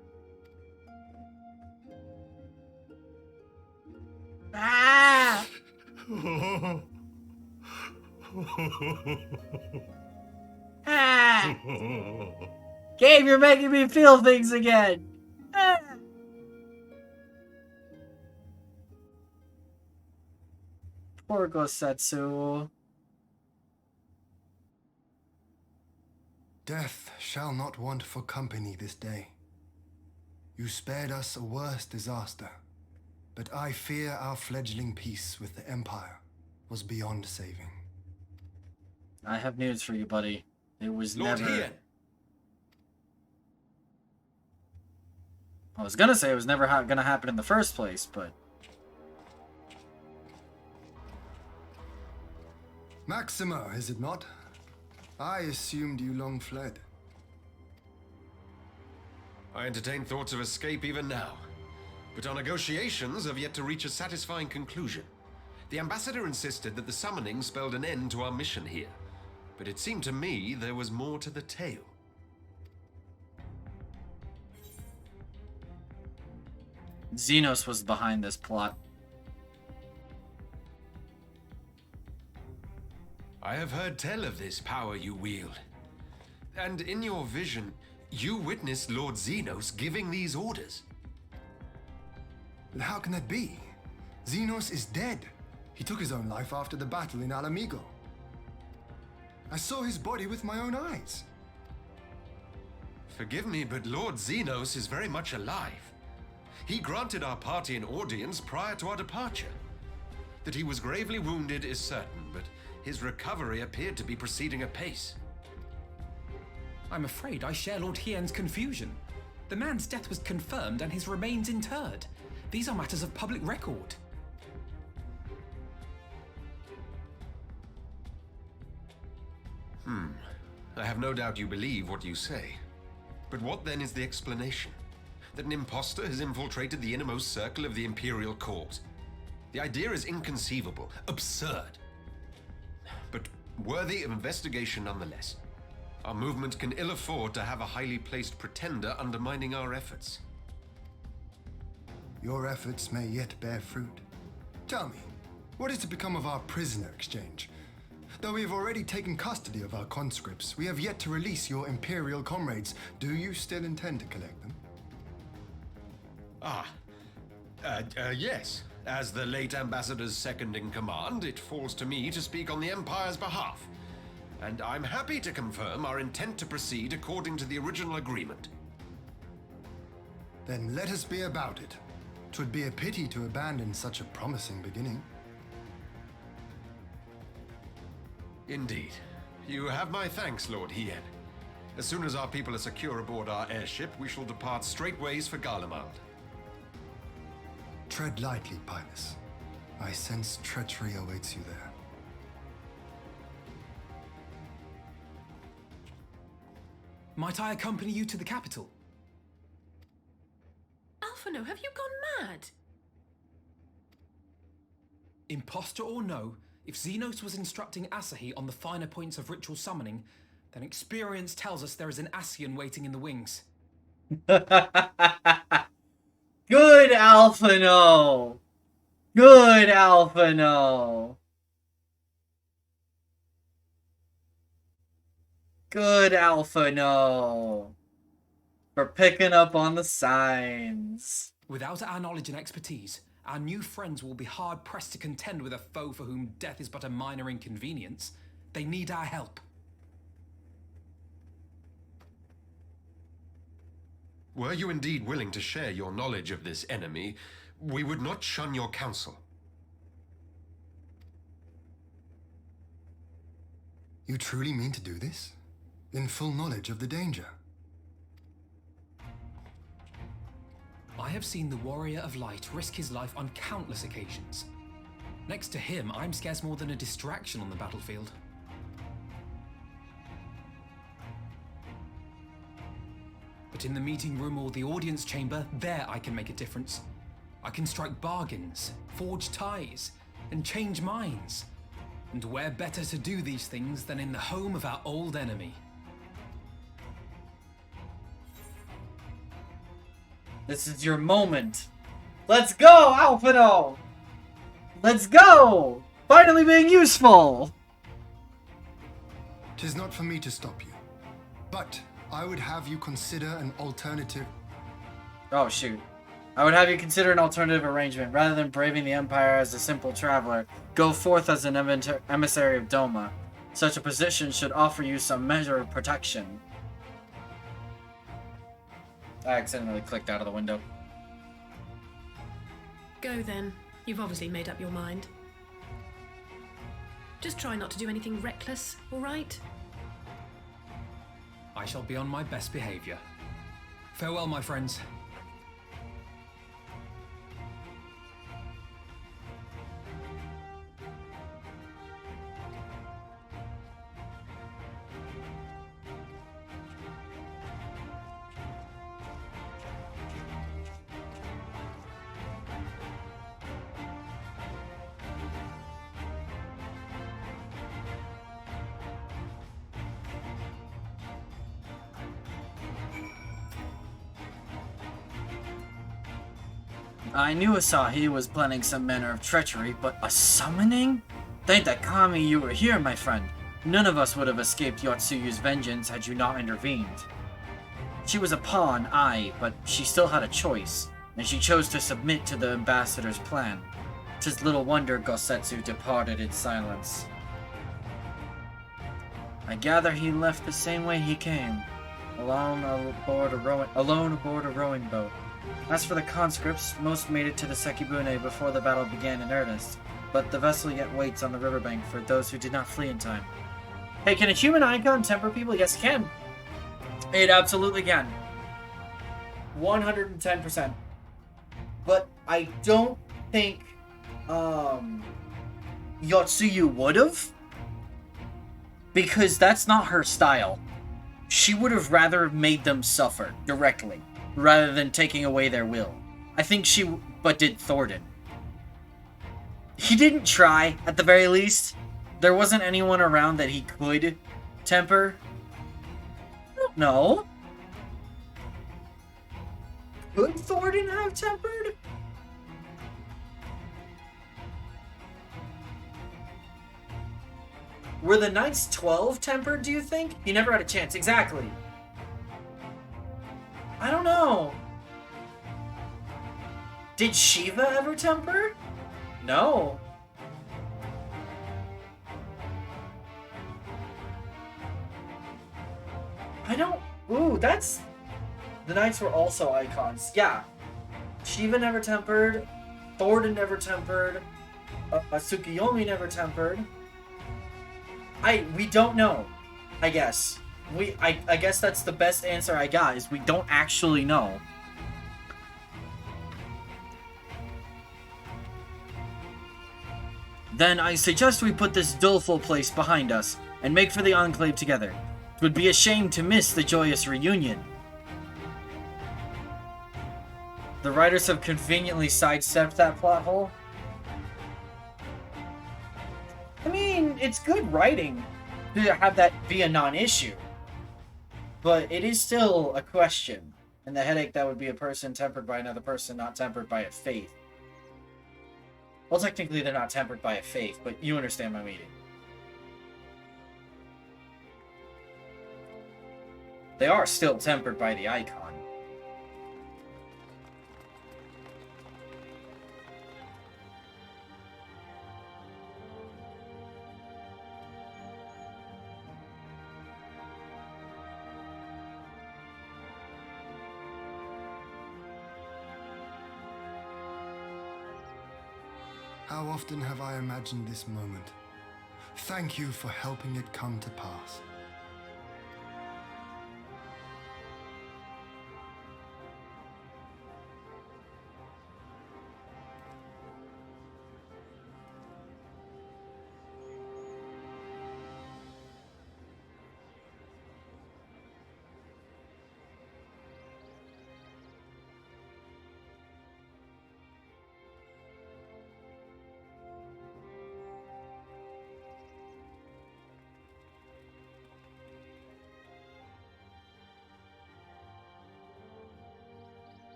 S9: Ah! Ah! Gabe, you're making me feel things again. Ah! Poor Gosetsu.
S2: Death shall not want for company this day. You spared us a worse disaster, but I fear our fledgling peace with the Empire was beyond saving.
S9: I have news for you, buddy. It was
S17: Lord
S9: never...
S17: Hien.
S9: I was gonna say it was never gonna happen in the first place, but...
S2: Maxima, is it not? I assumed you long fled.
S17: I entertain thoughts of escape even now, but our negotiations have yet to reach a satisfying conclusion. The ambassador insisted that the summoning spelled an end to our mission here, but it seemed to me there was more to the tale.
S9: Xenos was behind this plot.
S17: I have heard tell of this power you wield. And in your vision, you witnessed Lord Xenos giving these orders.
S2: But how can that be? Xenos is dead. He took his own life after the battle in Alamigo. I saw his body with my own eyes.
S17: Forgive me, but Lord Xenos is very much alive. He granted our party an audience prior to our departure. That he was gravely wounded is certain, but his recovery appeared to be proceeding apace.
S14: I'm afraid I share Lord Hien's confusion. The man's death was confirmed and his remains interred. These are matters of public record.
S17: I have no doubt you believe what you say. But what then is the explanation? That an impostor has infiltrated the innermost circle of the Imperial Court? The idea is inconceivable, absurd. But worthy of investigation nonetheless. Our movement can ill afford to have a highly placed pretender undermining our efforts.
S2: Your efforts may yet bear fruit. Tell me, what is to become of our prisoner exchange? Though we have already taken custody of our conscripts, we have yet to release your Imperial comrades. Do you still intend to collect them?
S17: Yes. As the late ambassador's second in command, it falls to me to speak on the Empire's behalf. And I'm happy to confirm our intent to proceed according to the original agreement.
S2: Then let us be about it. 'Twould be a pity to abandon such a promising beginning.
S17: Indeed. You have my thanks, Lord Hien. As soon as our people are secure aboard our airship, we shall depart straightways for Garlemald.
S2: Tread lightly, Pilus. I sense treachery awaits you there.
S14: Might I accompany you to the capital?
S8: Alphino, have you gone mad?
S14: Imposter or no, if Xenos was instructing Asahi on the finer points of ritual summoning, then experience tells us there is an Ascian waiting in the wings.
S9: Good Alphino! Good Alphino! Good Alphino! For picking up on the signs.
S14: Without our knowledge and expertise, our new friends will be hard-pressed to contend with a foe for whom death is but a minor inconvenience. They need our help.
S17: Were you indeed willing to share your knowledge of this enemy, we would not shun your counsel.
S2: You truly mean to do this? In full knowledge of the danger?
S14: I have seen the Warrior of Light risk his life on countless occasions. Next to him, I'm scarce more than a distraction on the battlefield. But in the meeting room or the audience chamber, there I can make a difference. I can strike bargains, forge ties, and change minds. And where better to do these things than in the home of our old enemy?
S9: This is your moment. Let's go, Alphino! Let's go! Finally being useful!
S2: 'Tis not for me to stop you, but I would have you consider an alternative.
S9: Oh, shoot. I would have you consider an alternative arrangement. Rather than braving the Empire as a simple traveler, go forth as an emissary of Doma. Such a position should offer you some measure of protection. I accidentally clicked out of the window.
S8: Go then. You've obviously made up your mind. Just try not to do anything reckless, all right?
S14: I shall be on my best behavior. Farewell, my friends.
S9: I knew Asahi was planning some manner of treachery, but a summoning? Thank the Kami you were here, my friend. None of us would have escaped Yotsuyu's vengeance had you not intervened. She was a pawn, aye, but she still had a choice, and she chose to submit to the ambassador's plan. 'Tis little wonder Gosetsu departed in silence. I gather he left the same way he came, alone aboard a rowing boat. As for the conscripts, most made it to the Sekibune before the battle began in earnest, but the vessel yet waits on the riverbank for those who did not flee in time. Hey, can a human icon temper people? Yes, it can. It absolutely can. 110%. But I don't think Yotsuyu would've, because that's not her style. She would have rather made them suffer directly, rather than taking away their will. I think but did Thornton. He didn't try, at the very least. There wasn't anyone around that he could temper. I don't know. Could Thornton have tempered? Were the Knights 12 tempered, do you think? He never had a chance, exactly. I don't know. Did Shiva ever temper? No. I don't... Ooh, that's... The Knights were also icons. Yeah. Shiva never tempered. Thornton never tempered. Tsukiyomi never tempered. We don't know. I guess. I guess that's the best answer I got, is we don't actually know. Then I suggest we put this doleful place behind us and make for the Enclave together. It would be a shame to miss the joyous reunion. The writers have conveniently sidestepped that plot hole. I mean, it's good writing to have that be a non-issue. But it is still a question. And the headache that would be a person tempered by another person, not tempered by a faith. Well, technically they're not tempered by a faith, but you understand my meaning. They are still tempered by the icon.
S2: How often have I imagined this moment? Thank you for helping it come to pass.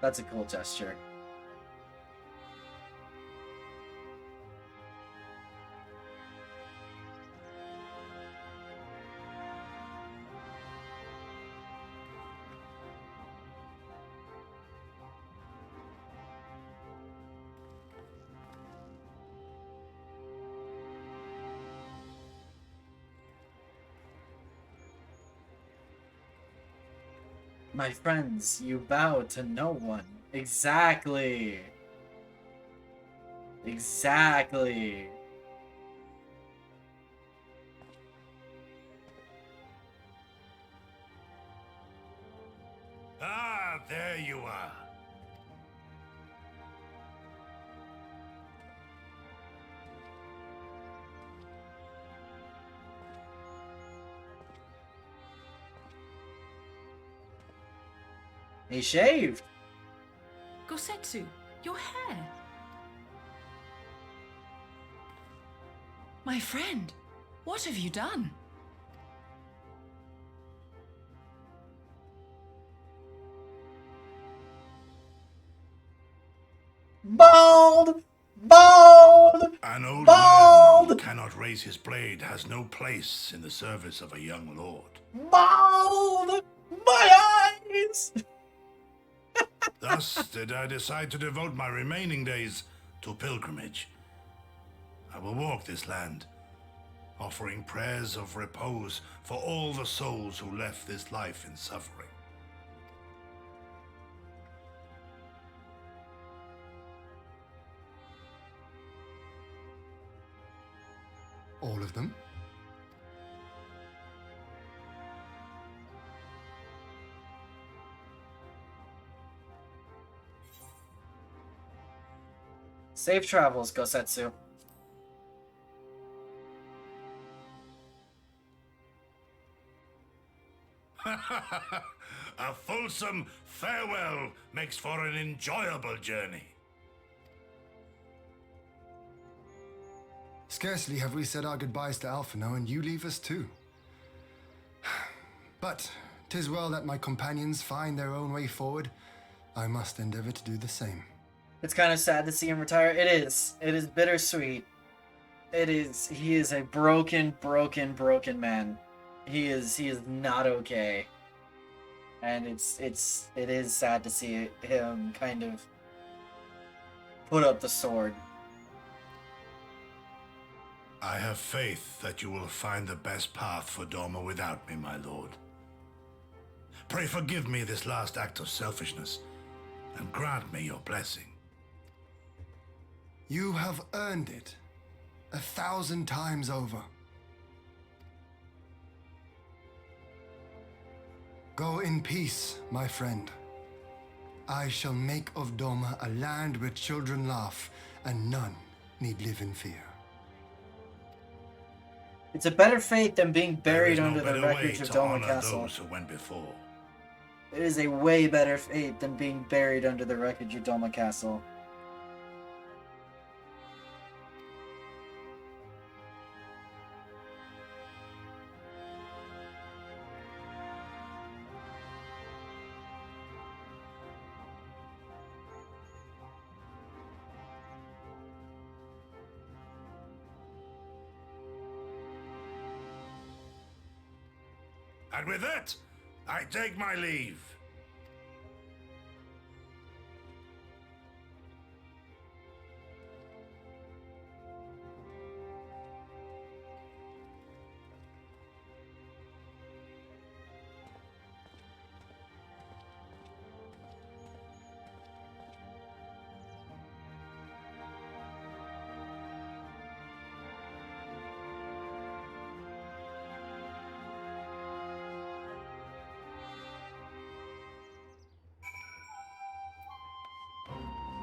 S9: That's a cool gesture. My friends, you bow to no one. Exactly. Exactly.
S4: Ah, there you are.
S9: He shaved.
S8: Gosetsu, your hair.
S11: My friend, what have you done?
S9: Bald! Bald!
S4: An old
S9: Bald!
S4: man who cannot raise his blade has no place in the service of a young lord.
S9: Bald! My eyes!
S4: Thus did I decide to devote my remaining days to pilgrimage. I will walk this land, offering prayers of repose for all the souls who left this life in suffering.
S2: All of them?
S9: Safe travels, Gosetsu.
S4: A fulsome farewell makes for an enjoyable journey.
S2: Scarcely have we said our goodbyes to Alphino, and you leave us too. But 'tis well that my companions find their own way forward. I must endeavor to do the same.
S9: It's kind of sad to see him retire. It is. It is bittersweet. It is. He is a broken man. He is not okay. And it is sad to see him kind of put up the sword.
S4: I have faith that you will find the best path for Doma without me, my lord. Pray forgive me this last act of selfishness, and grant me your blessing.
S2: You have earned it 1,000 times over. Go in peace, my friend. I shall make of Doma a land where children laugh and none need live in fear.
S9: It's a better fate than being buried
S4: There is
S9: under
S4: no
S9: the
S4: better
S9: wreckage
S4: way
S9: of
S4: to
S9: Doma
S4: honor
S9: Castle.
S4: those who went before.
S9: It is a way better fate than being buried under the wreckage of Doma Castle.
S4: And with that, I take my leave.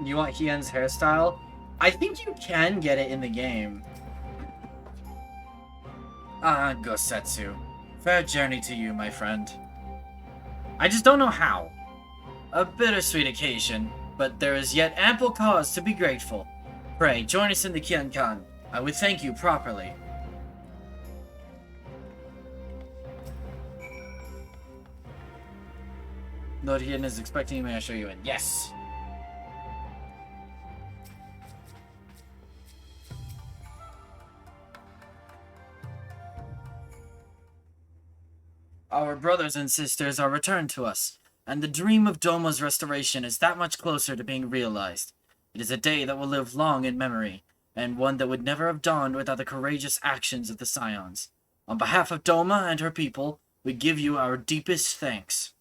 S9: You want Hien's hairstyle? I think you can get it in the game. Ah, Gosetsu. Fair journey to you, my friend. I just don't know how. A bittersweet occasion, but there is yet ample cause to be grateful. Pray, join us in the Kienkan. I would thank you properly. Lord Hien is expecting you, may I show you in? Yes! Our brothers and sisters are returned to us, and the dream of Doma's restoration is that much closer to being realized. It is a day that will live long in memory, and one that would never have dawned without the courageous actions of the Scions. On behalf of Doma and her people, we give you our deepest thanks.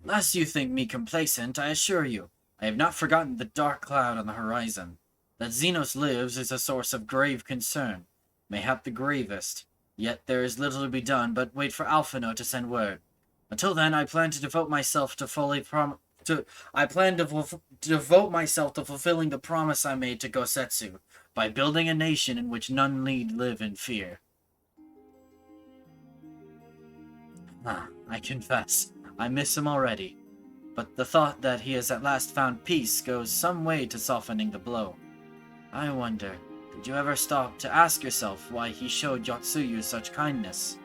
S9: Lest you think me complacent, I assure you, I have not forgotten the dark cloud on the horizon. That Xenos lives is a source of grave concern, mayhap the gravest. Yet there is little to be done but wait for Alphino to send word. Until then, I plan to devote myself to devote myself to fulfilling the promise I made to Gosetsu by building a nation in which none need live in fear. I confess, I miss him already, but the thought that he has at last found peace goes some way to softening the blow. I wonder, did you ever stop to ask yourself why he showed Yotsuyu such kindness?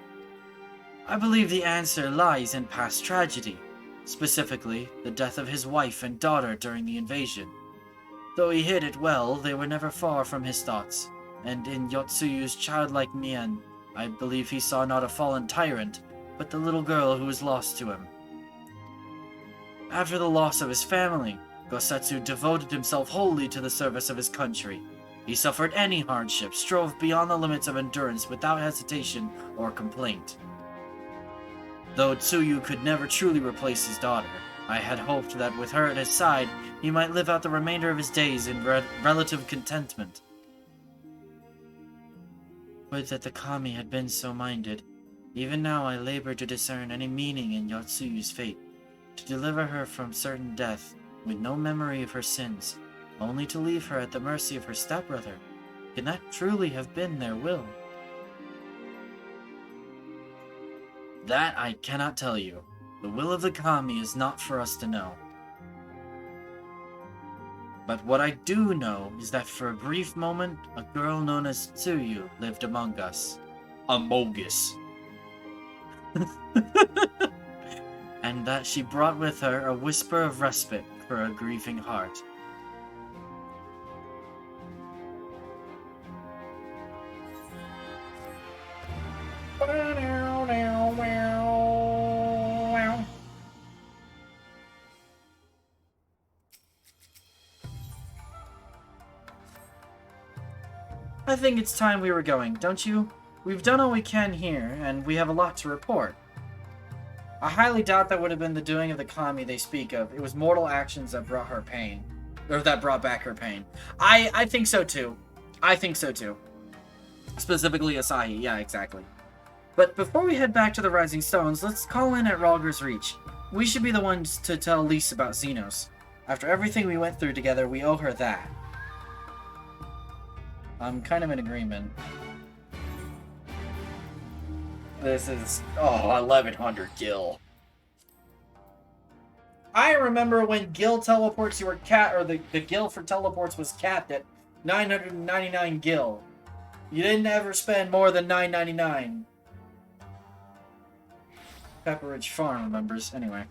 S9: I believe the answer lies in past tragedy, specifically the death of his wife and daughter during the invasion. Though he hid it well, they were never far from his thoughts, and in Yotsuyu's childlike mien, I believe he saw not a fallen tyrant, but the little girl who was lost to him. After the loss of his family, Gosetsu devoted himself wholly to the service of his country. He suffered any hardship, strove beyond the limits of endurance without hesitation or complaint. Though Tsuyu could never truly replace his daughter, I had hoped that with her at his side, he might live out the remainder of his days in relative contentment. Would that the kami had been so minded. Even now I labor to discern any meaning in Yotsuyu's fate, to deliver her from certain death, with no memory of her sins, only to leave her at the mercy of her stepbrother. Can that truly have been their will? That I cannot tell you. The will of the kami is not for us to know. But what I do know is that for a brief moment, a girl known as Tsuyu lived among us. Among us. And that she brought with her a whisper of respite for a grieving heart. I think it's time we were going, don't you? We've done all we can here, and we have a lot to report. I highly doubt that would have been the doing of the kami they speak of. It was mortal actions that brought her pain. Or that brought back her pain. I think so too. I think so too. Specifically Asahi, yeah, exactly. But before we head back to the Rising Stones, let's call in at Ralger's Reach. We should be the ones to tell Lise about Xenos. After everything we went through together, we owe her that. I'm kind of in agreement. This is... Oh, 1100 Gil. I remember when Gil teleports you were cat, or the Gil for teleports was capped at 999 Gil. You didn't ever spend more than 999. Pepperidge Farm remembers. Anyway.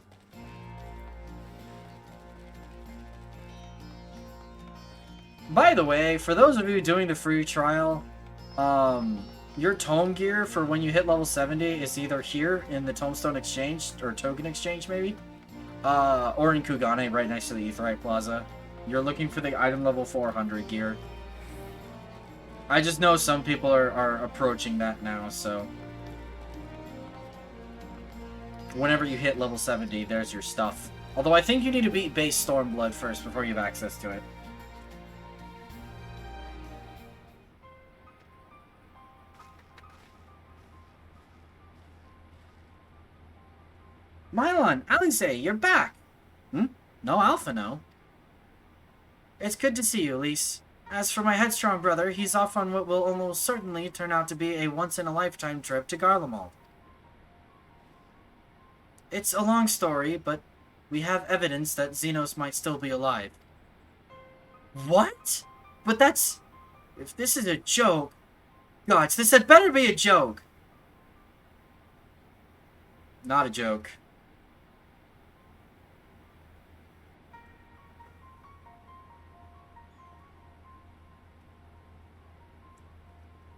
S9: By the way, for those of you doing the free trial, your tome gear for when you hit level 70 is either here in the Tomestone Exchange, or Token Exchange maybe, or in Kugane right next to the Aetheryte Plaza. You're looking for the item level 400 gear. I just know some people are approaching that now, so... Whenever you hit level 70, there's your stuff. Although I think you need to beat base Stormblood first before you have access to it. Mylon, Alice, you're back! Hmm? No Alpha, no. It's good to see you, Elise. As for my headstrong brother, he's off on what will almost certainly turn out to be a once-in-a-lifetime trip to Garlemald. It's a long story, but we have evidence that Xenos might still be alive. What? But that's... If this is a joke... Gods, this had better be a joke! Not a joke.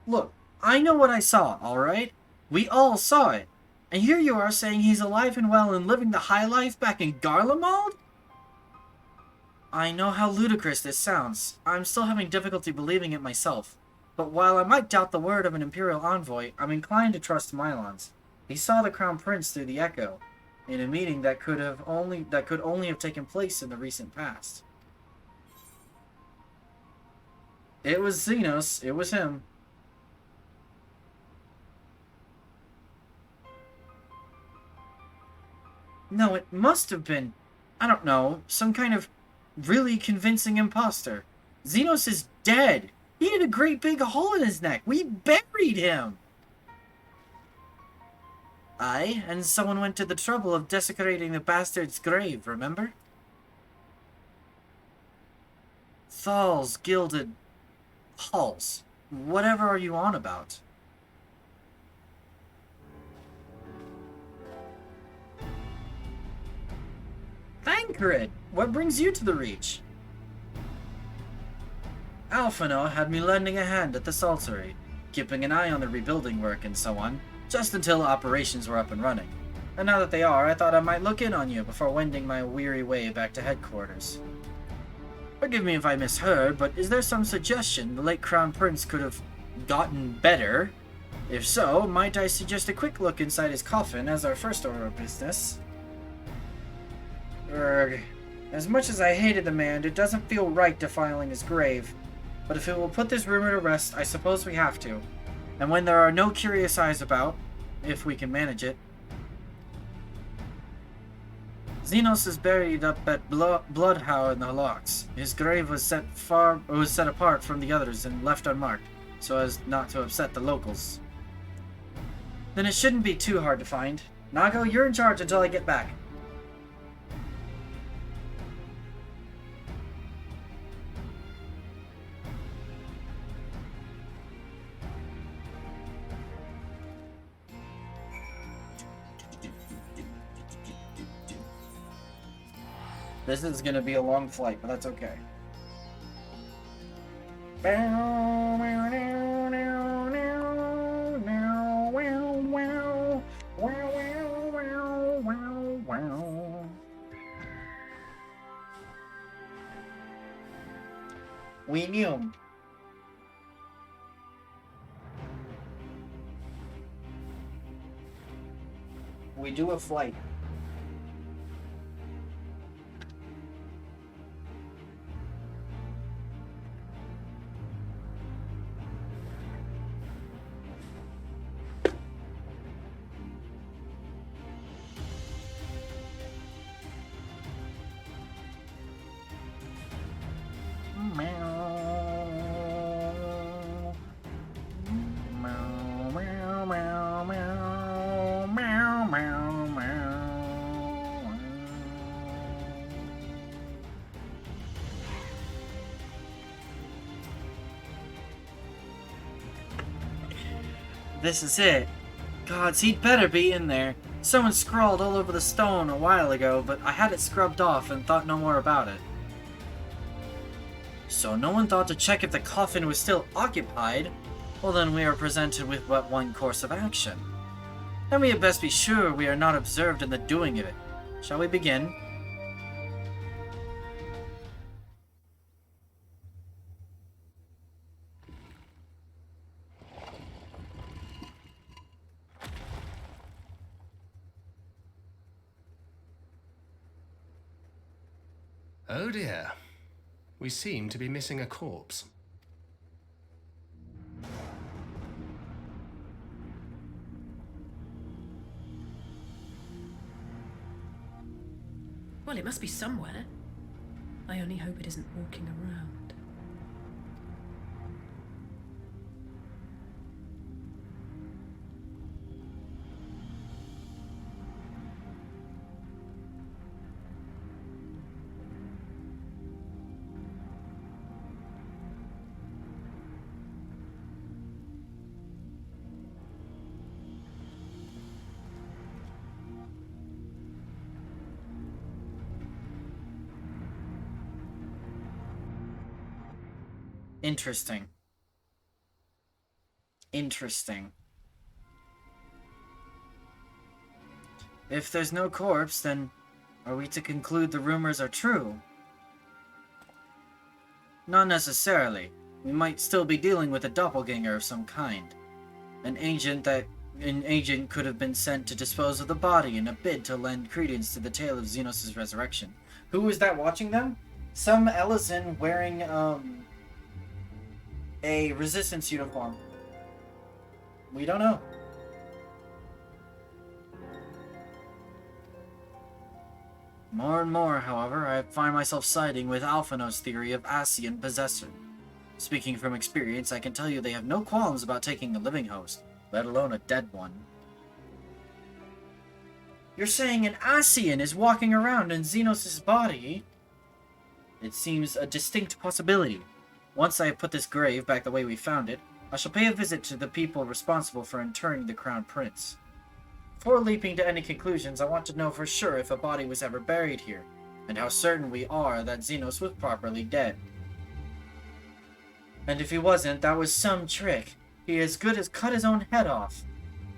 S9: Look, I know what I saw, alright? We all saw it. And here you are saying he's alive and well and living the high life back in Garlemald? I know how ludicrous this sounds. I'm still having difficulty believing it myself. But while I might doubt the word of an Imperial envoy, I'm inclined to trust Mylon's. He saw the Crown Prince through the Echo, in a meeting that could only have taken place in the recent past. It was Xenos. It was him. No, it must have been, I don't know, some kind of really convincing imposter. Xenos is dead. He had a great big hole in his neck. We buried him. Aye, and someone went to the trouble of desecrating the bastard's grave, remember? Thal's gilded halls. Whatever are you on about? Thancred! What brings you to the Reach? Alphino had me lending a hand at the Saltery, keeping an eye on the rebuilding work and so on, just until operations were up and running. And now that they are, I thought I might look in on you before wending my weary way back to headquarters. Forgive me if I misheard, but is there some suggestion the late Crown Prince could have gotten better? If so, might I suggest a quick look inside his coffin as our first order of business? As much as I hated the man, it doesn't feel right defiling his grave. But if it will put this rumor to rest, I suppose we have to. And when there are no curious eyes about, if we can manage it. Xenos is buried up at Bloodhow in the Locks. His grave was set apart from the others and left unmarked, so as not to upset the locals. Then it shouldn't be too hard to find. Nago, you're in charge until I get back. This is gonna be a long flight, but that's okay. We knew him. We do a flight. This is it. Gods, he'd better be in there. Someone scrawled all over the stone a while ago, but I had it scrubbed off and thought no more about it. So no one thought to check if the coffin was still occupied? Well, then we are presented with but one course of action. And we had best be sure we are not observed in the doing of it. Shall we begin?
S6: Oh dear. We seem to be missing a corpse.
S8: Well, it must be somewhere. I only hope it isn't walking around.
S9: Interesting. Interesting. If there's no corpse, then are we to conclude the rumors are true? Not necessarily. We might still be dealing with a doppelganger of some kind. An agent could have been sent to dispose of the body in a bid to lend credence to the tale of Xenos' resurrection. Who was that watching them? Some Ellison wearing, a resistance uniform. We don't know. More and more, however, I find myself siding with Alphino's theory of Asian possessor. Speaking from experience, I can tell you they have no qualms about taking a living host, let alone a dead one. You're saying an Asian is walking around in Xenos' body? It seems a distinct possibility. Once I have put this grave back the way we found it, I shall pay a visit to the people responsible for interring the Crown Prince. Before leaping to any conclusions, I want to know for sure if a body was ever buried here, and how certain we are that Xenos was properly dead. And if he wasn't, that was some trick. He as good as cut his own head off.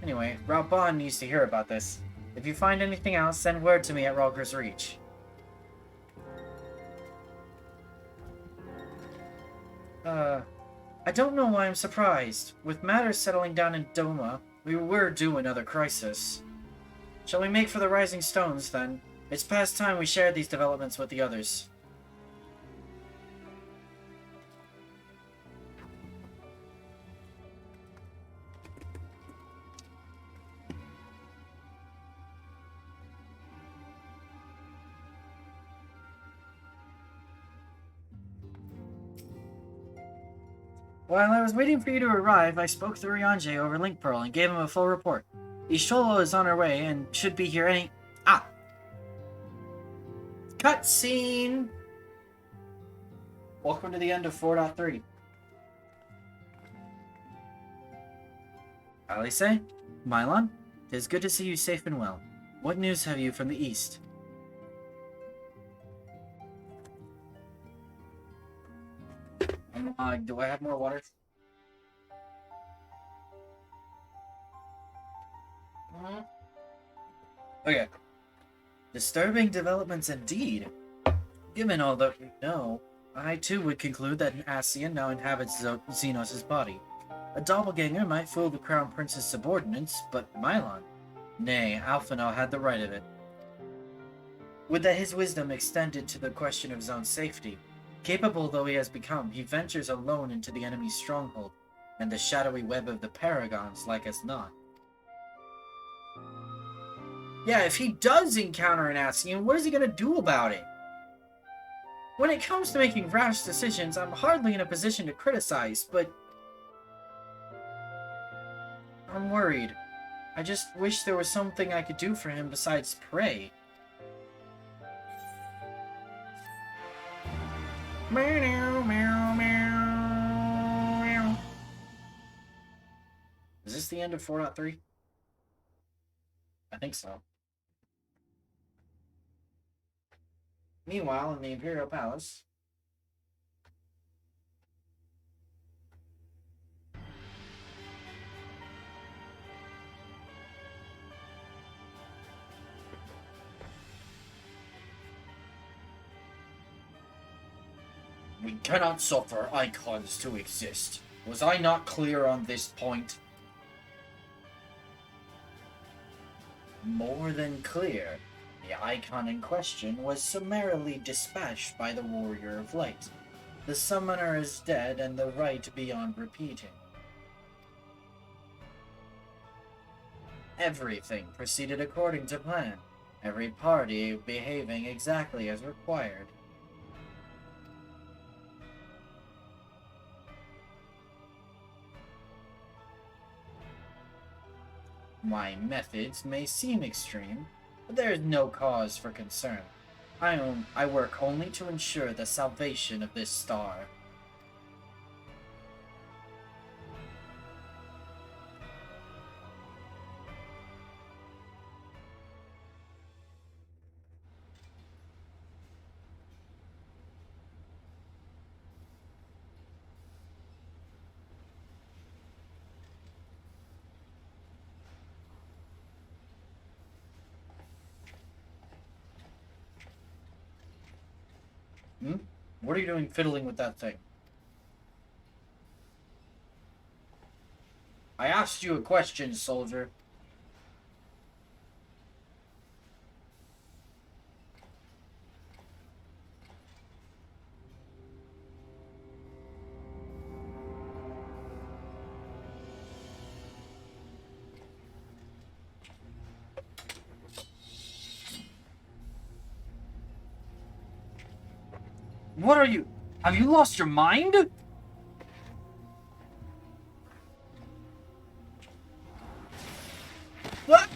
S9: Anyway, Raban needs to hear about this. If you find anything else, send word to me at Rogger's Reach. I don't know why I'm surprised. With matters settling down in Doma, we were due another crisis. Shall we make for the Rising Stones, then? It's past time we shared these developments with the others. While I was waiting for you to arrive, I spoke to Ryanje over Link Pearl and gave him a full report. Isholo is on her way and should be here any... Ah! Cutscene! Welcome to the end of 4.3. Alice? Mylon? It is good to see you safe and well. What news have you from the east? Do I have more water? Okay. Disturbing developments indeed. Given all that we know, I too would conclude that an Asian now inhabits Xenos' body. A doppelganger might fool the Crown Prince's subordinates, but Mylon, Nay, Alphino had the right of it. Would that his wisdom extended to the question of his own safety. Capable though he has become, he ventures alone into the enemy's stronghold, and the shadowy web of the Paragons like us not. Yeah, if he does encounter an Ascian, what is he gonna do about it? When it comes to making rash decisions, I'm hardly in a position to criticize, but I'm worried. I just wish there was something I could do for him besides pray. Meow, meow, meow, meow. Is this the end of 4.3? I think so. Meanwhile, in the Imperial Palace... We cannot suffer icons to exist. Was I not clear on this point? More than clear. The icon in question was summarily dispatched by the Warrior of Light. The summoner is dead and the right beyond repeating. Everything proceeded according to plan. Every party behaving exactly as required. My methods may seem extreme, but there is no cause for concern. I work only to ensure the salvation of this star. What are you doing fiddling with that thing? I asked you a question, soldier. What are you? Have you lost your mind? What?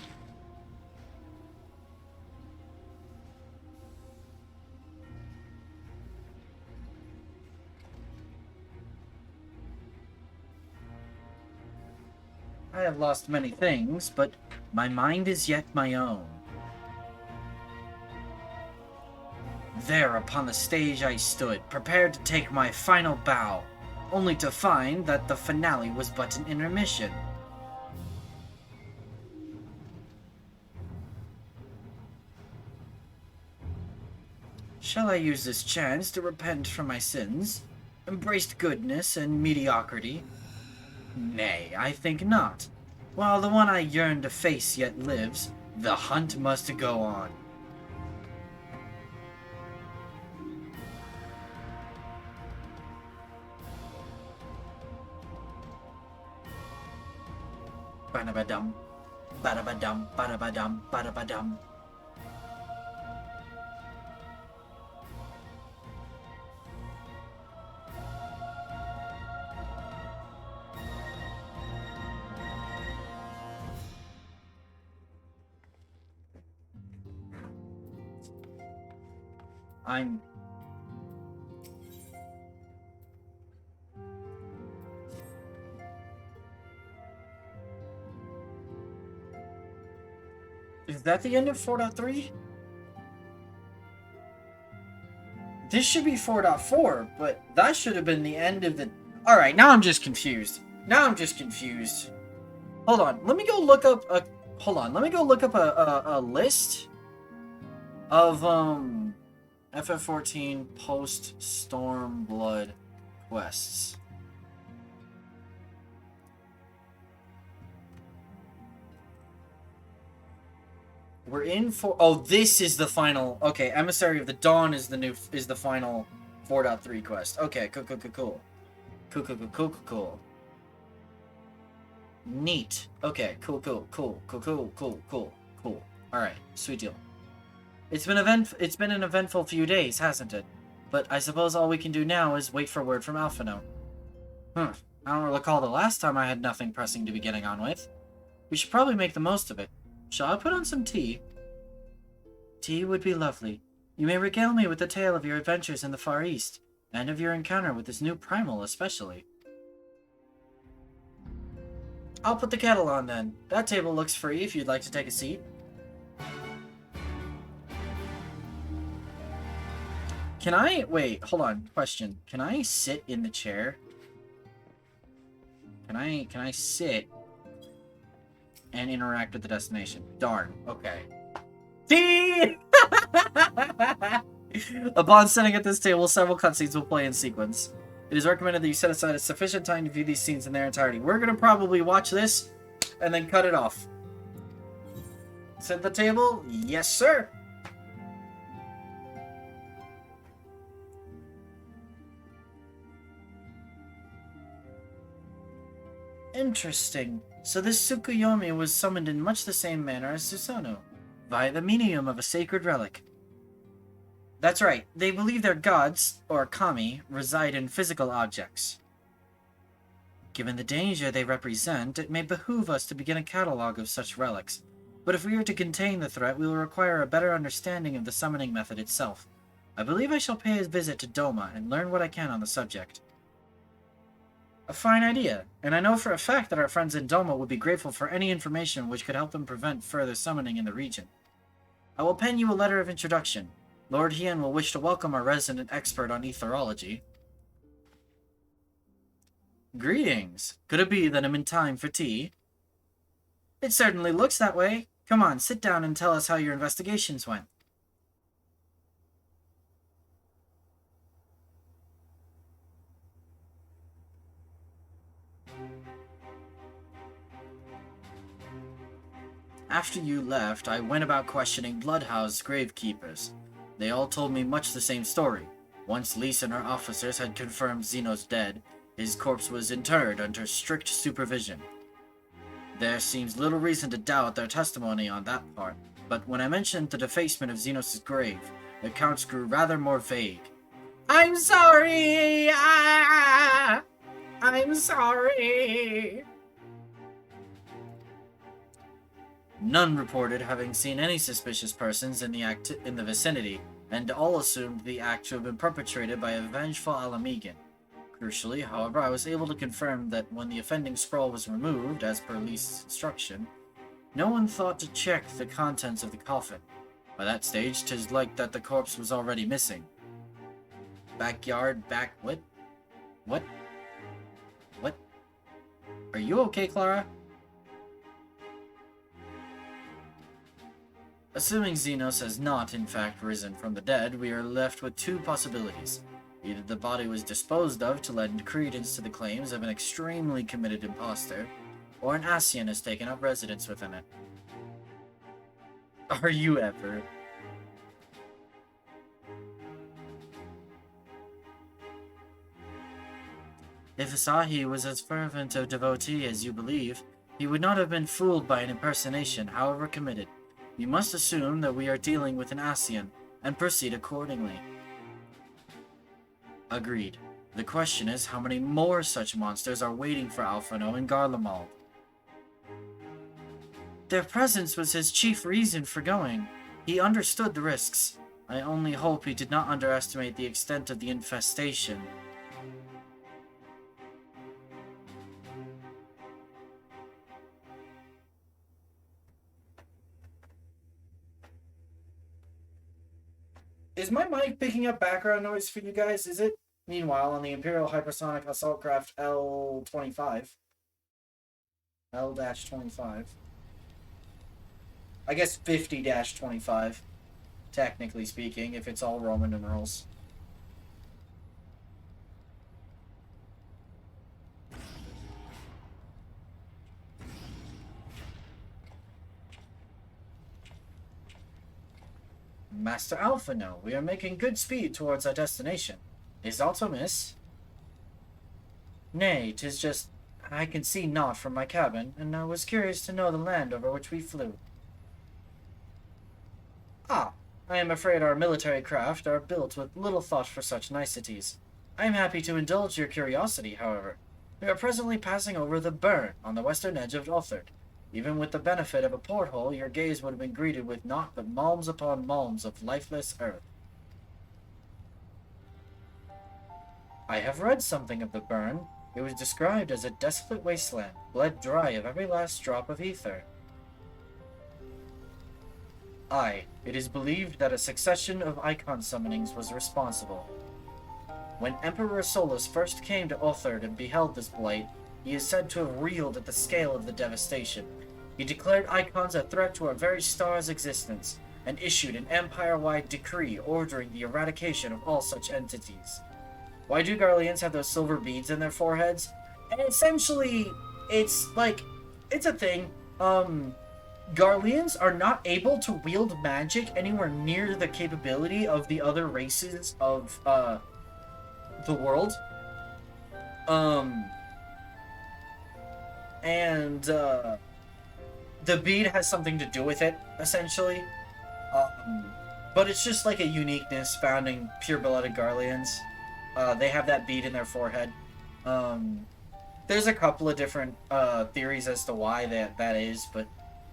S9: I have lost many things, but my mind is yet my own. There upon the stage I stood, prepared to take my final bow, only to find that the finale was but an intermission. Shall I use this chance to repent for my sins? Embraced goodness and mediocrity? Nay, I think not. While the one I yearn to face yet lives, the hunt must go on. Ba-da-ba-dum, ba-da-ba-dum, ba-da-ba-dum, ba-da-ba-dum. Is that the end of 4.3? This should be 4.4, but that should have been the end of the... Alright, now I'm just confused. Hold on, let me go look up a... Hold on, let me go look up a list of, FF14 post-Stormblood quests. We're in for... Oh, this is the final... Okay, Emissary of the Dawn is the final 4.3 quest. Okay, cool. Cool. Neat. Okay, cool. Alright, sweet deal. It's been an eventful few days, hasn't it? But I suppose all we can do now is wait for word from Alphino. I don't recall the last time I had nothing pressing to be getting on with. We should probably make the most of it. Shall I put on some tea? Tea would be lovely. You may regale me with the tale of your adventures in the Far East, and of your encounter with this new primal especially. I'll put the kettle on then. That table looks free if you'd like to take a seat. Can I... Wait, hold on. Question. Can I sit in the chair? Can I sit and interact with the destination? Darn. Okay. Tea! Upon sitting at this table, several cutscenes will play in sequence. It is recommended that you set aside a sufficient time to view these scenes in their entirety. We're going to probably watch this and then cut it off. Sit at the table? Yes, sir. Interesting. So this Tsukuyomi was summoned in much the same manner as Susanoo, via the medium of a sacred relic. That's right. They believe their gods, or kami, reside in physical objects. Given the danger they represent, it may behoove us to begin a catalogue of such relics. But if we are to contain the threat, we will require a better understanding of the summoning method itself. I believe I shall pay a visit to Doma and learn what I can on the subject. A fine idea, and I know for a fact that our friends in Doma would be grateful for any information which could help them prevent further summoning in the region. I will pen you a letter of introduction. Lord Hien will wish to welcome our resident expert on etherology. Greetings. Could it be that I'm in time for tea? It certainly looks that way. Come on, sit down and tell us how your investigations went. After you left, I went about questioning Bloodhouse gravekeepers. They all told me much the same story. Once Lise and her officers had confirmed Zeno's dead, his corpse was interred under strict supervision. There seems little reason to doubt their testimony on that part, but when I mentioned the defacement of Zenos' grave, the accounts grew rather more vague. I'm sorry! I'm sorry! None reported having seen any suspicious persons in the vicinity, and all assumed the act to have been perpetrated by a vengeful Alamegan. Crucially, however, I was able to confirm that when the offending scroll was removed, as per Lisa's instruction, no one thought to check the contents of the coffin. By that stage, 'tis like that the corpse was already missing. What? Are you okay, Clara? Assuming Zenos has not, in fact, risen from the dead, we are left with two possibilities. Either the body was disposed of to lend credence to the claims of an extremely committed impostor, or an Asian has taken up residence within it. Are you ever? If Asahi was as fervent a devotee as you believe, he would not have been fooled by an impersonation, however committed. You must assume that we are dealing with an Asian, and proceed accordingly. Agreed. The question is, how many more such monsters are waiting for Alphino in Garlemald? Their presence was his chief reason for going. He understood the risks. I only hope he did not underestimate the extent of the infestation. Is my mic picking up background noise for you guys? Is it? Meanwhile, on the Imperial Hypersonic Assault Craft L-25. L-25. I guess 50-25, technically speaking, if it's all Roman numerals. Master Alphino, we are making good speed towards our destination. Is aught amiss? Nay, 'tis just I can see naught from my cabin, and I was curious to know the land over which we flew. Ah, I am afraid our military craft are built with little thought for such niceties. I am happy to indulge your curiosity, however. We are presently passing over the burn on the western edge of Ulthard. Even with the benefit of a porthole, your gaze would have been greeted with naught but malms upon malms of lifeless earth. I have read something of the burn. It was described as a desolate wasteland, bled dry of every last drop of ether. Aye, it is believed that a succession of icon summonings was responsible. When Emperor Solus first came to Ulthard and beheld this blight, he is said to have reeled at the scale of the devastation. He declared icons a threat to our very star's existence, and issued an empire-wide decree ordering the eradication of all such entities. Why do Garleans have those silver beads in their foreheads? And essentially, it's a thing. Garleans are not able to wield magic anywhere near the capability of the other races of, the world. The bead has something to do with it, essentially. But it's just like a uniqueness found in pure-blooded Garleans. They have that bead in their forehead. There's a couple of different theories as to why that is, but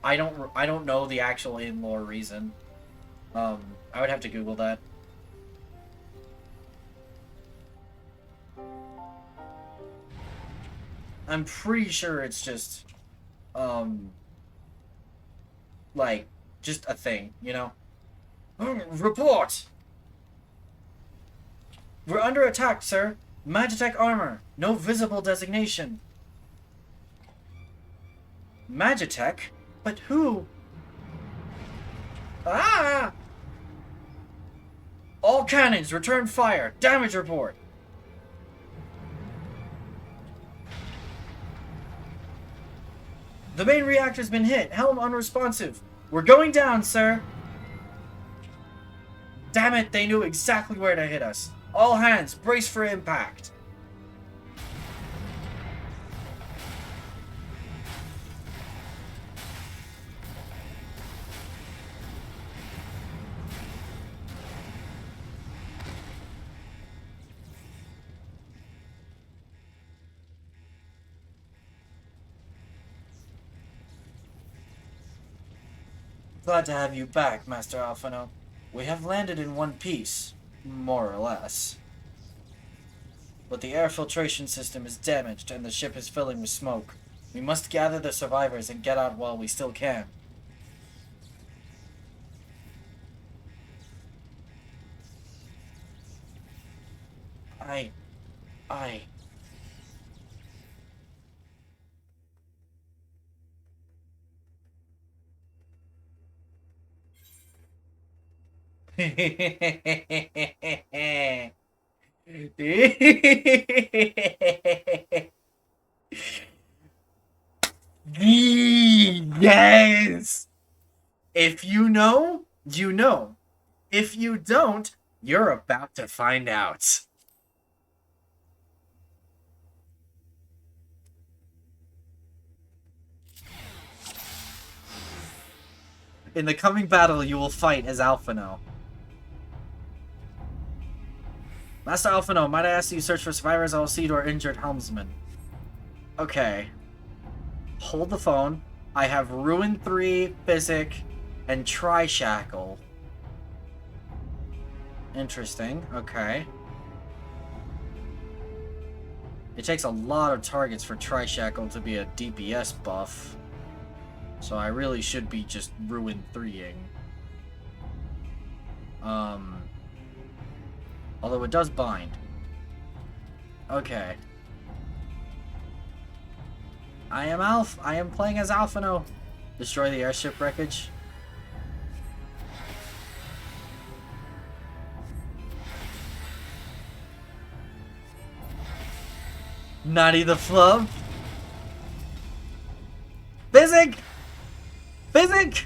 S9: I don't know the actual in-lore reason. I would have to Google that. I'm pretty sure it's just just a thing, you know? Report! We're under attack, sir. Magitech armor. No visible designation. Magitech? But who? Ah! All cannons, return fire. Damage report. The main reactor's been hit. Helm unresponsive. We're going down, sir. Damn it, they knew exactly where to hit us. All hands, brace for impact. Glad to have you back, Master Alphino. We have landed in one piece, more or less. But the air filtration system is damaged and the ship is filling with smoke. We must gather the survivors and get out while we still can. I... Yes! If you know, you know. If you don't, you're about to find out. In the coming battle, you will fight as Alphino. Master Alphino, might I ask you search for survivors? I will see to our injured helmsman. Okay. Hold the phone. I have Ruin 3, Physic, and Tri-Shackle. Interesting. Okay. It takes a lot of targets for Tri-Shackle to be a DPS buff. So I really should be just Ruin 3-ing. Although it does bind. Okay. I am playing as Alphino. Destroy the airship wreckage. Naughty the Flub. Physic! Physic!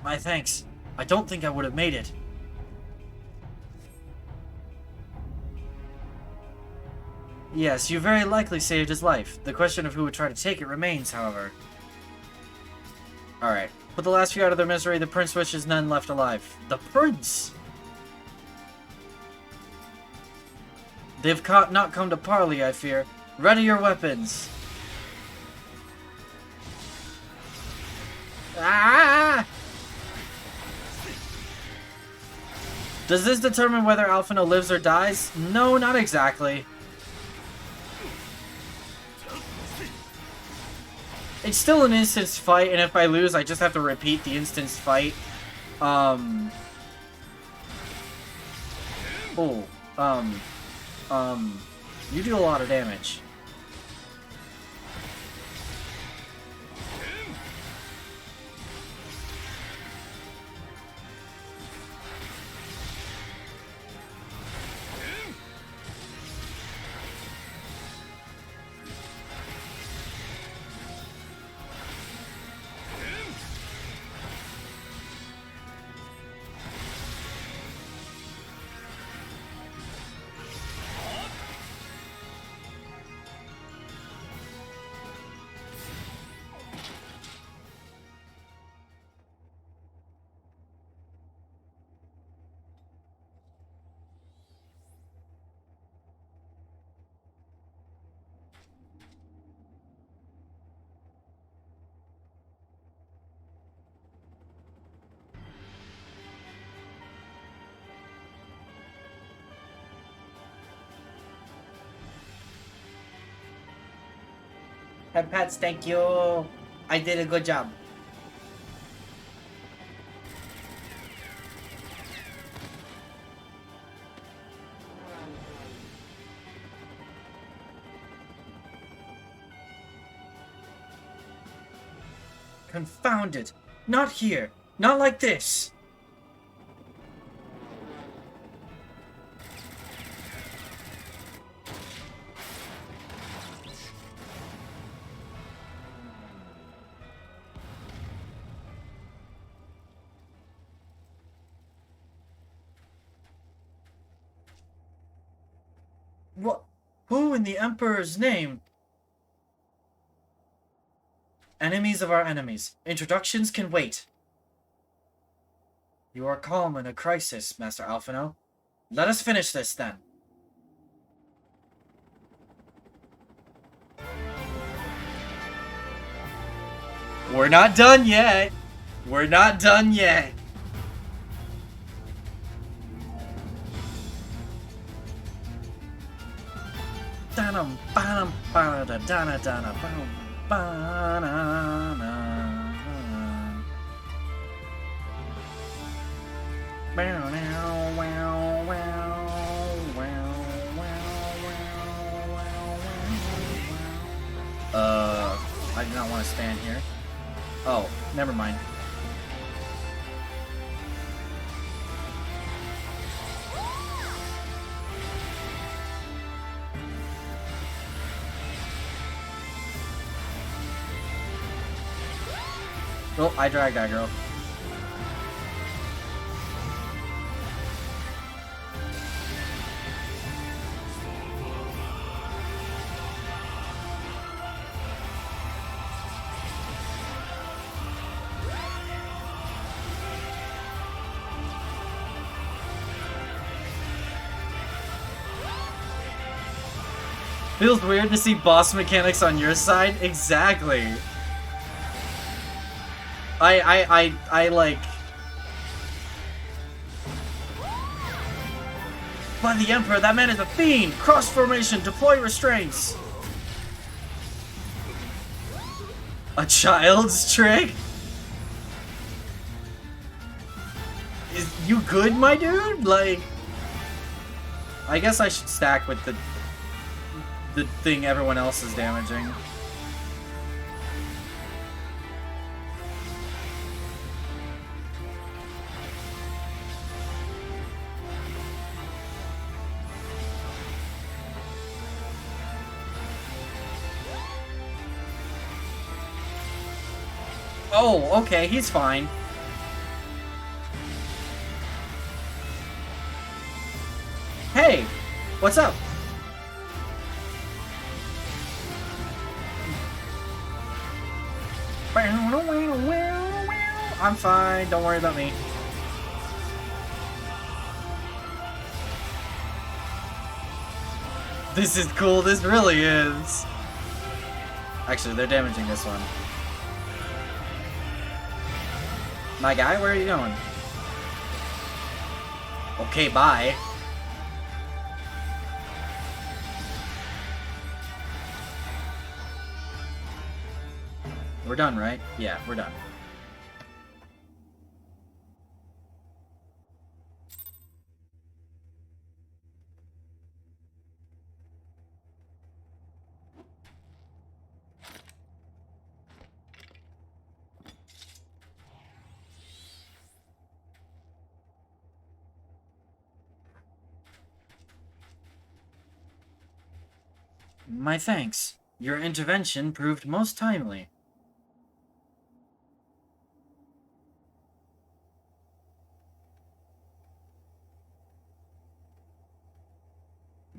S9: My thanks. I don't think I would have made it. Yes, you very likely saved his life. The question of who would try to take it remains, however. Alright. Put the last few out of their misery, the prince wishes none left alive. The prince! They've not come to parley, I fear. Ready your weapons! Ah! Does this determine whether Alphino lives or dies? No, not exactly. It's still an instance fight, and if I lose, I just have to repeat the instance fight. You do a lot of damage. Pets, thank you. I did a good job. Confound it. Not here. Not like this. What? Who in the Emperor's name? Enemies of our enemies. Introductions can wait. You are calm in a crisis, Master Alphino. Let us finish this, then. We're not done yet. We're not done yet. Danum, banum, banada, dana, dana, banum, banana. Bow, now, wow, wow, wow, wow, I do not want to stand here. Oh, never mind. Oh, I dragged that girl. Feels weird to see boss mechanics on your side? Exactly. I like... By the Emperor, that man is a fiend! Cross formation, deploy restraints! A child's trick? Is you good, my dude? Like... I guess I should stack with the thing everyone else is damaging. Oh, okay, he's fine. What's up? I'm fine, don't worry about me. This is cool, this really is. Actually, they're damaging this one. My guy, where are you going? Okay, bye. We're done, right? Yeah, we're done. My thanks. Your intervention proved most timely.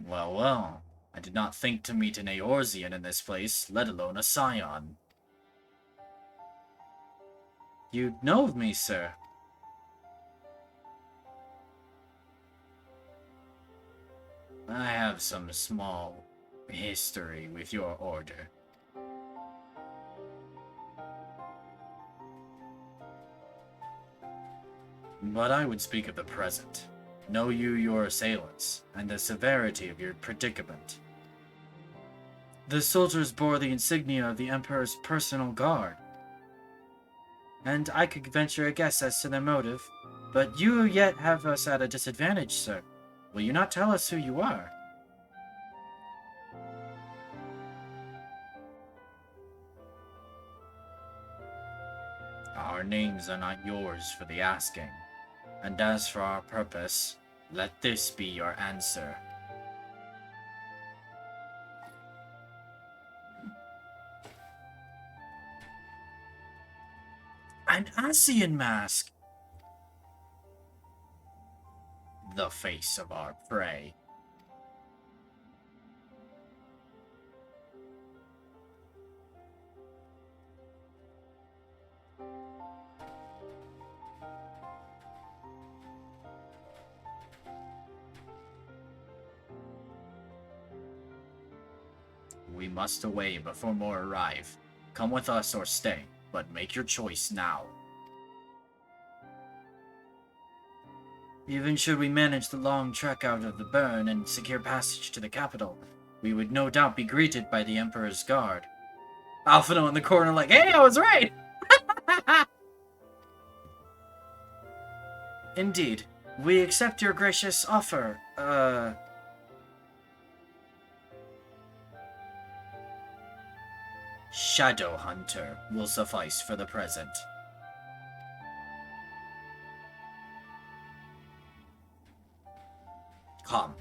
S9: Well, well. I did not think to meet an Eorzean in this place, let alone a Scion. You know of me, sir? I have some small history with your order. But I would speak of the present. Know you your assailants, and the severity of your predicament. The soldiers bore the insignia of the Emperor's personal guard. And I could venture a guess as to their motive, but you yet have us at a disadvantage, sir. Will you not tell us who you are? Our names are not yours for the asking. And as for our purpose, let this be your answer. An Asian mask! The face of our prey. We must away before more arrive. Come with us or stay, but make your choice now. Even should we manage the long trek out of the burn and secure passage to the capital, we would no doubt be greeted by the Emperor's guard. Alphino in the corner like, hey, I was right! Indeed. We accept your gracious offer. Shadow Hunter will suffice for the present. Come.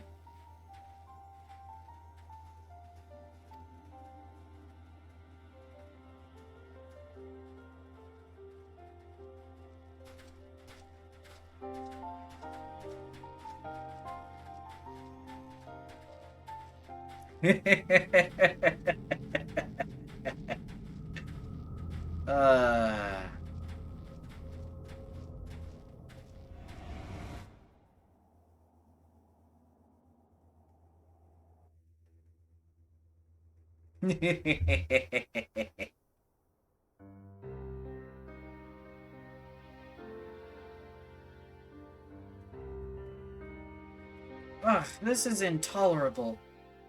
S9: Ugh, this is intolerable.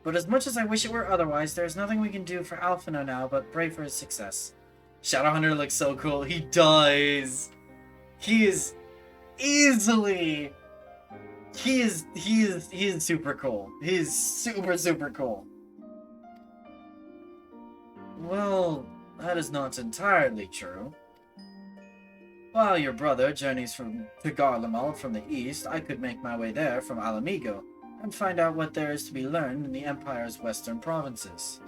S9: But as much as I wish it were otherwise, there's nothing we can do for Alphino now but pray for his success. Shadowhunter looks so cool. He does. He is easily. He is super cool. He is super cool. Well, that is not entirely true. While your brother journeys to Garlemald from the east, I could make my way there from Alamigo and find out what there is to be learned in the Empire's western provinces.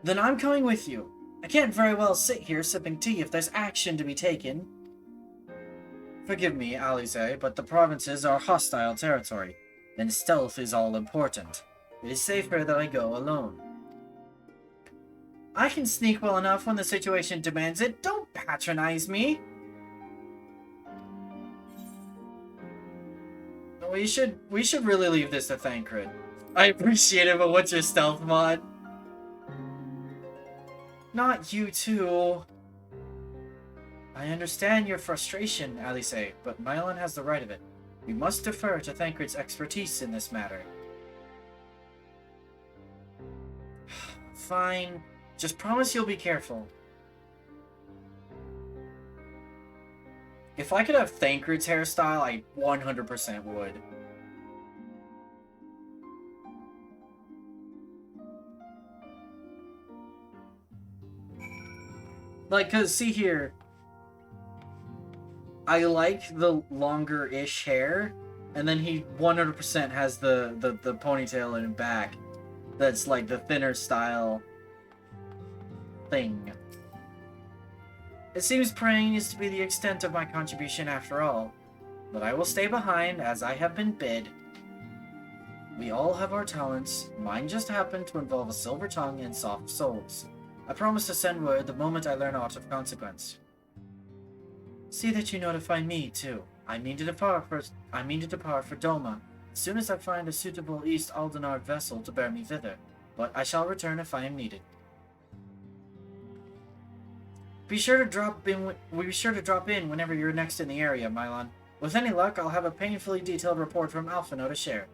S9: Then I'm coming with you. I can't very well sit here sipping tea if there's action to be taken. Forgive me, Alize, but the provinces are hostile territory. then stealth is all important. It is safer that I go alone. I can sneak well enough when the situation demands it. Don't patronize me. We should really leave this to Thancred. I appreciate it, but what's your stealth mod? Not you too. I understand your frustration, Alice, but Mylon has the right of it. We must defer to Thancred's expertise in this matter. Fine. Just promise you'll be careful. If I could have Thancred's hairstyle, I 100% would. Like, cause see here, I like the longer-ish hair, and then he 100% has the ponytail in the back. That's like the thinner style thing. It seems praying is to be the extent of my contribution after all, but I will stay behind as I have been bid. We all have our talents. Mine just happened to involve a silver tongue and soft souls. I promise to send word the moment I learn aught of consequence. See that you notify me too. I mean to depart for Doma as soon as I find a suitable East Aldenard vessel to bear me thither, but I shall return if I am needed. Be sure to drop in whenever you're next in the area, Mylon. With any luck, I'll have a painfully detailed report from Alphino to share.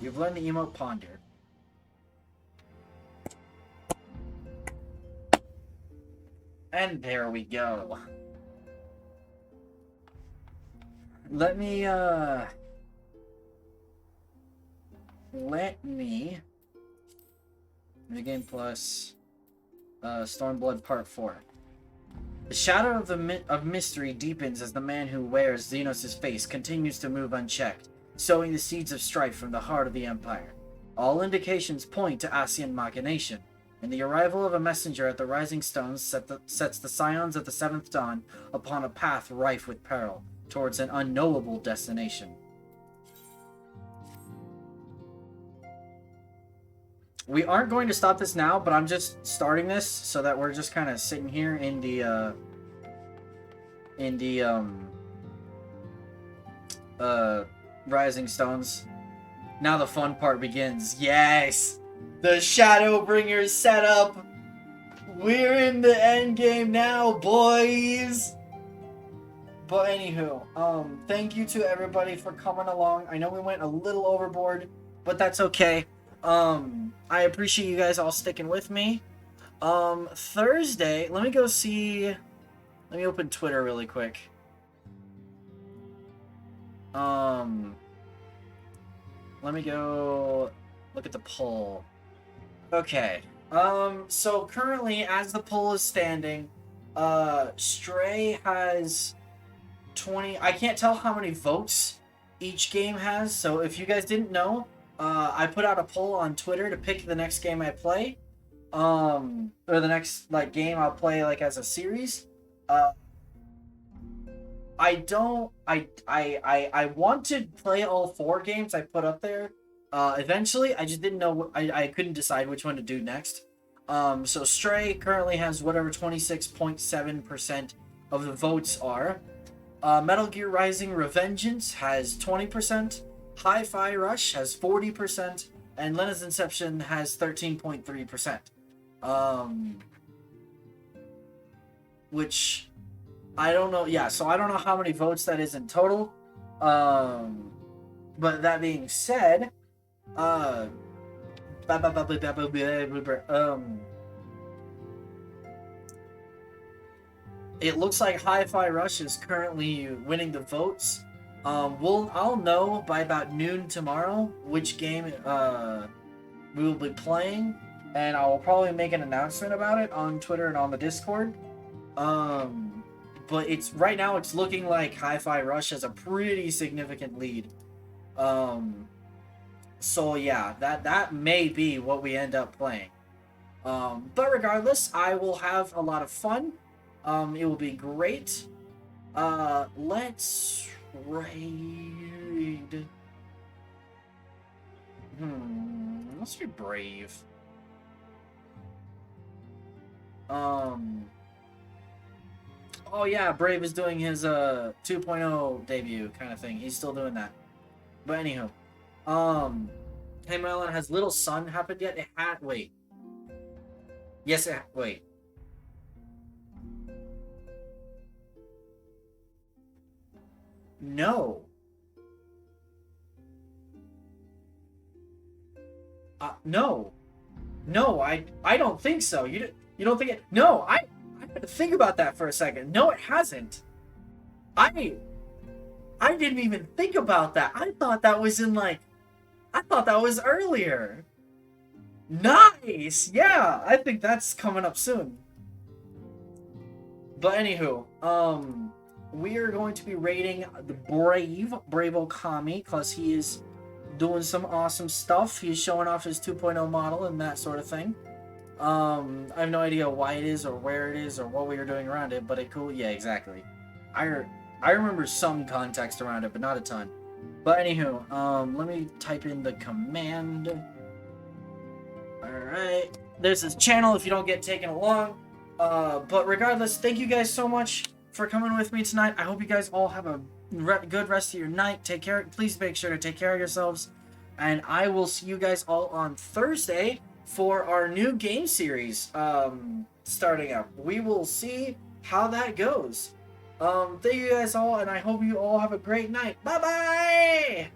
S9: You've learned the emote Ponder. And there we go. Let me New Game Plus Stormblood Part 4. The shadow of mystery deepens as the man who wears Xenos' face continues to move unchecked, sowing the seeds of strife from the heart of the Empire. All indications point to Asian machination, and the arrival of a messenger at the Rising Stones sets the Scions of the Seventh Dawn upon a path rife with peril, towards an unknowable destination. We aren't going to stop this now, but I'm just starting this so that we're just kind of sitting here in the Rising Stones. Now the fun part begins. Yes! The Shadowbringers setup! We're in the end game now, boys! But anywho, thank you to everybody for coming along. I know we went a little overboard, but that's okay. I appreciate you guys all sticking with me. Thursday, let me open Twitter really quick. Let me go look at the poll. Okay. So currently, as the poll is standing, Stray has 20. I can't tell how many votes each game has, so if you guys didn't know, I put out a poll on Twitter to pick the next game I play, or the next game I'll play as a series. I want to play all 4 games I put up there. Eventually, I just didn't know. I couldn't decide which one to do next. So Stray currently has whatever 26.7% of the votes are. Metal Gear Rising: Revengeance has 20%. Hi-Fi Rush has 40%, and Lena's Inception has 13.3%. Which I don't know. Yeah, so I don't know how many votes that is in total. But that being said, it looks like Hi-Fi Rush is currently winning the votes. I'll know by about noon tomorrow which game we will be playing, and I will probably make an announcement about it on Twitter and on the Discord. But right now it's looking like Hi-Fi Rush has a pretty significant lead. So yeah, that may be what we end up playing. But regardless, I will have a lot of fun. It will be great. Let's raid. Let's be brave. Oh yeah, Brave is doing his 2.0 debut kind of thing. He's still doing that. But anywho, Hey Merlin, has Little Sun happened yet? It had. Wait. Yes, wait. No. No. No, I don't think so. You don't think it? No, I had to think about that for a second. No, it hasn't. I didn't even think about that. I thought that was I thought that was earlier. Nice. Yeah, I think that's coming up soon. But anywho, we are going to be rating the Brave Okami, because he is doing some awesome stuff. He's showing off his 2.0 model and that sort of thing. I have no idea why it is or where it is or what we are doing around it, but cool. Yeah, exactly. I remember some context around it, but not a ton. But anywho, let me type in the command. Alright. There's his channel if you don't get taken along. But regardless, thank you guys so much for coming with me tonight. I hope you guys all have a good rest of your night. Take care. Please make sure to take care of yourselves. And I will see you guys all on Thursday for our new game series starting up. We will see how that goes. Thank you guys all, and I hope you all have a great night. Bye-bye!